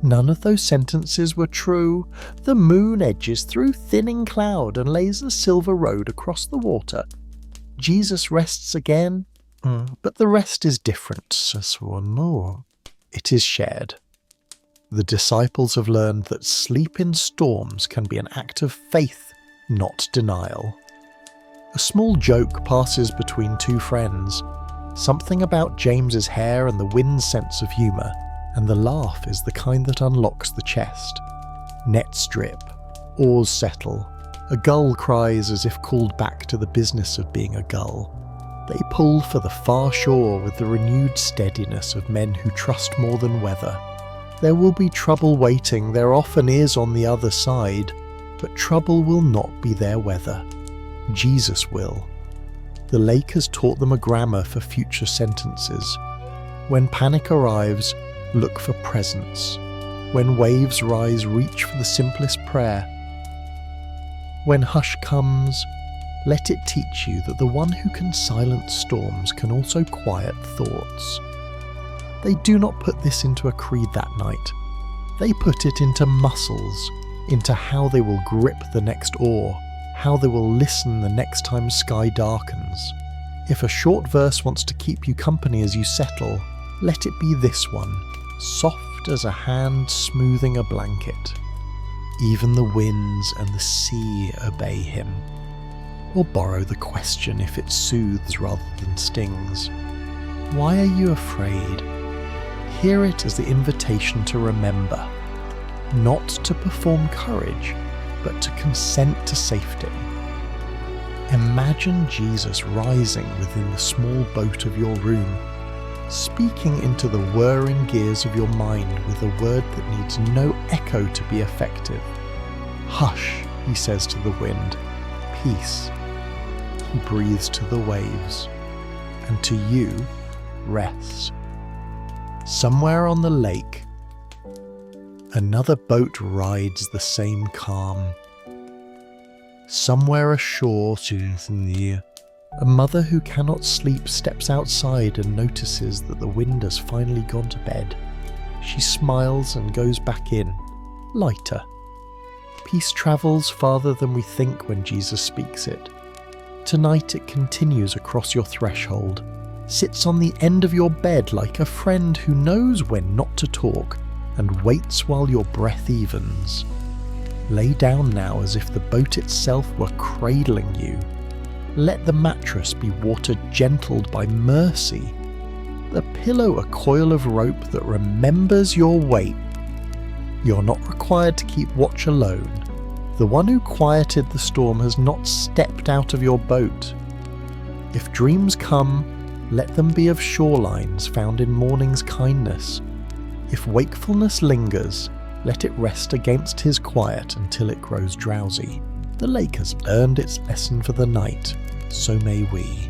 None of those sentences were true. The moon edges through thinning cloud and lays a silver road across the water. Jesus rests again, but the rest is different, no. It is shared. The disciples have learned that sleep in storms can be an act of faith, not denial. A small joke passes between two friends, something about James's hair and the wind's sense of humour, and the laugh is the kind that unlocks the chest. Nets drip, oars settle, a gull cries as if called back to the business of being a gull. They pull for the far shore with the renewed steadiness of men who trust more than weather. There will be trouble waiting, there often is on the other side, but trouble will not be their weather. Jesus will. The lake has taught them a grammar for future sentences. When panic arrives, look for presence. When waves rise, reach for the simplest prayer. When hush comes, let it teach you that the one who can silence storms can also quiet thoughts. They do not put this into a creed that night. They put it into muscles, into how they will grip the next oar, how they will listen the next time sky darkens. If a short verse wants to keep you company as you settle, let it be this one, soft as a hand smoothing a blanket. Even the winds and the sea obey him. Or borrow the question if it soothes rather than stings. Why are you afraid? Hear it as the invitation to remember, not to perform courage, but to consent to safety. Imagine Jesus rising within the small boat of your room. speaking into the whirring gears of your mind with a word that needs no echo to be effective. Hush, he says to the wind. Peace. He breathes to the waves. And to you, rest. Somewhere on the lake, another boat rides the same calm. Somewhere ashore, a mother who cannot sleep steps outside and notices that the wind has finally gone to bed. She smiles and goes back in, lighter. Peace travels farther than we think when Jesus speaks it. Tonight it continues across your threshold, sits on the end of your bed like a friend who knows when not to talk and waits while your breath evens. Lay down now as if the boat itself were cradling you. Let the mattress be water gentled by mercy. The pillow a coil of rope that remembers your weight. You're not required to keep watch alone. The one who quieted the storm has not stepped out of your boat. If dreams come, let them be of shorelines found in morning's kindness. If wakefulness lingers, let it rest against his quiet until it grows drowsy. The lake has learned its lesson for the night, so may we.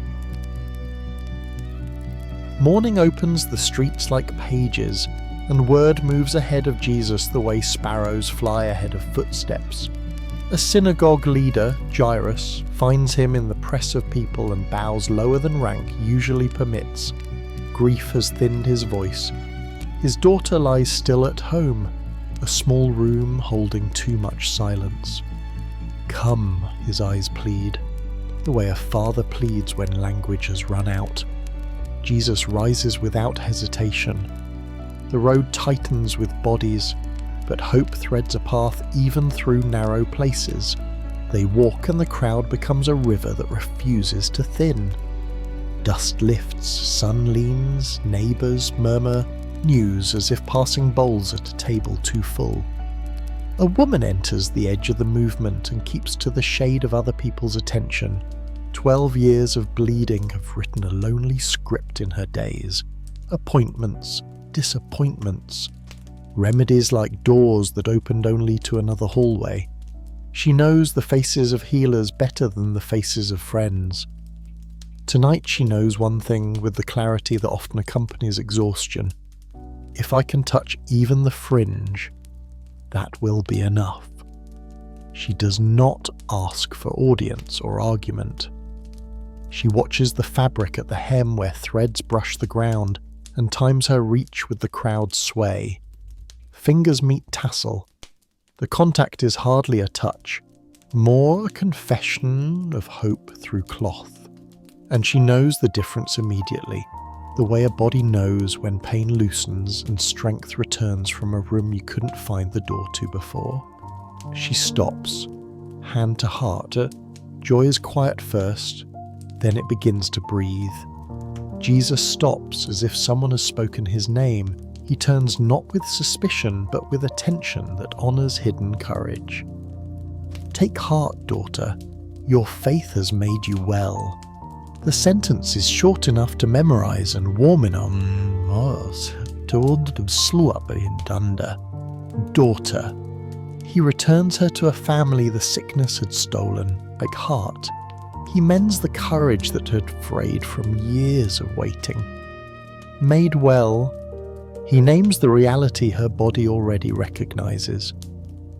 Morning opens the streets like pages, and word moves ahead of Jesus the way sparrows fly ahead of footsteps. A synagogue leader, Jairus, finds him in the press of people and bows lower than rank usually permits. Grief has thinned his voice. His daughter lies still at home, a small room holding too much silence. Come, his eyes plead, the way a father pleads when language has run out. Jesus rises without hesitation. The road tightens with bodies, but hope threads a path even through narrow places. They walk and the crowd becomes a river that refuses to thin. Dust lifts, sun leans, neighbours murmur, news as if passing bowls at a table too full. A woman enters the edge of the movement and keeps to the shade of other people's attention. 12 years of bleeding have written a lonely script in her days. Appointments, disappointments, remedies like doors that opened only to another hallway. She knows the faces of healers better than the faces of friends. Tonight she knows one thing with the clarity that often accompanies exhaustion. If I can touch even the fringe, that will be enough. She does not ask for audience or argument. She watches the fabric at the hem where threads brush the ground and times her reach with the crowd's sway. Fingers meet tassel. The contact is hardly a touch, more a confession of hope through cloth. And she knows the difference immediately, the way a body knows when pain loosens and strength returns from a room you couldn't find the door to before. She stops, hand to heart. Joy is quiet first, then it begins to breathe. Jesus stops as if someone has spoken his name. He turns not with suspicion, but with attention that honours hidden courage. Take heart, daughter. Your faith has made you well. The sentence is short enough to memorise and warm enough to slew up in dunder. Daughter. He returns her to a family the sickness had stolen, like heart. He mends the courage that had frayed from years of waiting. Made well, he names the reality her body already recognises.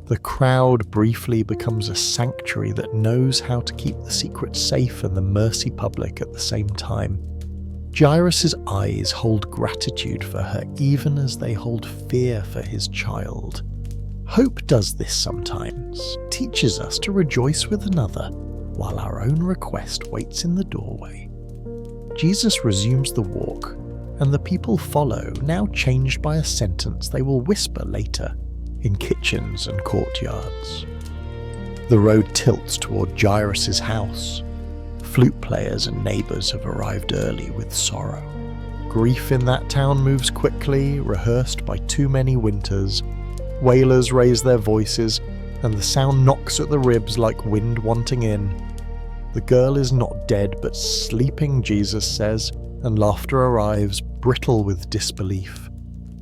The crowd briefly becomes a sanctuary that knows how to keep the secret safe and the mercy public at the same time. Jairus' eyes hold gratitude for her even as they hold fear for his child. Hope does this sometimes, teaches us to rejoice with another, while our own request waits in the doorway. Jesus resumes the walk, and the people follow, now changed by a sentence they will whisper later, in kitchens and courtyards. The road tilts toward Jairus' house. Flute players and neighbours have arrived early with sorrow. Grief in that town moves quickly, rehearsed by too many winters. Wailers raise their voices, and the sound knocks at the ribs like wind wanting in. The girl is not dead but sleeping, Jesus says, and laughter arrives, brittle with disbelief.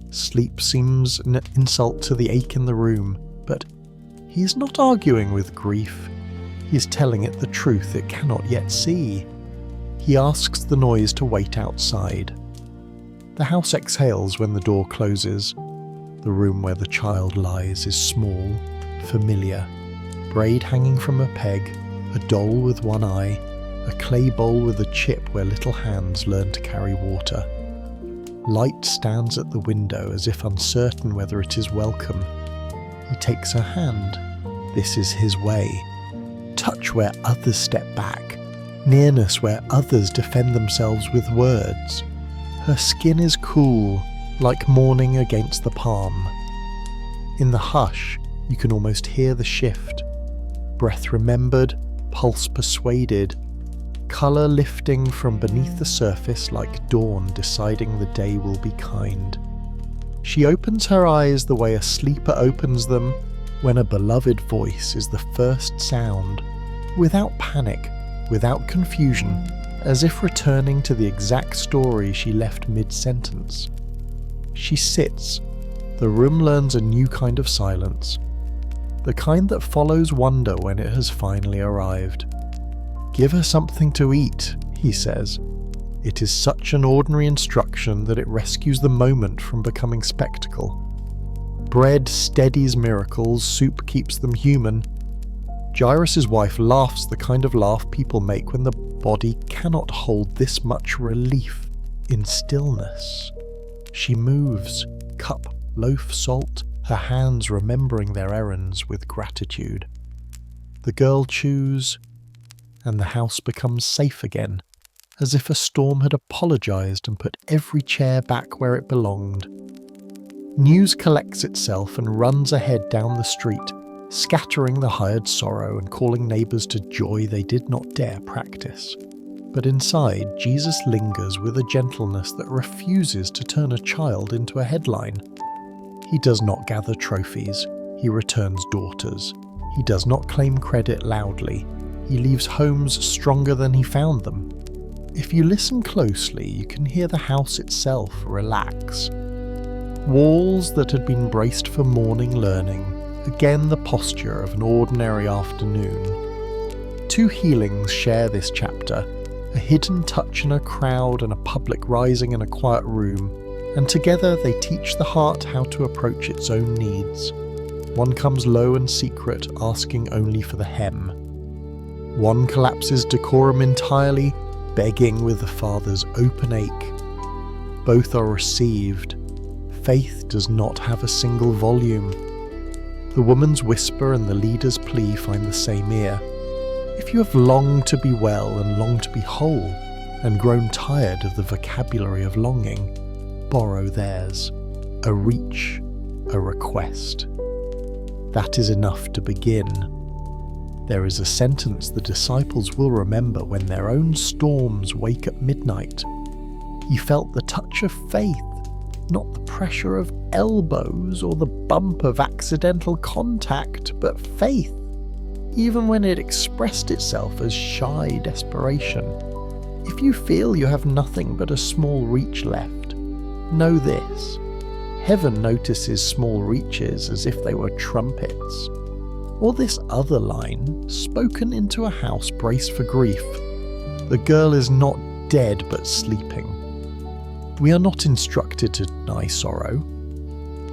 Sleep seems an insult to the ache in the room, but he is not arguing with grief. He is telling it the truth it cannot yet see. He asks the noise to wait outside. The house exhales when the door closes. The room where the child lies is small, familiar. Braid hanging from a peg, a doll with one eye, a clay bowl with a chip where little hands learn to carry water. Light stands at the window as if uncertain whether it is welcome. He takes her hand. This is his way. Touch where others step back. Nearness where others defend themselves with words. Her skin is cool, like morning against the palm. In the hush, you can almost hear the shift. Breath remembered, pulse persuaded, colour lifting from beneath the surface like dawn deciding the day will be kind. She opens her eyes the way a sleeper opens them when a beloved voice is the first sound, without panic, without confusion, as if returning to the exact story she left mid-sentence. She sits. The room learns a new kind of silence, the kind that follows wonder when it has finally arrived. "Give her something to eat," he says. It is such an ordinary instruction that it rescues the moment from becoming spectacle. Bread steadies miracles, soup keeps them human. Jairus' wife laughs the kind of laugh people make when the body cannot hold this much relief in stillness. She moves, cup, loaf, salt, her hands remembering their errands with gratitude. The girl chews, and the house becomes safe again, as if a storm had apologized and put every chair back where it belonged. News collects itself and runs ahead down the street, scattering the hired sorrow and calling neighbours to joy they did not dare practice. But inside, Jesus lingers with a gentleness that refuses to turn a child into a headline. He does not gather trophies, he returns daughters. He does not claim credit loudly, he leaves homes stronger than he found them. If you listen closely, you can hear the house itself relax. Walls that had been braced for morning learning, again the posture of an ordinary afternoon. Two healings share this chapter, a hidden touch in a crowd and a public rising in a quiet room, and together they teach the heart how to approach its own needs. One comes low and secret, asking only for the hem. One collapses decorum entirely, begging with the Father's open ache. Both are received. Faith does not have a single volume. The woman's whisper and the leader's plea find the same ear. If you have longed to be well and longed to be whole, and grown tired of the vocabulary of longing, borrow theirs. A reach, a request. That is enough to begin. There is a sentence the disciples will remember when their own storms wake at midnight. He felt the touch of faith, not the pressure of elbows or the bump of accidental contact, but faith, even when it expressed itself as shy desperation. If you feel you have nothing but a small reach left, know this: heaven notices small reaches as if they were trumpets. Or this other line, spoken into a house braced for grief: the girl is not dead but sleeping. We are not instructed to deny sorrow.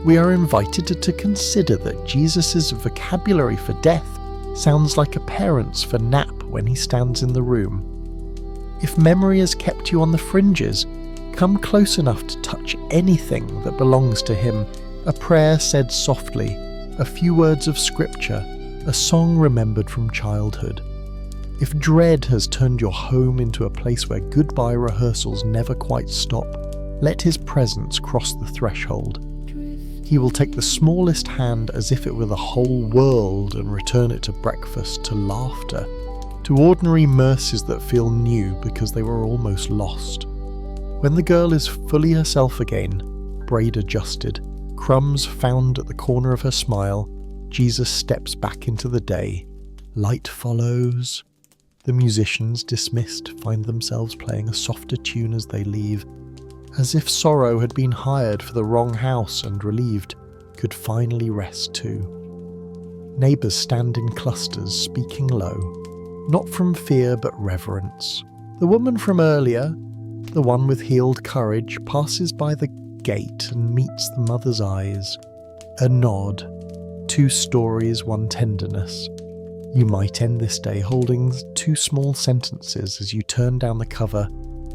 We are invited to consider that Jesus' vocabulary for death sounds like a parent's for nap when he stands in the room. If memory has kept you on the fringes, come close enough to touch anything that belongs to him, a prayer said softly, a few words of scripture, a song remembered from childhood. If dread has turned your home into a place where goodbye rehearsals never quite stop, let his presence cross the threshold. He will take the smallest hand as if it were the whole world and return it to breakfast, to laughter, to ordinary mercies that feel new because they were almost lost. When the girl is fully herself again, braid adjusted, crumbs found at the corner of her smile, Jesus steps back into the day. Light follows. The musicians, dismissed, find themselves playing a softer tune as they leave. as if sorrow had been hired for the wrong house and relieved, could finally rest too. Neighbours stand in clusters, speaking low, not from fear but reverence. The woman from earlier, the one with healed courage, passes by the gate and meets the mother's eyes. A nod, 2 stories, 1 tenderness. You might end this day holding 2 small sentences as you turn down the cover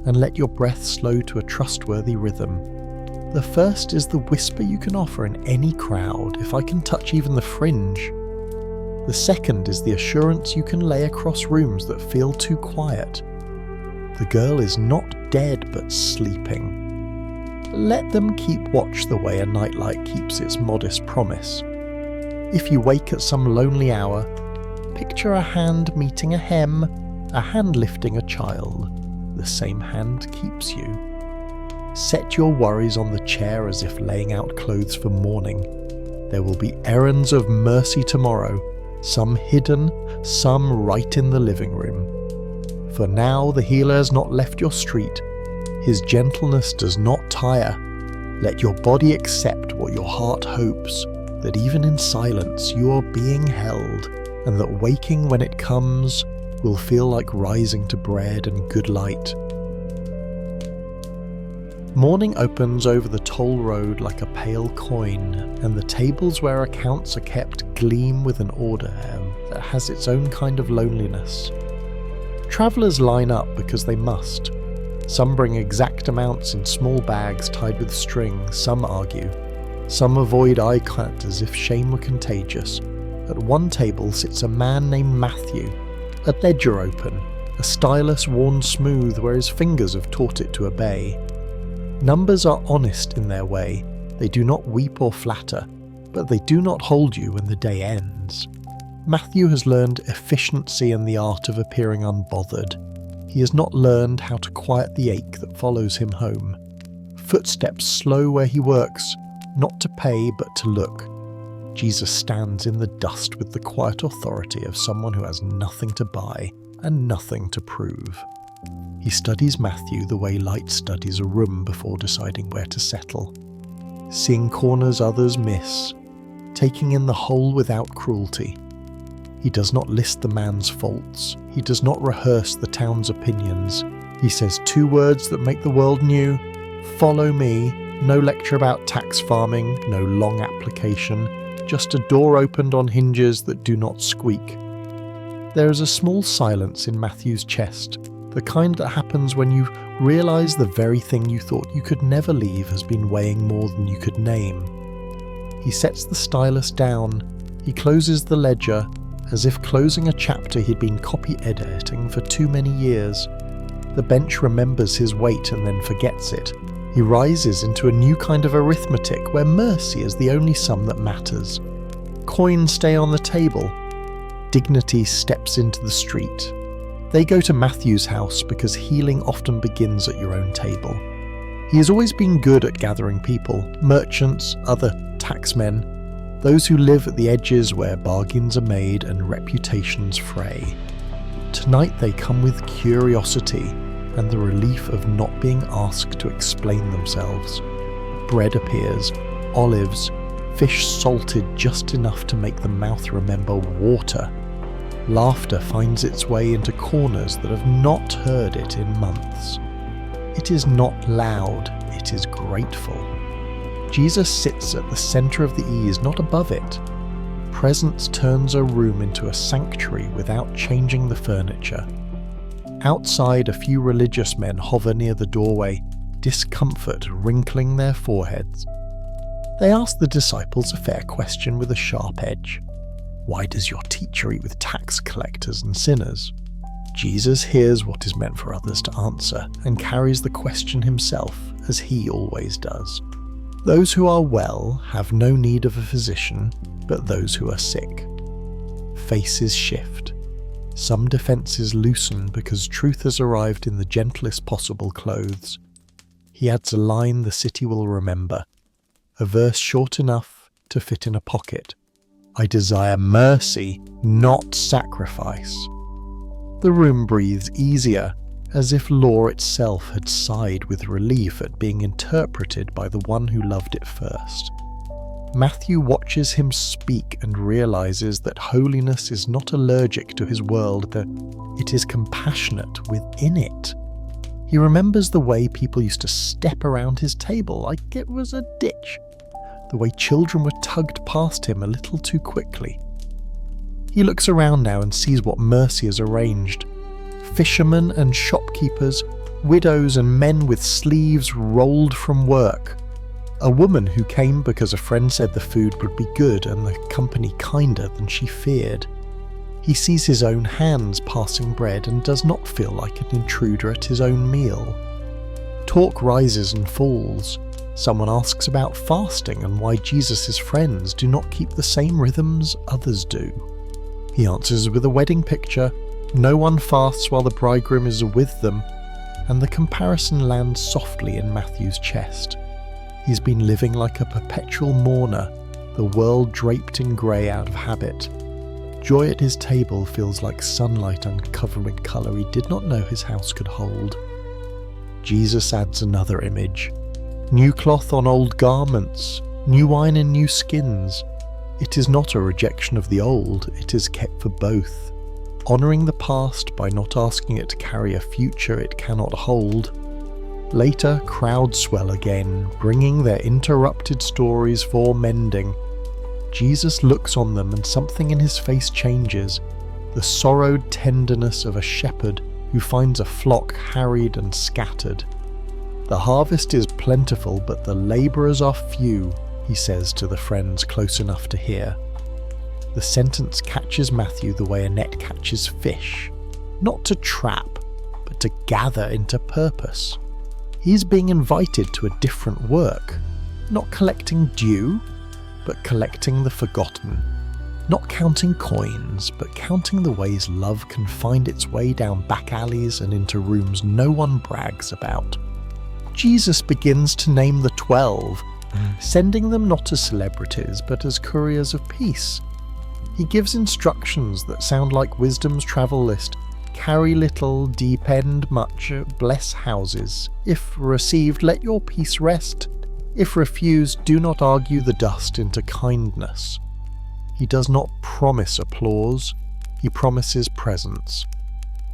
and let your breath slow to a trustworthy rhythm. The first is the whisper you can offer in any crowd, if I can touch even the fringe. The second is the assurance you can lay across rooms that feel too quiet. The girl is not dead but sleeping. Let them keep watch the way a nightlight keeps its modest promise. If you wake at some lonely hour, picture a hand meeting a hem, a hand lifting a child. The same hand keeps you. Set your worries on the chair as if laying out clothes for mourning. There will be errands of mercy tomorrow, some hidden, some right in the living room. For now the healer has not left your street. His gentleness does not tire. Let your body accept what your heart hopes, that even in silence you are being held, and that waking when it comes will feel like rising to bread and good light. Morning opens over the toll road like a pale coin, and the tables where accounts are kept gleam with an order that has its own kind of loneliness. Travellers line up because they must. Some bring exact amounts in small bags tied with string, some argue. Some avoid eye contact as if shame were contagious. At one table sits a man named Matthew, a ledger open, a stylus worn smooth where his fingers have taught it to obey. Numbers are honest in their way. They do not weep or flatter, but they do not hold you when the day ends. Matthew has learned efficiency and the art of appearing unbothered. He has not learned how to quiet the ache that follows him home. Footsteps slow where he works, not to pay but to look. Jesus stands in the dust with the quiet authority of someone who has nothing to buy and nothing to prove. He studies Matthew the way light studies a room before deciding where to settle. Seeing corners others miss, taking in the whole without cruelty. He does not list the man's faults. He does not rehearse the town's opinions. He says 2 words that make the world new. Follow me. No lecture about tax farming, no long application. Just a door opened on hinges that do not squeak. There is a small silence in Matthew's chest, the kind that happens when you realise the very thing you thought you could never leave has been weighing more than you could name. He sets the stylus down. He closes the ledger, as if closing a chapter he'd been copy-editing for too many years. The bench remembers his weight and then forgets it. He rises into a new kind of arithmetic where mercy is the only sum that matters. Coins stay on the table. Dignity steps into the street. They go to Matthew's house because healing often begins at your own table. He has always been good at gathering people, merchants, other taxmen, those who live at the edges where bargains are made and reputations fray. Tonight they come with curiosity and the relief of not being asked to explain themselves. Bread appears, olives, fish salted just enough to make the mouth remember water. Laughter finds its way into corners that have not heard it in months. It is not loud, it is grateful. Jesus sits at the centre of the ease, not above it. Presence turns a room into a sanctuary without changing the furniture. Outside, a few religious men hover near the doorway, discomfort wrinkling their foreheads. They ask the disciples a fair question with a sharp edge. Why does your teacher eat with tax collectors and sinners? Jesus hears what is meant for others to answer and carries the question himself, as he always does. Those who are well have no need of a physician, but those who are sick. Faces shift. Some defences loosen because truth has arrived in the gentlest possible clothes. He adds a line the city will remember, a verse short enough to fit in a pocket. I desire mercy, not sacrifice. The room breathes easier. as if law itself had sighed with relief at being interpreted by the one who loved it first. Matthew watches him speak and realizes that holiness is not allergic to his world, that it is compassionate within it. He remembers the way people used to step around his table like it was a ditch, the way children were tugged past him a little too quickly. He looks around now and sees what mercy has arranged. Fishermen and shopkeepers, widows and men with sleeves rolled from work. A woman who came because a friend said the food would be good and the company kinder than she feared. He sees his own hands passing bread and does not feel like an intruder at his own meal. Talk rises and falls. Someone asks about fasting and why Jesus' friends do not keep the same rhythms others do. He answers with a wedding picture. No one fasts while the bridegroom is with them, and the comparison lands softly in Matthew's chest. He's been living like a perpetual mourner, the world draped in grey out of habit. Joy at his table feels like sunlight uncovering colour he did not know his house could hold. Jesus adds another image. New cloth on old garments, new wine in new skins. It is not a rejection of the old, it is kept for both. Honouring the past by not asking it to carry a future it cannot hold. Later, crowds swell again, bringing their interrupted stories for mending. Jesus looks on them and something in his face changes, the sorrowed tenderness of a shepherd who finds a flock harried and scattered. The harvest is plentiful, but the labourers are few, he says to the friends close enough to hear. The sentence catches Matthew the way a net catches fish, not to trap, but to gather into purpose. He's being invited to a different work, not collecting dew, but collecting the forgotten. Not counting coins, but counting the ways love can find its way down back alleys and into rooms no one brags about. Jesus begins to name the 12, sending them not as celebrities, but as couriers of peace. He gives instructions that sound like wisdom's travel list. Carry little, depend much, bless houses. If received, let your peace rest. If refused, do not argue the dust into kindness. He does not promise applause, he promises presence.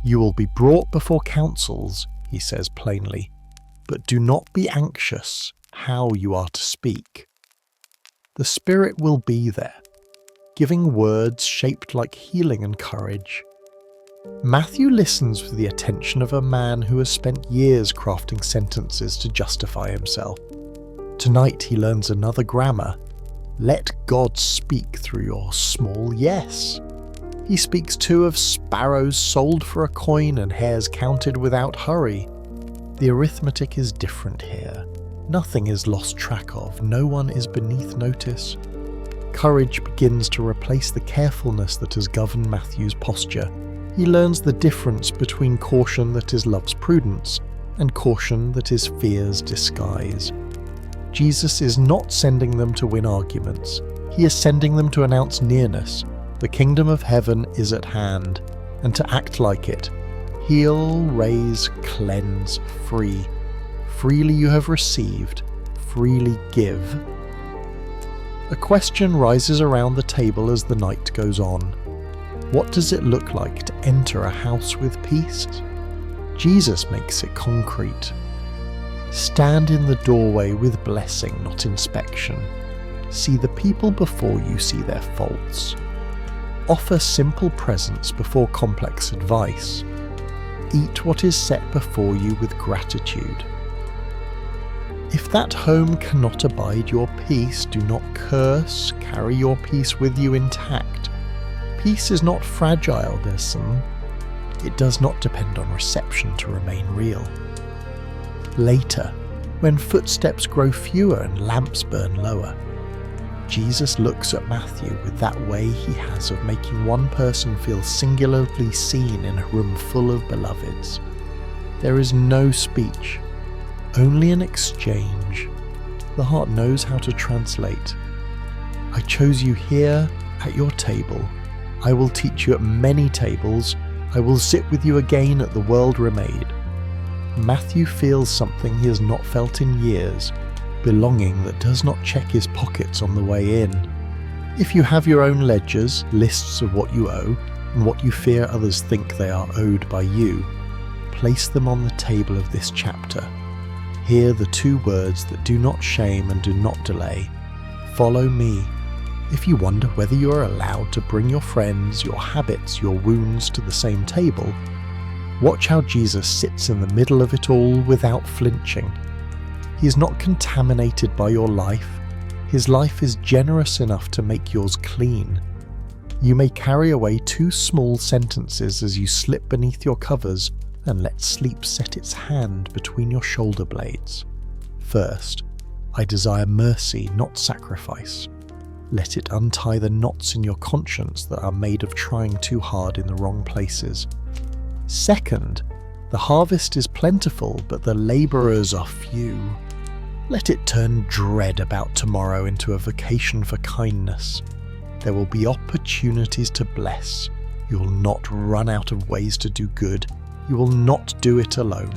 You will be brought before councils, he says plainly, but do not be anxious how you are to speak. The Spirit will be there, giving words shaped like healing and courage. Matthew listens with the attention of a man who has spent years crafting sentences to justify himself. Tonight he learns another grammar. Let God speak through your small yes. He speaks too of sparrows sold for a coin and hares counted without hurry. The arithmetic is different here. Nothing is lost track of, no one is beneath notice. Courage begins to replace the carefulness that has governed Matthew's posture. He learns the difference between caution that is love's prudence and caution that is fear's disguise. Jesus is not sending them to win arguments. He is sending them to announce nearness. The kingdom of heaven is at hand, and to act like it. Heal, raise, cleanse, free. Freely you have received, freely give. A question rises around the table as the night goes on. What does it look like to enter a house with peace? Jesus makes it concrete. Stand in the doorway with blessing, not inspection. See the people before you see their faults. Offer simple presents before complex advice. Eat what is set before you with gratitude. If that home cannot abide your peace, do not curse, carry your peace with you intact. Peace is not fragile, listen. It does not depend on reception to remain real. Later, when footsteps grow fewer and lamps burn lower, Jesus looks at Matthew with that way he has of making one person feel singularly seen in a room full of beloveds. There is no speech, only an exchange. The heart knows how to translate. I chose you here at your table. I will teach you at many tables. I will sit with you again at the world remade. Matthew feels something he has not felt in years, belonging that does not check his pockets on the way in. If you have your own ledgers, lists of what you owe, and what you fear others think they are owed by you, place them on the table of this chapter. Hear the two words that do not shame and do not delay. Follow me. If you wonder whether you are allowed to bring your friends, your habits, your wounds to the same table, watch how Jesus sits in the middle of it all without flinching. He is not contaminated by your life. His life is generous enough to make yours clean. You may carry away 2 small sentences as you slip beneath your covers and let sleep set its hand between your shoulder blades. First, I desire mercy, not sacrifice. Let it untie the knots in your conscience that are made of trying too hard in the wrong places. Second, the harvest is plentiful, but the labourers are few. Let it turn dread about tomorrow into a vacation for kindness. There will be opportunities to bless. You will not run out of ways to do good. You will not do it alone.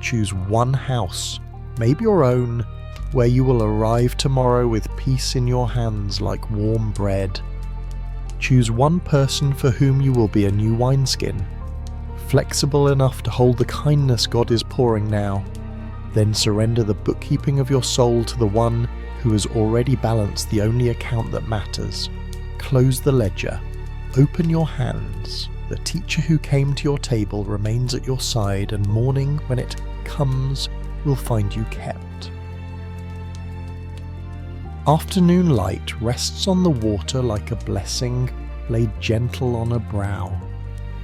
Choose one house, maybe your own, where you will arrive tomorrow with peace in your hands like warm bread. Choose one person for whom you will be a new wineskin, flexible enough to hold the kindness God is pouring now. Then surrender the bookkeeping of your soul to the one who has already balanced the only account that matters. Close the ledger. Open your hands. The teacher who came to your table remains at your side, and morning, when it comes, will find you kept. Afternoon light rests on the water like a blessing laid gentle on a brow.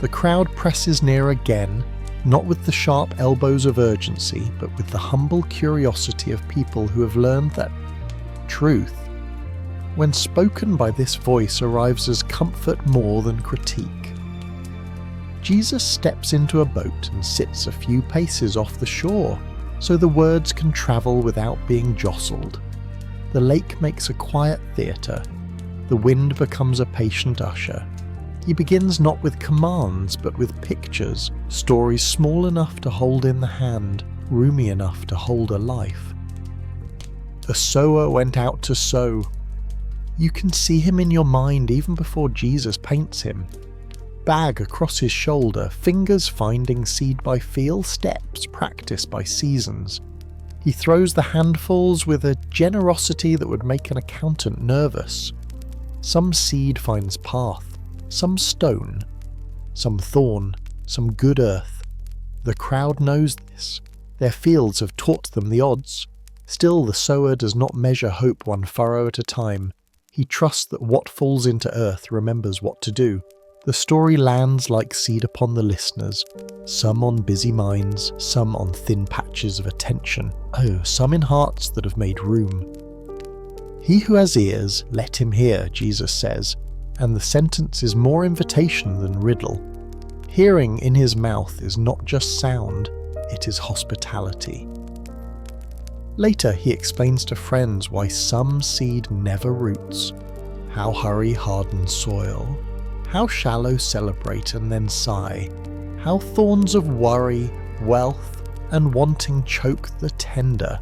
The crowd presses near again, not with the sharp elbows of urgency, but with the humble curiosity of people who have learned that truth, when spoken by this voice, arrives as comfort more than critique. Jesus steps into a boat and sits a few paces off the shore, so the words can travel without being jostled. The lake makes a quiet theatre. The wind becomes a patient usher. He begins not with commands, but with pictures, stories small enough to hold in the hand, roomy enough to hold a life. A sower went out to sow. You can see him in your mind even before Jesus paints him. Bag across his shoulder, fingers finding seed by feel, steps practiced by seasons. He throws the handfuls with a generosity that would make an accountant nervous. Some seed finds path, some stone, some thorn, some good earth. The crowd knows this. Their fields have taught them the odds. Still, the sower does not measure hope one furrow at a time. He trusts that what falls into earth remembers what to do. The story lands like seed upon the listeners, some on busy minds, some on thin patches of attention, some in hearts that have made room. He who has ears, let him hear, Jesus says, and the sentence is more invitation than riddle. Hearing in his mouth is not just sound, it is hospitality. Later he explains to friends why some seed never roots, how hurry hardens soil, how shallow celebrate and then sigh, how thorns of worry, wealth, and wanting choke the tender.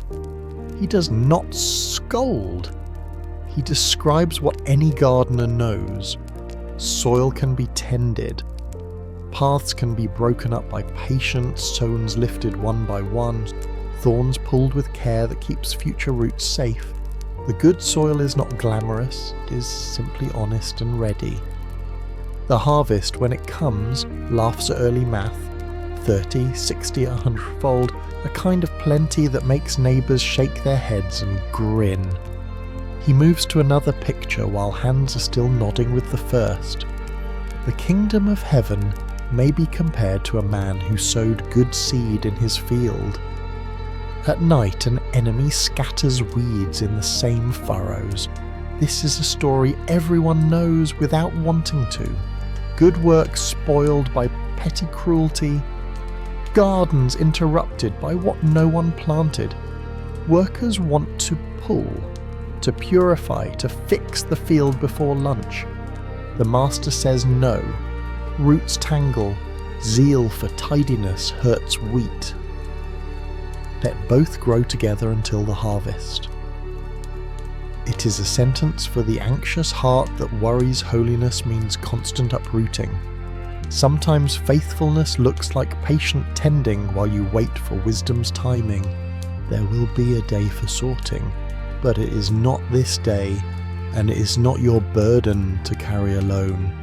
He does not scold. He describes what any gardener knows. Soil can be tended. Paths can be broken up by patience, stones lifted one by one, thorns pulled with care that keeps future roots safe. The good soil is not glamorous, it is simply honest and ready. The harvest, when it comes, laughs at early math, 30, 60, 100-fold, a kind of plenty that makes neighbours shake their heads and grin. He moves to another picture while hands are still nodding with the first. The kingdom of heaven may be compared to a man who sowed good seed in his field. At night, an enemy scatters weeds in the same furrows. This is a story everyone knows without wanting to. Good work spoiled by petty cruelty. Gardens interrupted by what no one planted. Workers want to pull, to purify, to fix the field before lunch. The master says no. Roots tangle. Zeal for tidiness hurts wheat. Let both grow together until the harvest. It is a sentence for the anxious heart that worries holiness means constant uprooting. Sometimes faithfulness looks like patient tending while you wait for wisdom's timing. There will be a day for sorting, but it is not this day, and it is not your burden to carry alone.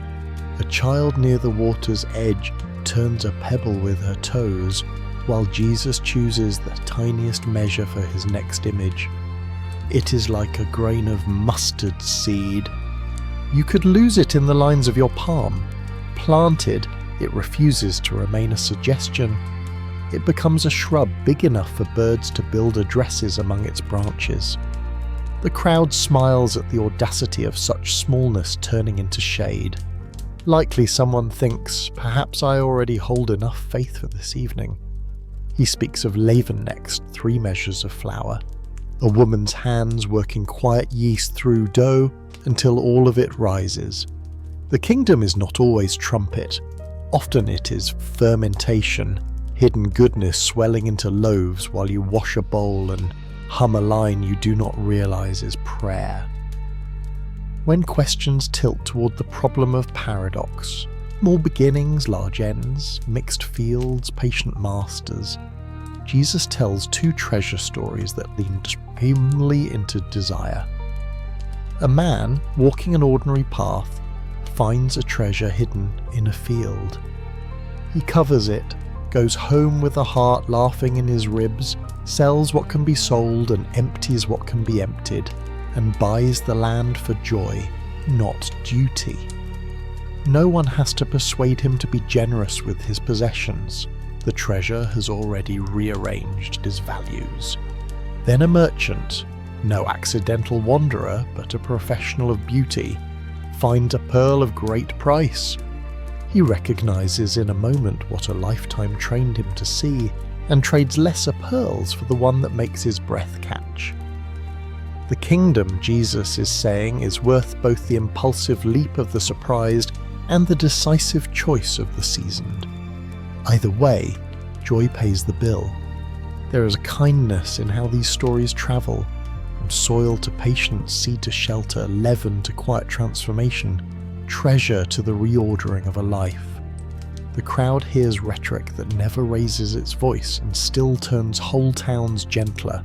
A child near the water's edge turns a pebble with her toes, while Jesus chooses the tiniest measure for his next image. It is like a grain of mustard seed. You could lose it in the lines of your palm. Planted, it refuses to remain a suggestion. It becomes a shrub big enough for birds to build addresses among its branches. The crowd smiles at the audacity of such smallness turning into shade. Likely someone thinks, perhaps I already hold enough faith for this evening. He speaks of leaven next, 3 measures of flour. A woman's hands working quiet yeast through dough until all of it rises. The kingdom is not always trumpet. Often it is fermentation, hidden goodness swelling into loaves while you wash a bowl and hum a line you do not realize is prayer. When questions tilt toward the problem of paradox, small beginnings, large ends, mixed fields, patient masters, Jesus tells 2 treasure stories that lean supremely into desire. A man, walking an ordinary path, finds a treasure hidden in a field. He covers it, goes home with a heart laughing in his ribs, sells what can be sold and empties what can be emptied, and buys the land for joy, not duty. No one has to persuade him to be generous with his possessions. The treasure has already rearranged his values. Then a merchant, no accidental wanderer but a professional of beauty, finds a pearl of great price. He recognizes in a moment what a lifetime trained him to see, and trades lesser pearls for the one that makes his breath catch. The kingdom, Jesus is saying, is worth both the impulsive leap of the surprised and the decisive choice of the seasoned. Either way, joy pays the bill. There is a kindness in how these stories travel, from soil to patience, seed to shelter, leaven to quiet transformation, treasure to the reordering of a life. The crowd hears rhetoric that never raises its voice and still turns whole towns gentler.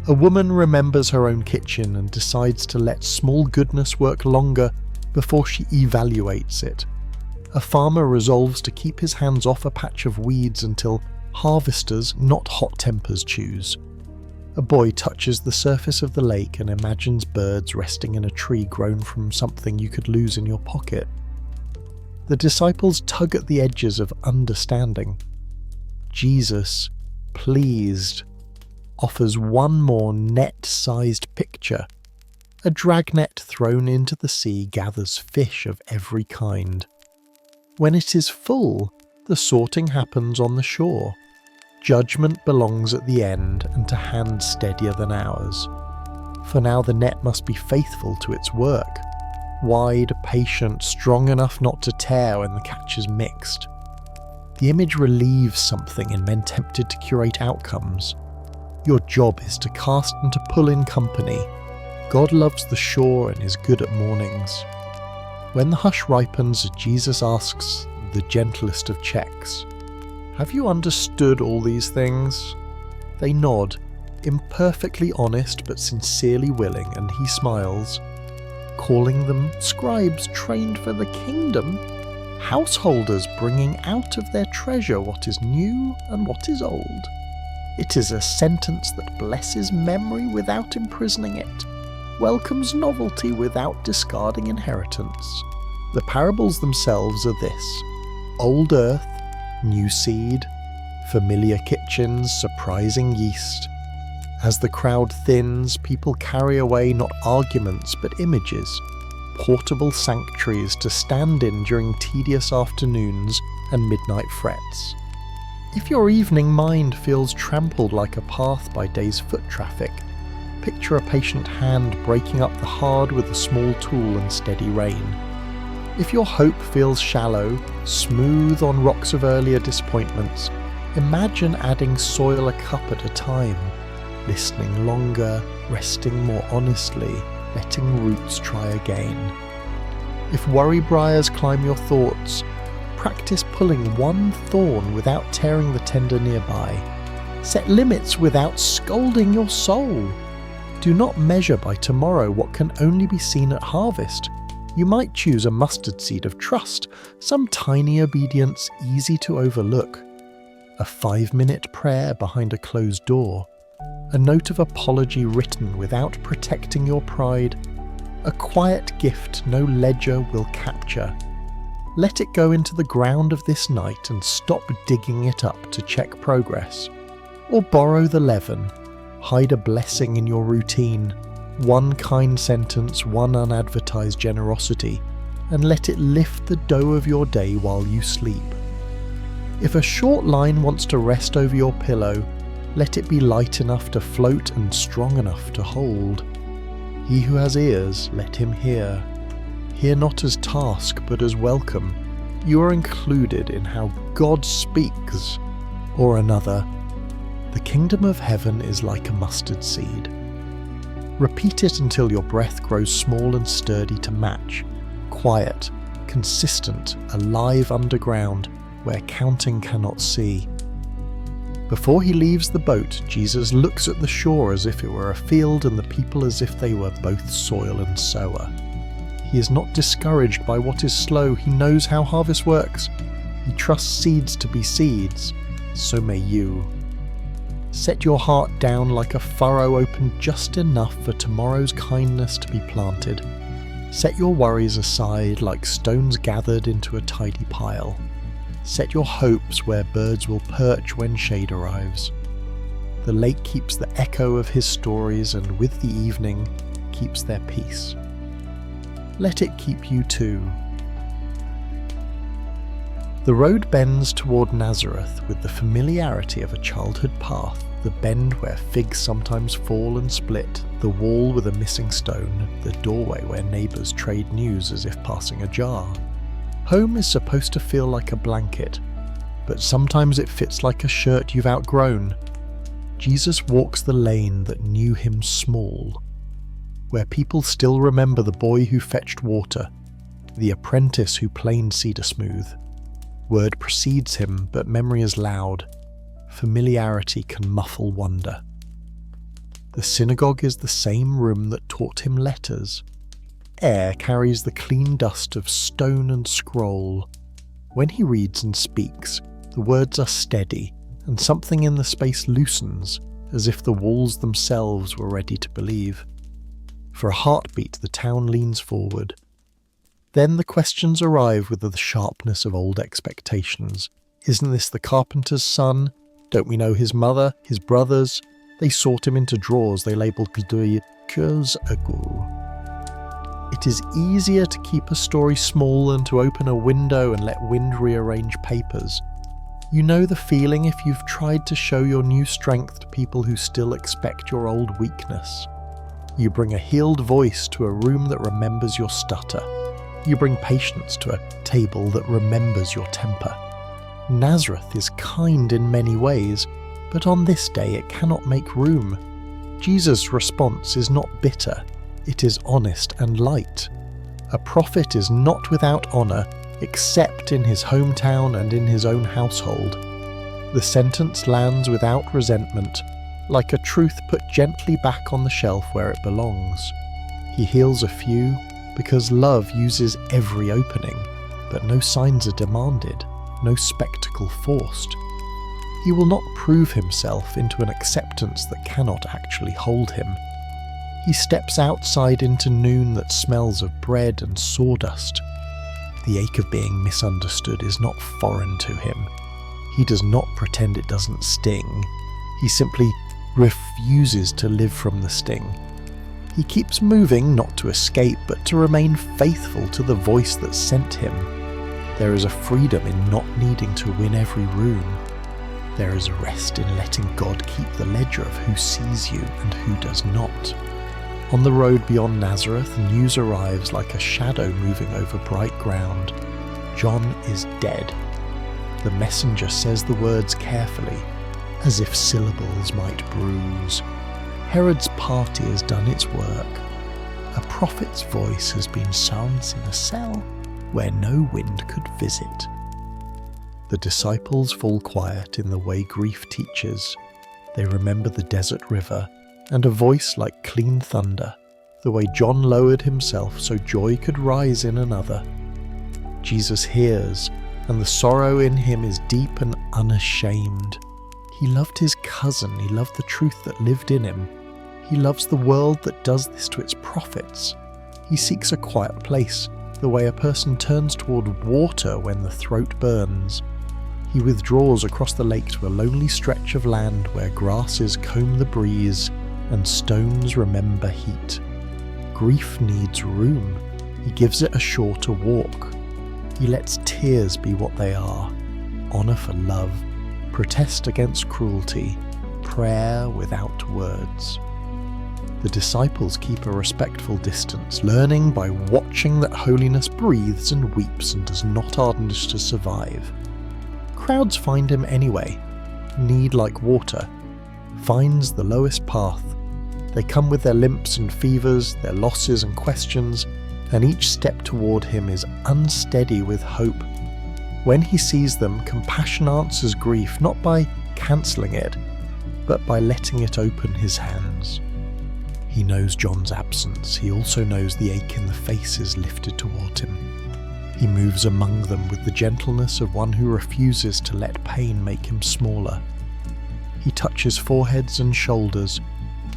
A woman remembers her own kitchen and decides to let small goodness work longer before she evaluates it. A farmer resolves to keep his hands off a patch of weeds until harvesters, not hot tempers, choose. A boy touches the surface of the lake and imagines birds resting in a tree grown from something you could lose in your pocket. The disciples tug at the edges of understanding. Jesus, pleased, offers one more net-sized picture. A dragnet thrown into the sea gathers fish of every kind. When it is full, the sorting happens on the shore. Judgment belongs at the end and to hands steadier than ours. For now the net must be faithful to its work. Wide, patient, strong enough not to tear when the catch is mixed. The image relieves something in men tempted to curate outcomes. Your job is to cast and to pull in company. God loves the shore and is good at mornings. When the hush ripens, Jesus asks the gentlest of checks, "Have you understood all these things?" They nod, imperfectly honest but sincerely willing, and he smiles, calling them scribes trained for the kingdom, householders bringing out of their treasure what is new and what is old. It is a sentence that blesses memory without imprisoning it, welcomes novelty without discarding inheritance. The parables themselves are this: old earth, new seed, familiar kitchens, surprising yeast. As the crowd thins, people carry away not arguments but images, portable sanctuaries to stand in during tedious afternoons and midnight frets. If your evening mind feels trampled like a path by day's foot traffic, picture a patient hand breaking up the hard with a small tool and steady rain. If your hope feels shallow, smooth on rocks of earlier disappointments, Imagine adding soil a cup at a time, listening longer, resting more honestly, letting roots try again. If worry briars climb your thoughts, practice pulling one thorn without tearing the tender nearby. Set limits without scolding your soul. Do not measure by tomorrow what can only be seen at harvest. You might choose a mustard seed of trust, some tiny obedience easy to overlook. A 5-minute prayer behind a closed door. A note of apology written without protecting your pride. A quiet gift no ledger will capture. Let it go into the ground of this night and stop digging it up to check progress. Or borrow the leaven. Hide a blessing in your routine. One kind sentence, one unadvertised generosity, and let it lift the dough of your day while you sleep. If a short line wants to rest over your pillow, let it be light enough to float and strong enough to hold. He who has ears, let him hear. Hear not as task, but as welcome. You are included in how God speaks. Or another, the kingdom of heaven is like a mustard seed. Repeat it until your breath grows small and sturdy to match. Quiet, consistent, alive underground, where counting cannot see. Before he leaves the boat, Jesus looks at the shore as if it were a field and the people as if they were both soil and sower. He is not discouraged by what is slow. He knows how harvest works. He trusts seeds to be seeds. So may you. Set your heart down like a furrow opened just enough for tomorrow's kindness to be planted. Set your worries aside like stones gathered into a tidy pile. Set your hopes where birds will perch when shade arrives. The lake keeps the echo of his stories, and with the evening keeps their peace. Let it keep you too. The road bends toward Nazareth with the familiarity of a childhood path, the bend where figs sometimes fall and split, the wall with a missing stone, the doorway where neighbours trade news as if passing a jar. Home is supposed to feel like a blanket, but sometimes it fits like a shirt you've outgrown. Jesus walks the lane that knew him small, where people still remember the boy who fetched water, the apprentice who planed cedar smooth. Word precedes him, but memory is loud. Familiarity can muffle wonder. The synagogue is the same room that taught him letters. Air carries the clean dust of stone and scroll. When he reads and speaks, the words are steady, and something in the space loosens, as if the walls themselves were ready to believe. For a heartbeat, the town leans forward. Then the questions arrive with the sharpness of old expectations. Isn't this the carpenter's son? Don't we know his mother, his brothers? They sort him into drawers they labelled years ago. It is easier to keep a story small than to open a window and let wind rearrange papers. You know the feeling if you've tried to show your new strength to people who still expect your old weakness. You bring a healed voice to a room that remembers your stutter. You bring patience to a table that remembers your temper. Nazareth is kind in many ways, but on this day it cannot make room. Jesus' response is not bitter. It is honest and light. A prophet is not without honour, except in his hometown and in his own household. The sentence lands without resentment, like a truth put gently back on the shelf where it belongs. He heals a few, because love uses every opening, but no signs are demanded, no spectacle forced. He will not prove himself into an acceptance that cannot actually hold him. He steps outside into noon that smells of bread and sawdust. The ache of being misunderstood is not foreign to him. He does not pretend it doesn't sting. He simply refuses to live from the sting. He keeps moving, not to escape, but to remain faithful to the voice that sent him. There is a freedom in not needing to win every room. There is a rest in letting God keep the ledger of who sees you and who does not. On the road beyond Nazareth, news arrives like a shadow moving over bright ground. John is dead. the messenger says the words carefully, as if syllables might bruise. Herod's party has done its work. A prophet's voice has been silenced in a cell where no wind could visit. The disciples fall quiet in the way grief teaches. They remember the desert river and a voice like clean thunder, the way John lowered himself so joy could rise in another. Jesus hears, and the sorrow in him is deep and unashamed. He loved his cousin, he loved the truth that lived in him. He loves the world that does this to its prophets. He seeks a quiet place, the way a person turns toward water when the throat burns. He withdraws across the lake to a lonely stretch of land where grasses comb the breeze and stones remember heat. Grief needs room. He gives it a shorter walk. He lets tears be what they are, honour for love, protest against cruelty, prayer without words. The disciples keep a respectful distance, learning by watching that holiness breathes and weeps and does not arrange to survive. Crowds find him anyway. Need like water finds the lowest path. They come with their limps and fevers, their losses and questions, and each step toward him is unsteady with hope. When he sees them, compassion answers grief, not by cancelling it, but by letting it open his hands. He knows John's absence. He also knows the ache in the faces lifted toward him. He moves among them with the gentleness of one who refuses to let pain make him smaller. He touches foreheads and shoulders,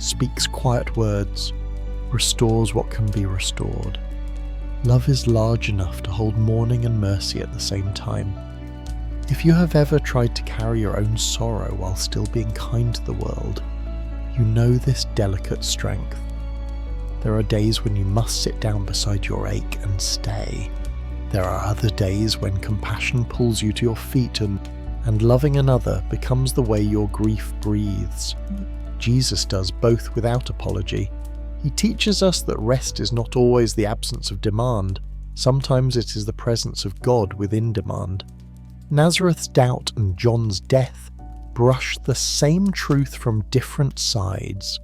speaks quiet words, restores what can be restored. Love is large enough to hold mourning and mercy at the same time. If you have ever tried to carry your own sorrow while still being kind to the world, you know this delicate strength. There are days when you must sit down beside your ache and stay. There are other days when compassion pulls you to your feet and loving another becomes the way your grief breathes. Jesus does both without apology. He teaches us that rest is not always the absence of demand. Sometimes it is the presence of God within demand. Nazareth's doubt and John's death brush the same truth from different sides.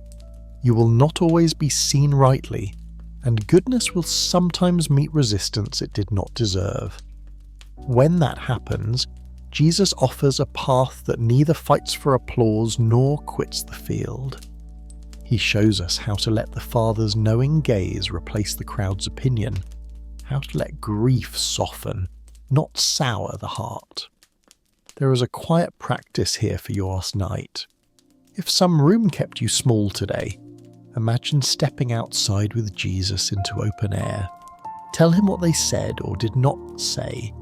You will not always be seen rightly, and goodness will sometimes meet resistance it did not deserve. When that happens, Jesus offers a path that neither fights for applause nor quits the field. He shows us how to let the Father's knowing gaze replace the crowd's opinion, how to let grief soften, not sour the heart. There is a quiet practice here for your night. If some room kept you small today, imagine stepping outside with Jesus into open air. Tell him what they said or did not say,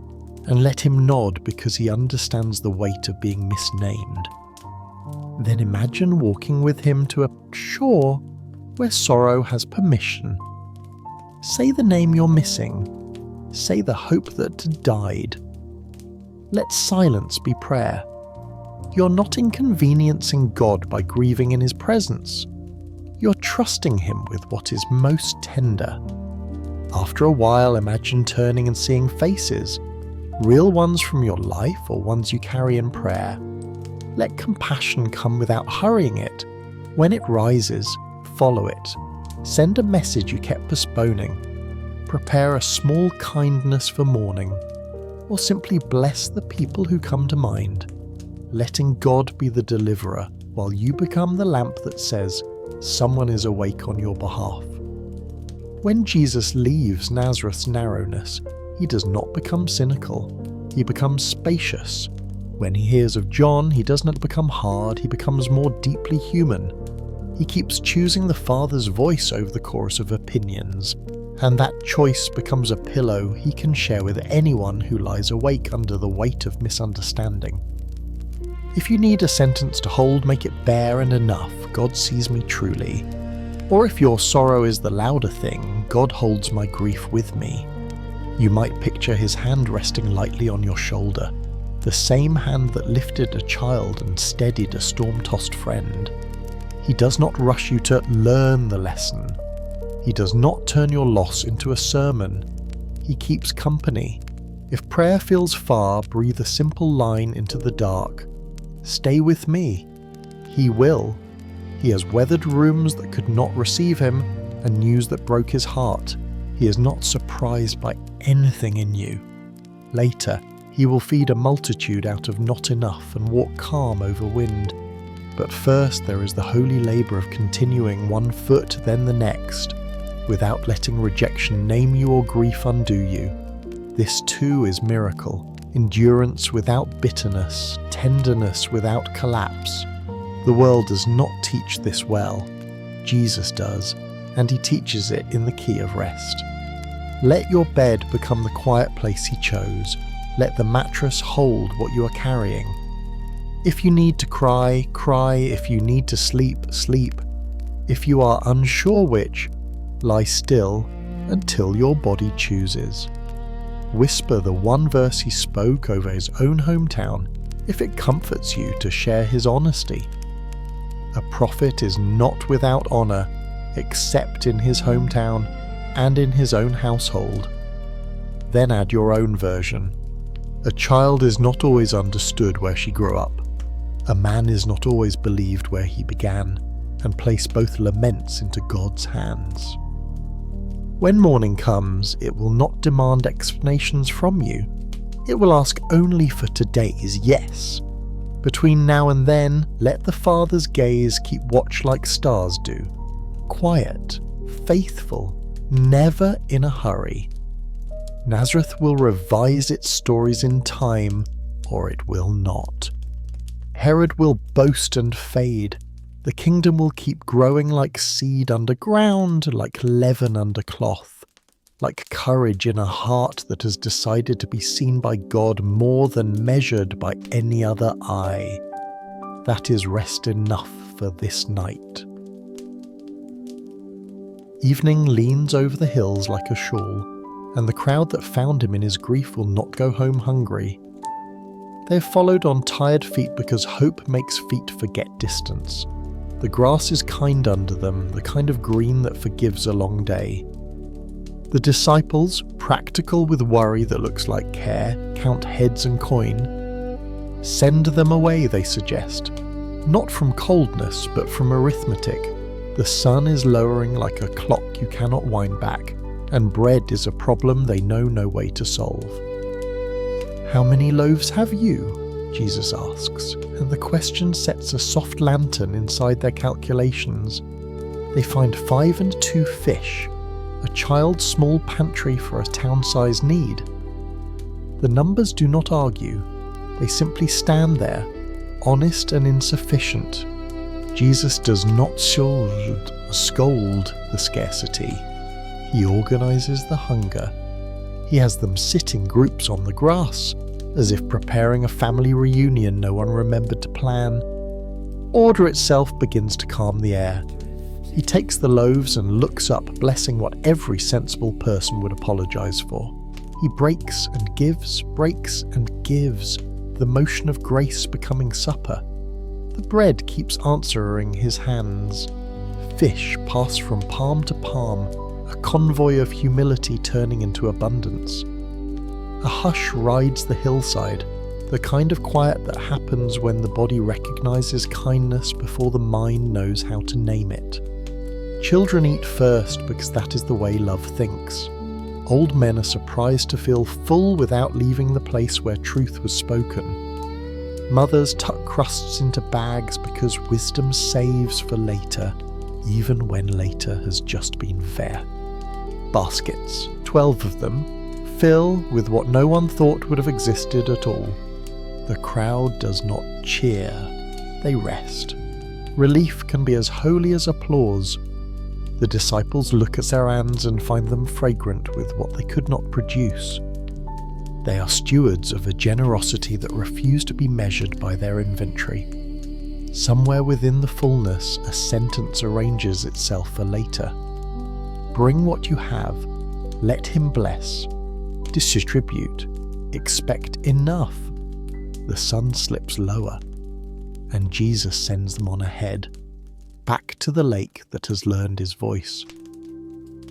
and let him nod because he understands the weight of being misnamed. Then imagine walking with him to a shore where sorrow has permission. Say the name you're missing. Say the hope that died. Let silence be prayer. You're not inconveniencing God by grieving in his presence. You're trusting him with what is most tender. After a while, imagine turning and seeing faces, real ones from your life or ones you carry in prayer. Let compassion come without hurrying it. When it rises, follow it. Send a message you kept postponing. Prepare a small kindness for morning, or simply bless the people who come to mind, letting God be the deliverer while you become the lamp that says, someone is awake on your behalf. When Jesus leaves Nazareth's narrowness, he does not become cynical. He becomes spacious. When he hears of John, he does not become hard, he becomes more deeply human. He keeps choosing the Father's voice over the chorus of opinions, and that choice becomes a pillow he can share with anyone who lies awake under the weight of misunderstanding. If you need a sentence to hold, make it bare and enough, God sees me truly. Or if your sorrow is the louder thing, God holds my grief with me. You might picture his hand resting lightly on your shoulder, the same hand that lifted a child and steadied a storm-tossed friend. He does not rush you to learn the lesson. He does not turn your loss into a sermon. He keeps company. If prayer feels far, breathe a simple line into the dark. Stay with me. He will. He has weathered rooms that could not receive him and news that broke his heart. He is not surprised by anything in you. Later, he will feed a multitude out of not enough and walk calm over wind. But first there is the holy labour of continuing one foot then the next, without letting rejection name you or grief undo you. This too is miracle, endurance without bitterness, tenderness without collapse. The world does not teach this well. Jesus does, and he teaches it in the key of rest. Let your bed become the quiet place he chose. Let the mattress hold what you are carrying. If you need to cry, cry. If you need to sleep, sleep. If you are unsure which, lie still until your body chooses. Whisper the one verse he spoke over his own hometown if it comforts you to share his honesty. A prophet is not without honour except in his hometown and in his own household. Then add your own version. A child is not always understood where she grew up. A man is not always believed where he began, and place both laments into God's hands. When morning comes, it will not demand explanations from you. It will ask only for today's yes. Between now and then, let the Father's gaze keep watch like stars do. Quiet, faithful, never in a hurry. Nazareth will revise its stories in time, or it will not. Herod will boast and fade. The kingdom will keep growing like seed underground, like leaven under cloth, like courage in a heart that has decided to be seen by God more than measured by any other eye. That is rest enough for this night. Evening leans over the hills like a shawl, and the crowd that found him in his grief will not go home hungry. They have followed on tired feet because hope makes feet forget distance. The grass is kind under them, the kind of green that forgives a long day. The disciples, practical with worry that looks like care, count heads and coin. Send them away, they suggest. Not from coldness, but from arithmetic. The sun is lowering like a clock you cannot wind back, and bread is a problem they know no way to solve. How many loaves have you? Jesus asks, and the question sets a soft lantern inside their calculations. They find 5 and 2 fish, a child's small pantry for a town-sized need. The numbers do not argue. They simply stand there, honest and insufficient. Jesus does not scold the scarcity. He organizes the hunger. He has them sit in groups on the grass, as if preparing a family reunion no one remembered to plan. Order itself begins to calm the air. He takes the loaves and looks up, blessing what every sensible person would apologize for. He breaks and gives, the motion of grace becoming supper. The bread keeps answering his hands. Fish pass from palm to palm, a convoy of humility turning into abundance. A hush rides the hillside, the kind of quiet that happens when the body recognizes kindness before the mind knows how to name it. Children eat first because that is the way love thinks. Old men are surprised to feel full without leaving the place where truth was spoken. Mothers tuck crusts into bags because wisdom saves for later, even when later has just been fair. Baskets, 12 of them, fill with what no one thought would have existed at all. The crowd does not cheer, they rest. Relief can be as holy as applause. The disciples look at their hands and find them fragrant with what they could not produce. They are stewards of a generosity that refused to be measured by their inventory. Somewhere within the fullness, a sentence arranges itself for later. Bring what you have, let him bless, distribute, expect enough. The sun slips lower, and Jesus sends them on ahead, back to the lake that has learned his voice.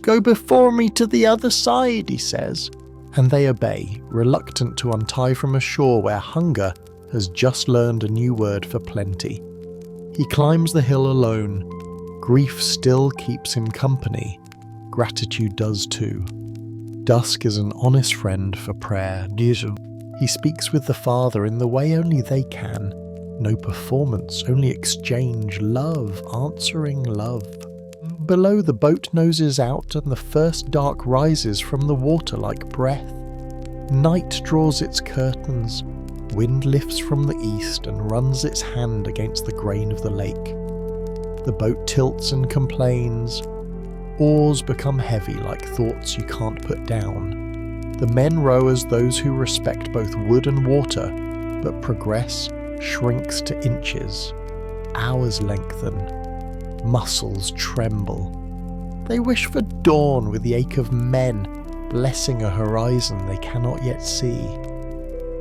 Go before me to the other side, he says. and they obey, reluctant to untie from a shore where hunger has just learned a new word for plenty. He climbs the hill alone. Grief still keeps him company. Gratitude does too. Dusk is an honest friend for prayer. He speaks with the Father in the way only they can. No performance, only exchange, love, answering love. Below, the boat noses out and the first dark rises from the water like breath. Night draws its curtains. Wind lifts from the east and runs its hand against the grain of the lake. The boat tilts and complains. Oars become heavy like thoughts you can't put down. The men row as those who respect both wood and water, but progress shrinks to inches. Hours lengthen. Muscles tremble. They wish for dawn with the ache of men, blessing a horizon they cannot yet see.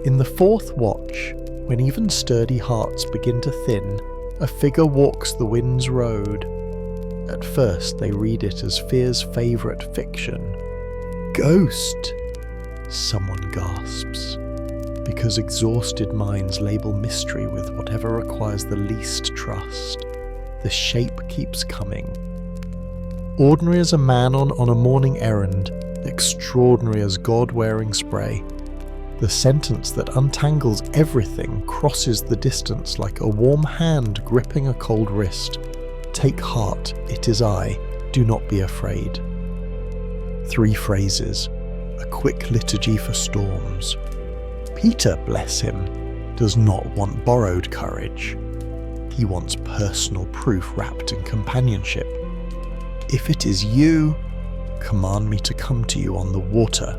In the fourth watch, when even sturdy hearts begin to thin, a figure walks the wind's road. At first they read it as fear's favourite fiction. Ghost! Someone gasps, because exhausted minds label mystery with whatever requires the least trust. The shape keeps coming. Ordinary as a man on a morning errand, extraordinary as God wearing spray. The sentence that untangles everything crosses the distance like a warm hand gripping a cold wrist. Take heart, it is I, do not be afraid. 3 phrases, a quick liturgy for storms. Peter, bless him, does not want borrowed courage. He wants personal proof wrapped in companionship. If it is you, command me to come to you on the water.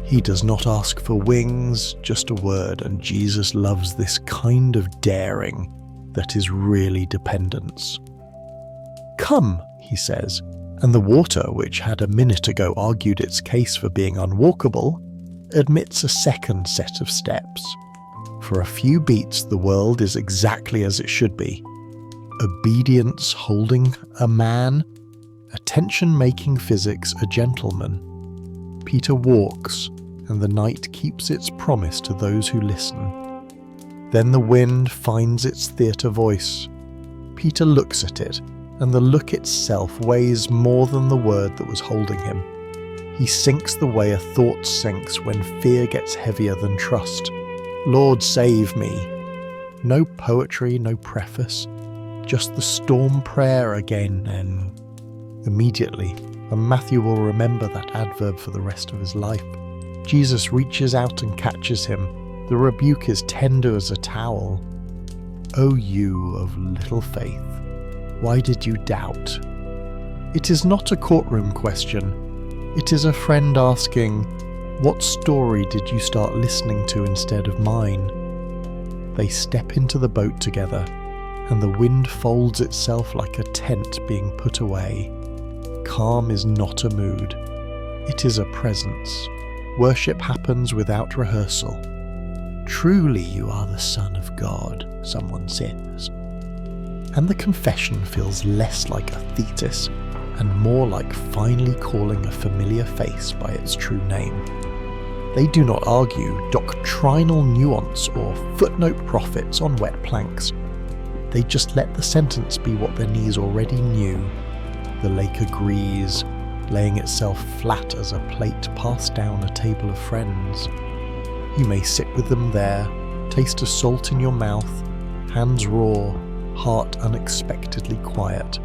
He does not ask for wings, just a word, and Jesus loves this kind of daring that is really dependence. Come, he says, and the water, which had a minute ago argued its case for being unwalkable, admits a second set of steps. For a few beats, the world is exactly as it should be. Obedience holding a man, attention making physics a gentleman. Peter walks, and the night keeps its promise to those who listen. Then the wind finds its theatre voice. Peter looks at it, and the look itself weighs more than the word that was holding him. He sinks the way a thought sinks when fear gets heavier than trust. Lord, save me. No poetry, no preface, just the storm prayer again, and immediately, and Matthew will remember that adverb for the rest of his life. Jesus reaches out and catches him. The rebuke is tender as a towel. O you of little faith, why did you doubt? It is not a courtroom question. It is a friend asking, what story did you start listening to instead of mine? They step into the boat together, and the wind folds itself like a tent being put away. Calm is not a mood. It is a presence. Worship happens without rehearsal. Truly you are the Son of God, someone says. And the confession feels less like a thesis and more like finally calling a familiar face by its true name. They do not argue doctrinal nuance or footnote profits on wet planks. They just let the sentence be what their knees already knew. The lake agrees, laying itself flat as a plate passed down a table of friends. You may sit with them there, taste of salt in your mouth, hands raw, heart unexpectedly quiet.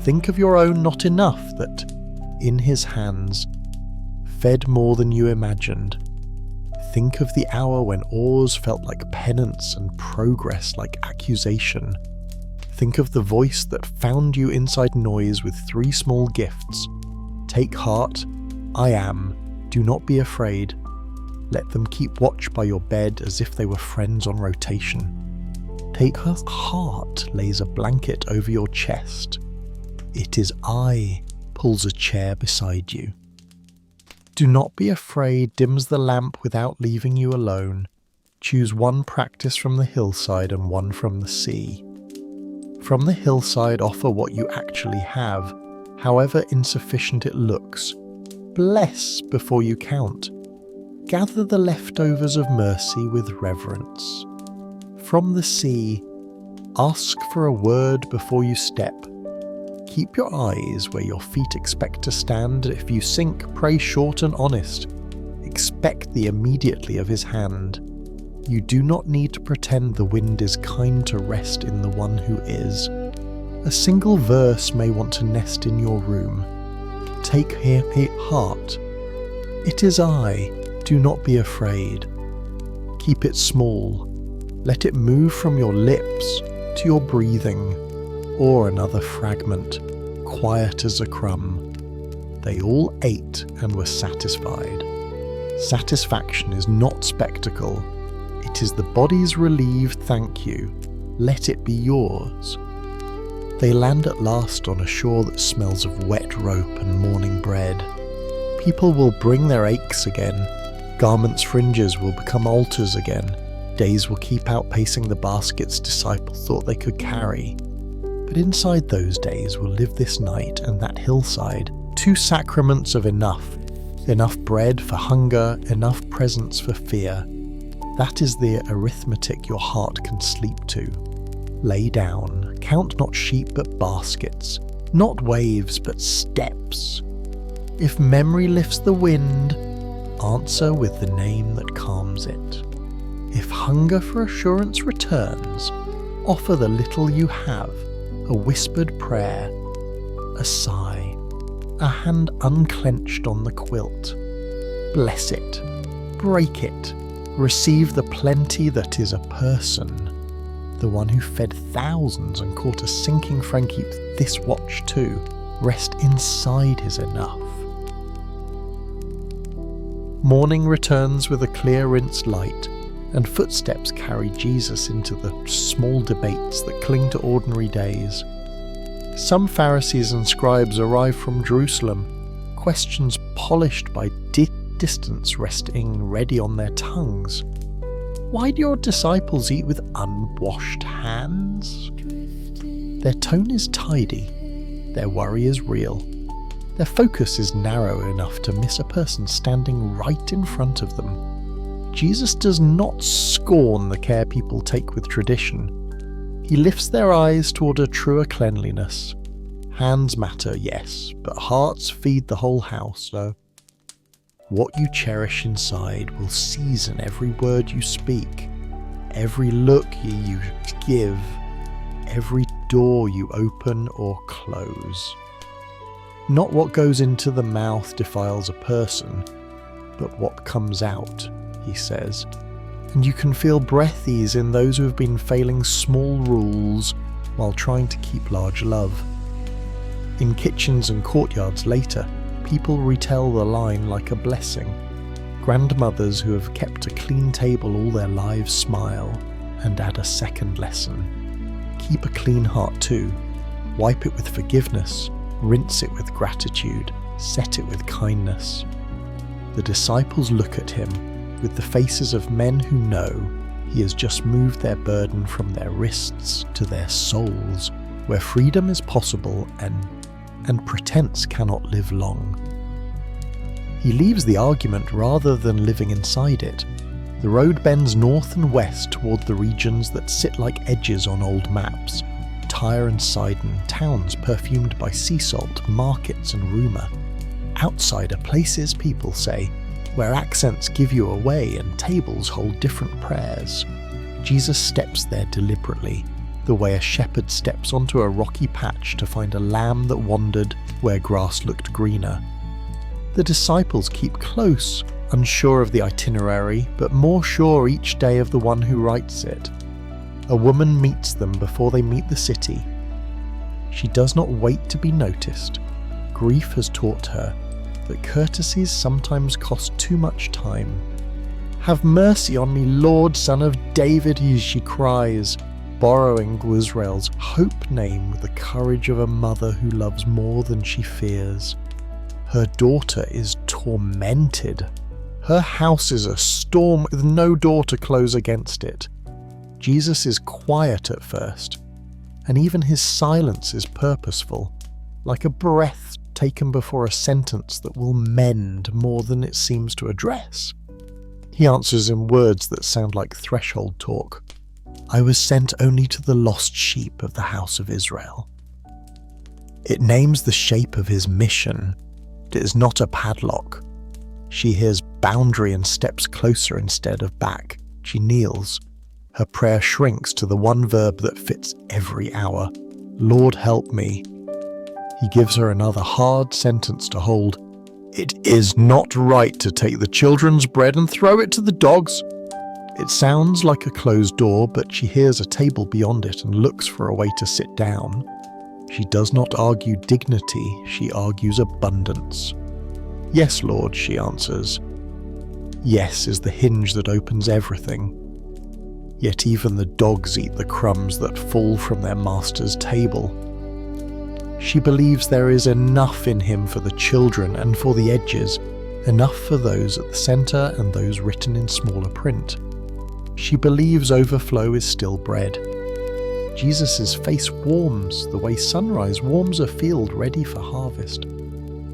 Think of your own not enough that, in his hands, fed more than you imagined. Think of the hour when oars felt like penance and progress like accusation. Think of the voice that found you inside noise with 3 small gifts. Take heart, I am, do not be afraid. Let them keep watch by your bed as if they were friends on rotation. Take heart lays a blanket over your chest. It is I pulls a chair beside you. Do not be afraid dims the lamp without leaving you alone. Choose one practice from the hillside and one from the sea. From the hillside offer what you actually have, however insufficient it looks. Bless before you count. Gather the leftovers of mercy with reverence. From the sea, ask for a word before you step. Keep your eyes where your feet expect to stand. If you sink, pray short and honest. Expect the immediately of his hand. You do not need to pretend the wind is kind to rest in the one who is. A single verse may want to nest in your room. Take heart. It is I. Do not be afraid. Keep it small. Let it move from your lips to your breathing, or another fragment, quiet as a crumb. They all ate and were satisfied. Satisfaction is not spectacle. It is the body's relieved thank you. Let it be yours. They land at last on a shore that smells of wet rope and morning bread. People will bring their aches again. Garments' fringes will become altars again. Days will keep outpacing the baskets disciples thought they could carry. But inside those days will live this night and that hillside, 2 sacraments of enough. Enough bread for hunger, enough presence for fear. That is the arithmetic your heart can sleep to. Lay down, count not sheep but baskets, not waves but steps. If memory lifts the wind, answer with the name that calms it. If hunger for assurance returns, offer the little you have, a whispered prayer, a sigh, a hand unclenched on the quilt. Bless it, break it, receive the plenty that is a person. The one who fed thousands and caught a sinking friend keeps this watch too. Rest inside his enough. Morning returns with a clear rinsed light, and footsteps carry Jesus into the small debates that cling to ordinary days. Some Pharisees and scribes arrive from Jerusalem, questions polished by distance resting ready on their tongues. Why do your disciples eat with unwashed hands? Their tone is tidy, their worry is real. Their focus is narrow enough to miss a person standing right in front of them. Jesus does not scorn the care people take with tradition. He lifts their eyes toward a truer cleanliness. Hands matter, yes, but hearts feed the whole house, so what you cherish inside will season every word you speak, every look you give, every door you open or close. Not what goes into the mouth defiles a person, but what comes out, he says. And you can feel breath ease in those who have been failing small rules while trying to keep large love. In kitchens and courtyards later, people retell the line like a blessing. Grandmothers who have kept a clean table all their lives smile and add a second lesson. Keep a clean heart too. Wipe it with forgiveness. Rinse it with gratitude, set it with kindness. The disciples look at him with the faces of men who know he has just moved their burden from their wrists to their souls, where freedom is possible and pretense cannot live long. He leaves the argument rather than living inside it. The road bends north and west toward the regions that sit like edges on old maps. Tyre and Sidon, towns perfumed by sea salt, markets and rumour. Outsider places, people say, where accents give you away and tables hold different prayers. Jesus steps there deliberately, the way a shepherd steps onto a rocky patch to find a lamb that wandered where grass looked greener. The disciples keep close, unsure of the itinerary, but more sure each day of the one who writes it. A woman meets them before they meet the city. She does not wait to be noticed. Grief has taught her that courtesies sometimes cost too much time. "Have mercy on me, Lord, Son of David," she cries, borrowing Israel's hope name with the courage of a mother who loves more than she fears. Her daughter is tormented. Her house is a storm with no door to close against it. Jesus is quiet at first, and even his silence is purposeful, like a breath taken before a sentence that will mend more than it seems to address. He answers in words that sound like threshold talk. I was sent only to the lost sheep of the house of Israel. It names the shape of his mission. It is not a padlock. She hears boundary and steps closer instead of back. She kneels. Her prayer shrinks to the one verb that fits every hour. Lord, help me. He gives her another hard sentence to hold. It is not right to take the children's bread and throw it to the dogs. It sounds like a closed door, but she hears a table beyond it and looks for a way to sit down. She does not argue dignity, she argues abundance. Yes, Lord, she answers. Yes is the hinge that opens everything. Yet even the dogs eat the crumbs that fall from their master's table. She believes there is enough in him for the children and for the edges, enough for those at the centre and those written in smaller print. She believes overflow is still bread. Jesus' face warms the way sunrise warms a field ready for harvest.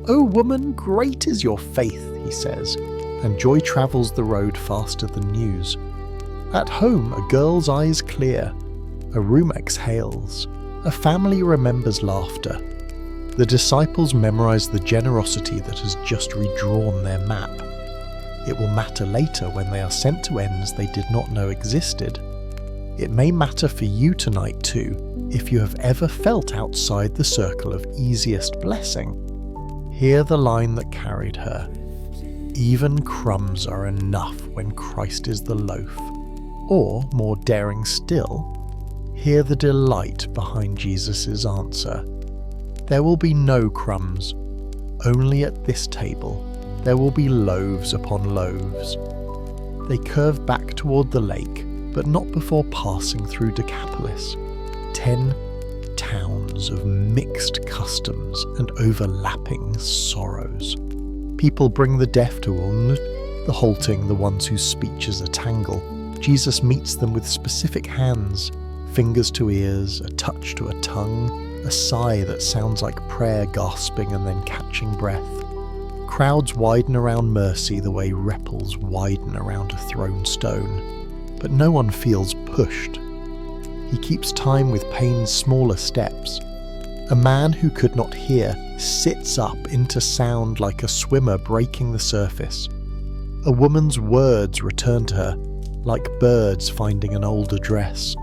"O woman, great is your faith," he says, and joy travels the road faster than news. At home, a girl's eyes clear, a room exhales, a family remembers laughter. The disciples memorize the generosity that has just redrawn their map. It will matter later when they are sent to ends they did not know existed. It may matter for you tonight too, if you have ever felt outside the circle of easiest blessing. Hear the line that carried her. Even crumbs are enough when Christ is the loaf. Or, more daring still, hear the delight behind Jesus' answer. There will be no crumbs. Only at this table there will be loaves upon loaves. They curve back toward the lake, but not before passing through Decapolis. 10 towns of mixed customs and overlapping sorrows. People bring the deaf to Unn, the halting, the ones whose speech is a tangle. Jesus meets them with specific hands, fingers to ears, a touch to a tongue, a sigh that sounds like prayer gasping and then catching breath. Crowds widen around mercy the way ripples widen around a thrown stone, but no one feels pushed. He keeps time with pain's smaller steps. A man who could not hear sits up into sound like a swimmer breaking the surface. A woman's words return to her, like birds finding an old address.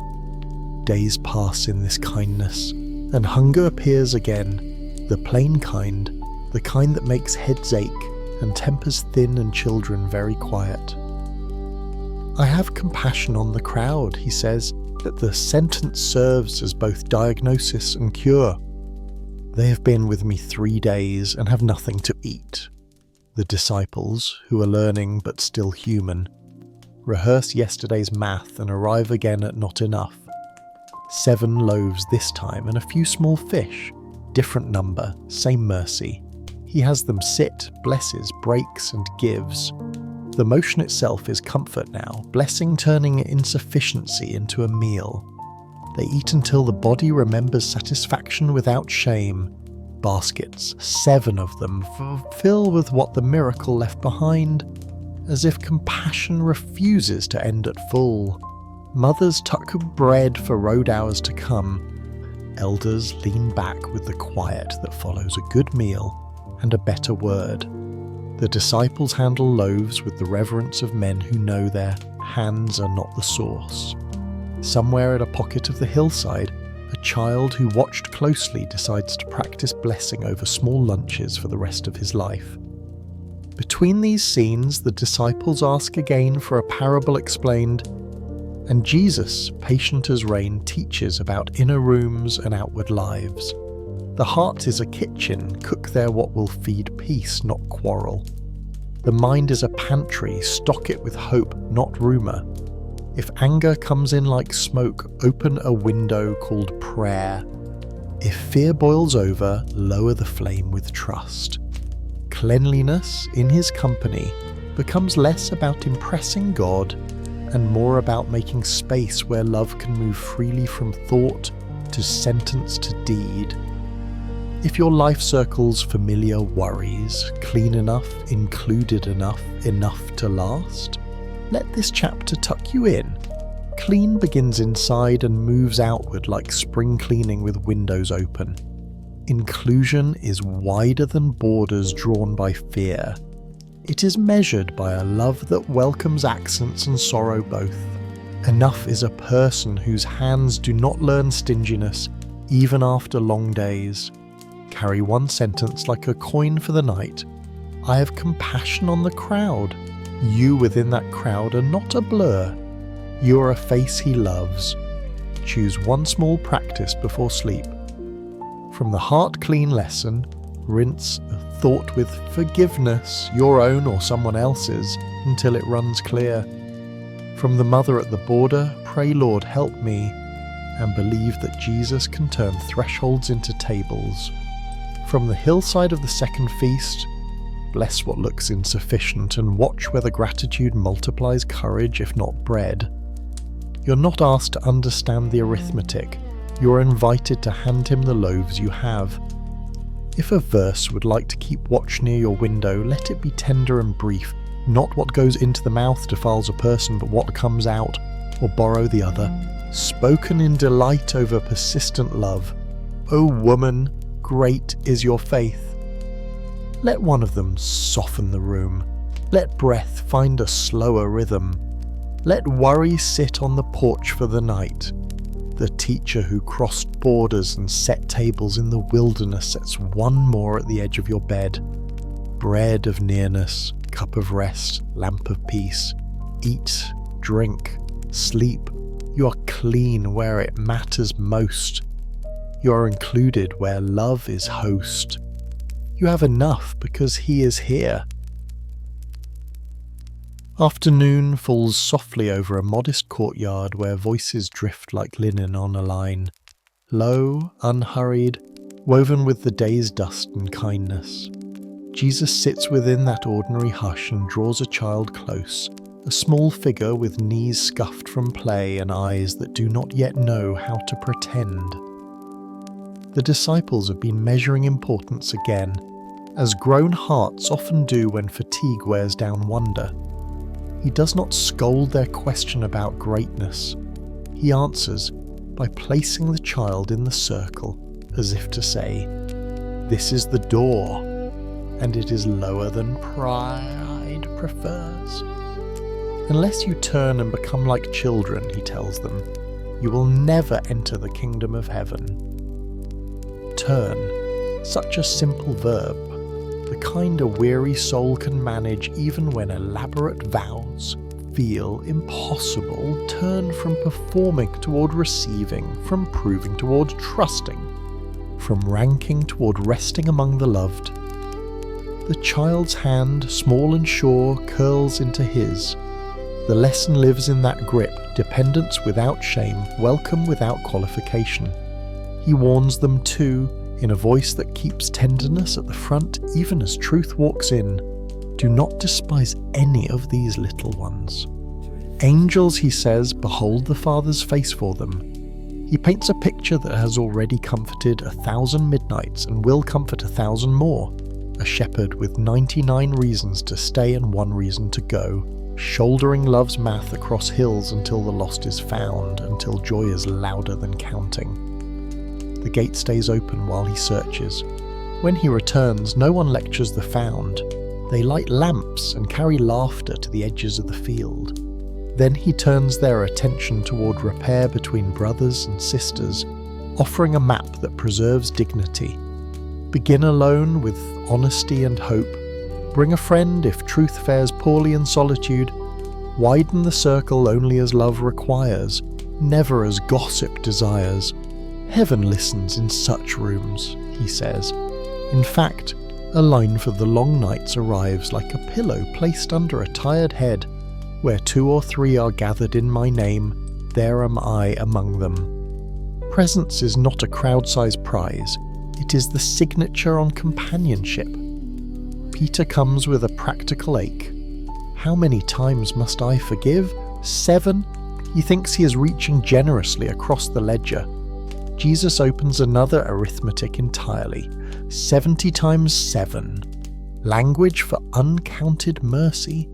Days pass in this kindness, and hunger appears again, the plain kind, the kind that makes heads ache and tempers thin and children very quiet. I have compassion on the crowd, he says, that the sentence serves as both diagnosis and cure. They have been with me 3 days and have nothing to eat. The disciples, who are learning but still human, rehearse yesterday's math and arrive again at not enough. 7 loaves this time and a few small fish. Different number, same mercy. He has them sit, blesses, breaks, and gives. The motion itself is comfort now, blessing turning insufficiency into a meal. They eat until the body remembers satisfaction without shame. Baskets, 7 of them, fill with what the miracle left behind, as if compassion refuses to end at full. Mothers tuck bread for road hours to come. Elders lean back with the quiet that follows a good meal and a better word. The disciples handle loaves with the reverence of men who know their hands are not the source. Somewhere at a pocket of the hillside, a child who watched closely decides to practice blessing over small lunches for the rest of his life. Between these scenes, the disciples ask again for a parable explained, and Jesus, patient as rain, teaches about inner rooms and outward lives. The heart is a kitchen, cook there what will feed peace, not quarrel. The mind is a pantry, stock it with hope, not rumour. If anger comes in like smoke, open a window called prayer. If fear boils over, lower the flame with trust. Cleanliness, in his company, becomes less about impressing God and more about making space where love can move freely from thought to sentence to deed. If your life circles familiar worries, clean enough, included enough, enough to last, let this chapter tuck you in. Clean begins inside and moves outward like spring cleaning with windows open. Inclusion is wider than borders drawn by fear. It is measured by a love that welcomes accents and sorrow both. Enough is a person whose hands do not learn stinginess, even after long days. Carry one sentence like a coin for the night. I have compassion on the crowd. You within that crowd are not a blur. You are a face he loves. Choose one small practice before sleep. From the heart clean lesson, rinse a thought with forgiveness, your own or someone else's, until it runs clear. From the mother at the border, pray Lord help me, and believe that Jesus can turn thresholds into tables. From the hillside of the second feast, bless what looks insufficient and watch whether gratitude multiplies courage if not bread. You're not asked to understand the arithmetic, you're invited to hand him the loaves you have. If a verse would like to keep watch near your window, let it be tender and brief. Not what goes into the mouth defiles a person, but what comes out, or borrow the other. Spoken in delight over persistent love. O woman, great is your faith. Let one of them soften the room. Let breath find a slower rhythm. Let worry sit on the porch for the night. The teacher who crossed borders and set tables in the wilderness sets one more at the edge of your bed. Bread of nearness, cup of rest, lamp of peace. Eat, drink, sleep. You are clean where it matters most. You are included where love is host. You have enough because he is here. Afternoon falls softly over a modest courtyard where voices drift like linen on a line. Low, unhurried, woven with the day's dust and kindness. Jesus sits within that ordinary hush and draws a child close, a small figure with knees scuffed from play and eyes that do not yet know how to pretend. The disciples have been measuring importance again, as grown hearts often do when fatigue wears down wonder. He does not scold their question about greatness. He answers by placing the child in the circle, as if to say, "This is the door, and it is lower than pride prefers. Unless you turn and become like children," he tells them, "you will never enter the kingdom of heaven." Turn, such a simple verb, the kind a weary soul can manage even when elaborate vows feel impossible. Turn from performing toward receiving, from proving toward trusting, from ranking toward resting among the loved. The child's hand, small and sure, curls into his. The lesson lives in that grip, dependence without shame, welcome without qualification. He warns them too, in a voice that keeps tenderness at the front even as truth walks in. Do not despise any of these little ones. Angels, he says, behold the Father's face for them. He paints a picture that has already comforted 1,000 midnights and will comfort 1,000 more. A shepherd with 99 reasons to stay and 1 reason to go, shouldering love's math across hills until the lost is found, until joy is louder than counting. The gate stays open while he searches. When he returns, no one lectures the found. They light lamps and carry laughter to the edges of the field. Then he turns their attention toward repair between brothers and sisters, offering a map that preserves dignity. Begin alone with honesty and hope. Bring a friend if truth fares poorly in solitude. Widen the circle only as love requires, never as gossip desires. Heaven listens in such rooms, he says. In fact, a line for the long nights arrives like a pillow placed under a tired head. Where 2 or 3 are gathered in my name, there am I among them. Presence is not a crowd-sized prize. It is the signature on companionship. Peter comes with a practical ache. How many times must I forgive? 7? He thinks he is reaching generously across the ledger. Jesus opens another arithmetic entirely. 70 times 7. Language for uncounted mercy,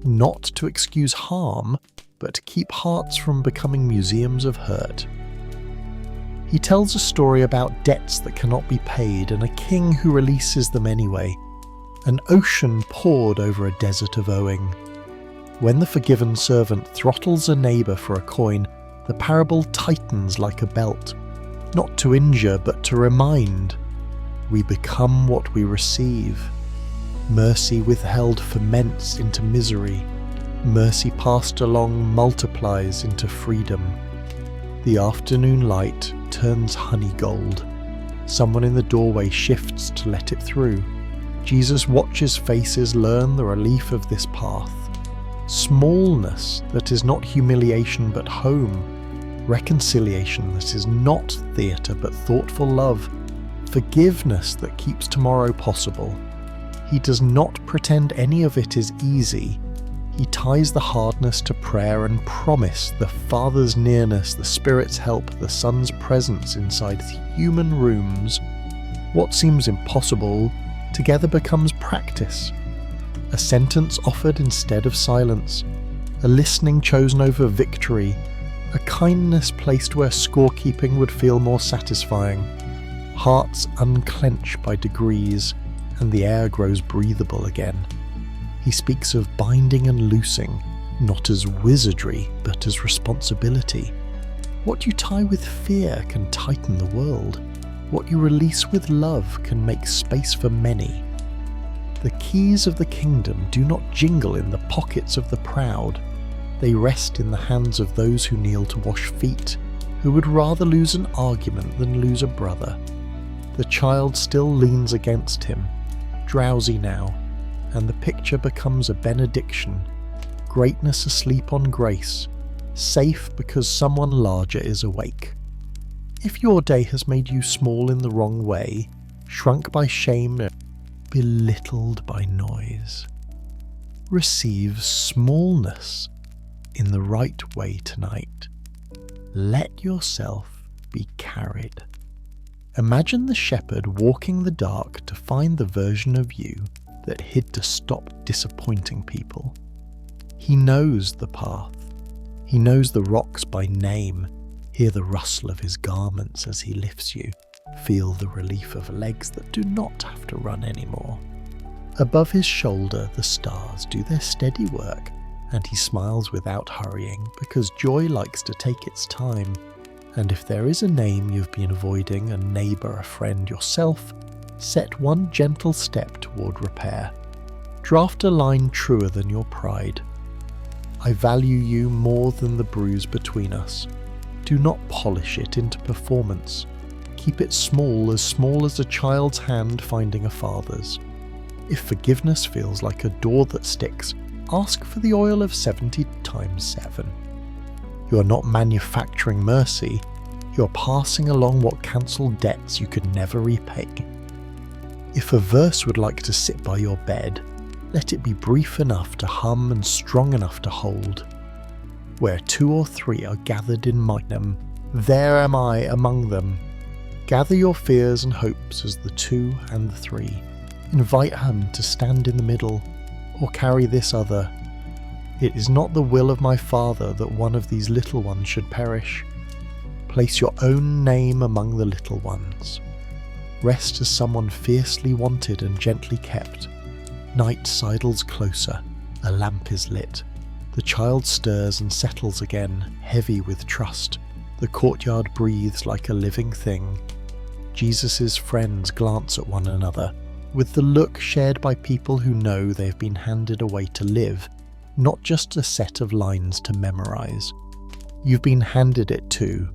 not to excuse harm, but to keep hearts from becoming museums of hurt. He tells a story about debts that cannot be paid and a king who releases them anyway. An ocean poured over a desert of owing. When the forgiven servant throttles a neighbour for a coin, the parable tightens like a belt, not to injure but to remind. We become what we receive. Mercy withheld ferments into misery. Mercy passed along multiplies into freedom. The afternoon light turns honey gold. Someone in the doorway shifts to let it through. Jesus watches faces learn the relief of this path. Smallness that is not humiliation but home. Reconciliation that is not theatre but thoughtful love. Forgiveness that keeps tomorrow possible. He does not pretend any of it is easy. He ties the hardness to prayer and promise, the Father's nearness, the Spirit's help, the Son's presence inside human rooms. What seems impossible together becomes practice. A sentence offered instead of silence, a listening chosen over victory, a kindness placed where scorekeeping would feel more satisfying. Hearts unclench by degrees, and the air grows breathable again. He speaks of binding and loosing, not as wizardry, but as responsibility. What you tie with fear can tighten the world. What you release with love can make space for many. The keys of the kingdom do not jingle in the pockets of the proud. They rest in the hands of those who kneel to wash feet, who would rather lose an argument than lose a brother. The child still leans against him, drowsy now, and the picture becomes a benediction. Greatness asleep on grace, safe because someone larger is awake. If your day has made you small in the wrong way, shrunk by shame, belittled by noise, receive smallness in the right way tonight. Let yourself be carried. Imagine the shepherd walking the dark to find the version of you that hid to stop disappointing people. He knows the path. He knows the rocks by name. Hear the rustle of his garments as he lifts you. Feel the relief of legs that do not have to run anymore. Above his shoulder, the stars do their steady work, and he smiles without hurrying because joy likes to take its time. And if there is a name you've been avoiding, a neighbour, a friend, yourself, set one gentle step toward repair. Draft a line truer than your pride. I value you more than the bruise between us. Do not polish it into performance. Keep it small as a child's hand finding a father's. If forgiveness feels like a door that sticks, ask for the oil of 70 times 7. You are not manufacturing mercy, you are passing along what cancelled debts you could never repay. If a verse would like to sit by your bed, let it be brief enough to hum and strong enough to hold. Where 2 or 3 are gathered in my name, there am I among them. Gather your fears and hopes as the 2 and the 3. Invite him to stand in the middle, or carry this other. It is not the will of my Father that one of these little ones should perish. Place your own name among the little ones. Rest as someone fiercely wanted and gently kept. Night sidles closer, a lamp is lit. The child stirs and settles again, heavy with trust. The courtyard breathes like a living thing. Jesus' friends glance at one another, with the look shared by people who know they've been handed a way to live, not just a set of lines to memorize. You've been handed it too.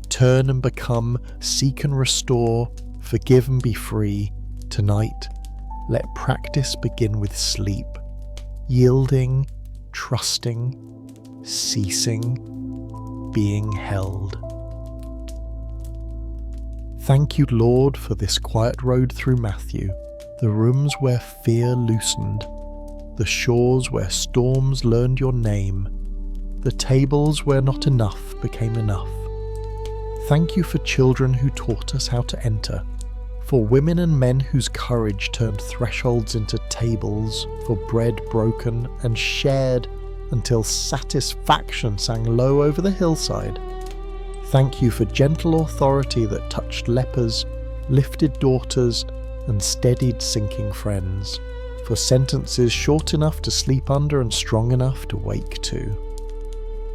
Turn and become, seek and restore, forgive and be free. Tonight, let practice begin with sleep, yielding, trusting, ceasing, being held. Thank you, Lord, for this quiet road through Matthew, the rooms where fear loosened, the shores where storms learned your name, the tables where not enough became enough. Thank you for children who taught us how to enter, For women and men whose courage turned thresholds into tables, for bread broken and shared until satisfaction sang low over the hillside. Thank you for gentle authority that touched lepers, lifted daughters, and steadied sinking friends, for sentences short enough to sleep under and strong enough to wake to.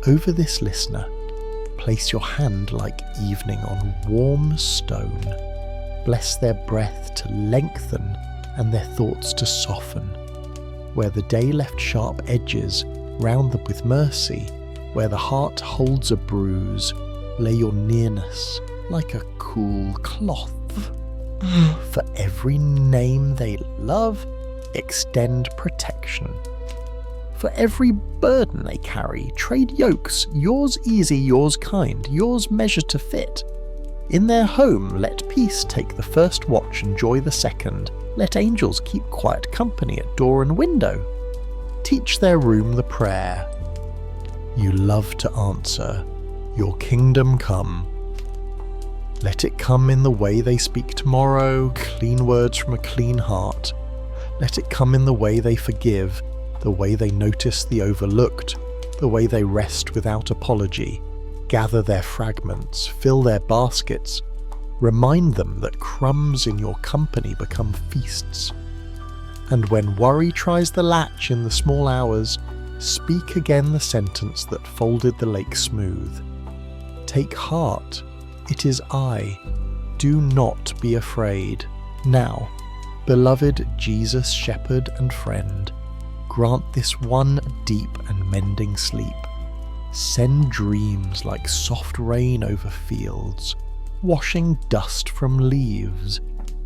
Over this listener, place your hand like evening on warm stone. Bless their breath to lengthen and their thoughts to soften. Where the day left sharp edges, round them with mercy. Where the heart holds a bruise, lay your nearness like a cool cloth. For every name they love, extend protection. For every burden they carry, trade yokes, yours easy, yours kind, yours measure to fit. In their home let peace take the first watch and joy the second. Let angels keep quiet company at door and window. Teach their room the prayer you love to answer, your kingdom come. Let it come in the way they speak tomorrow, clean words from a clean heart. Let it come in the way they forgive, the way they notice the overlooked, the way they rest without apology, gather their fragments, fill their baskets, remind them that crumbs in your company become feasts. And when worry tries the latch in the small hours, speak again the sentence that folded the lake smooth. Take heart, it is I, do not be afraid. Now, beloved Jesus, shepherd and friend, grant this one deep and mending sleep. Send dreams like soft rain over fields, washing dust from leaves.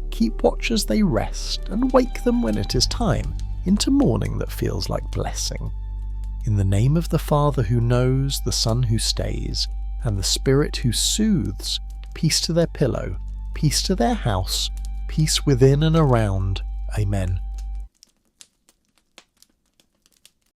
Keep watch as they rest, and wake them when it is time, into morning that feels like blessing. In the name of the Father who knows, the Son who stays, and the Spirit who soothes, peace to their pillow, peace to their house, peace within and around. Amen.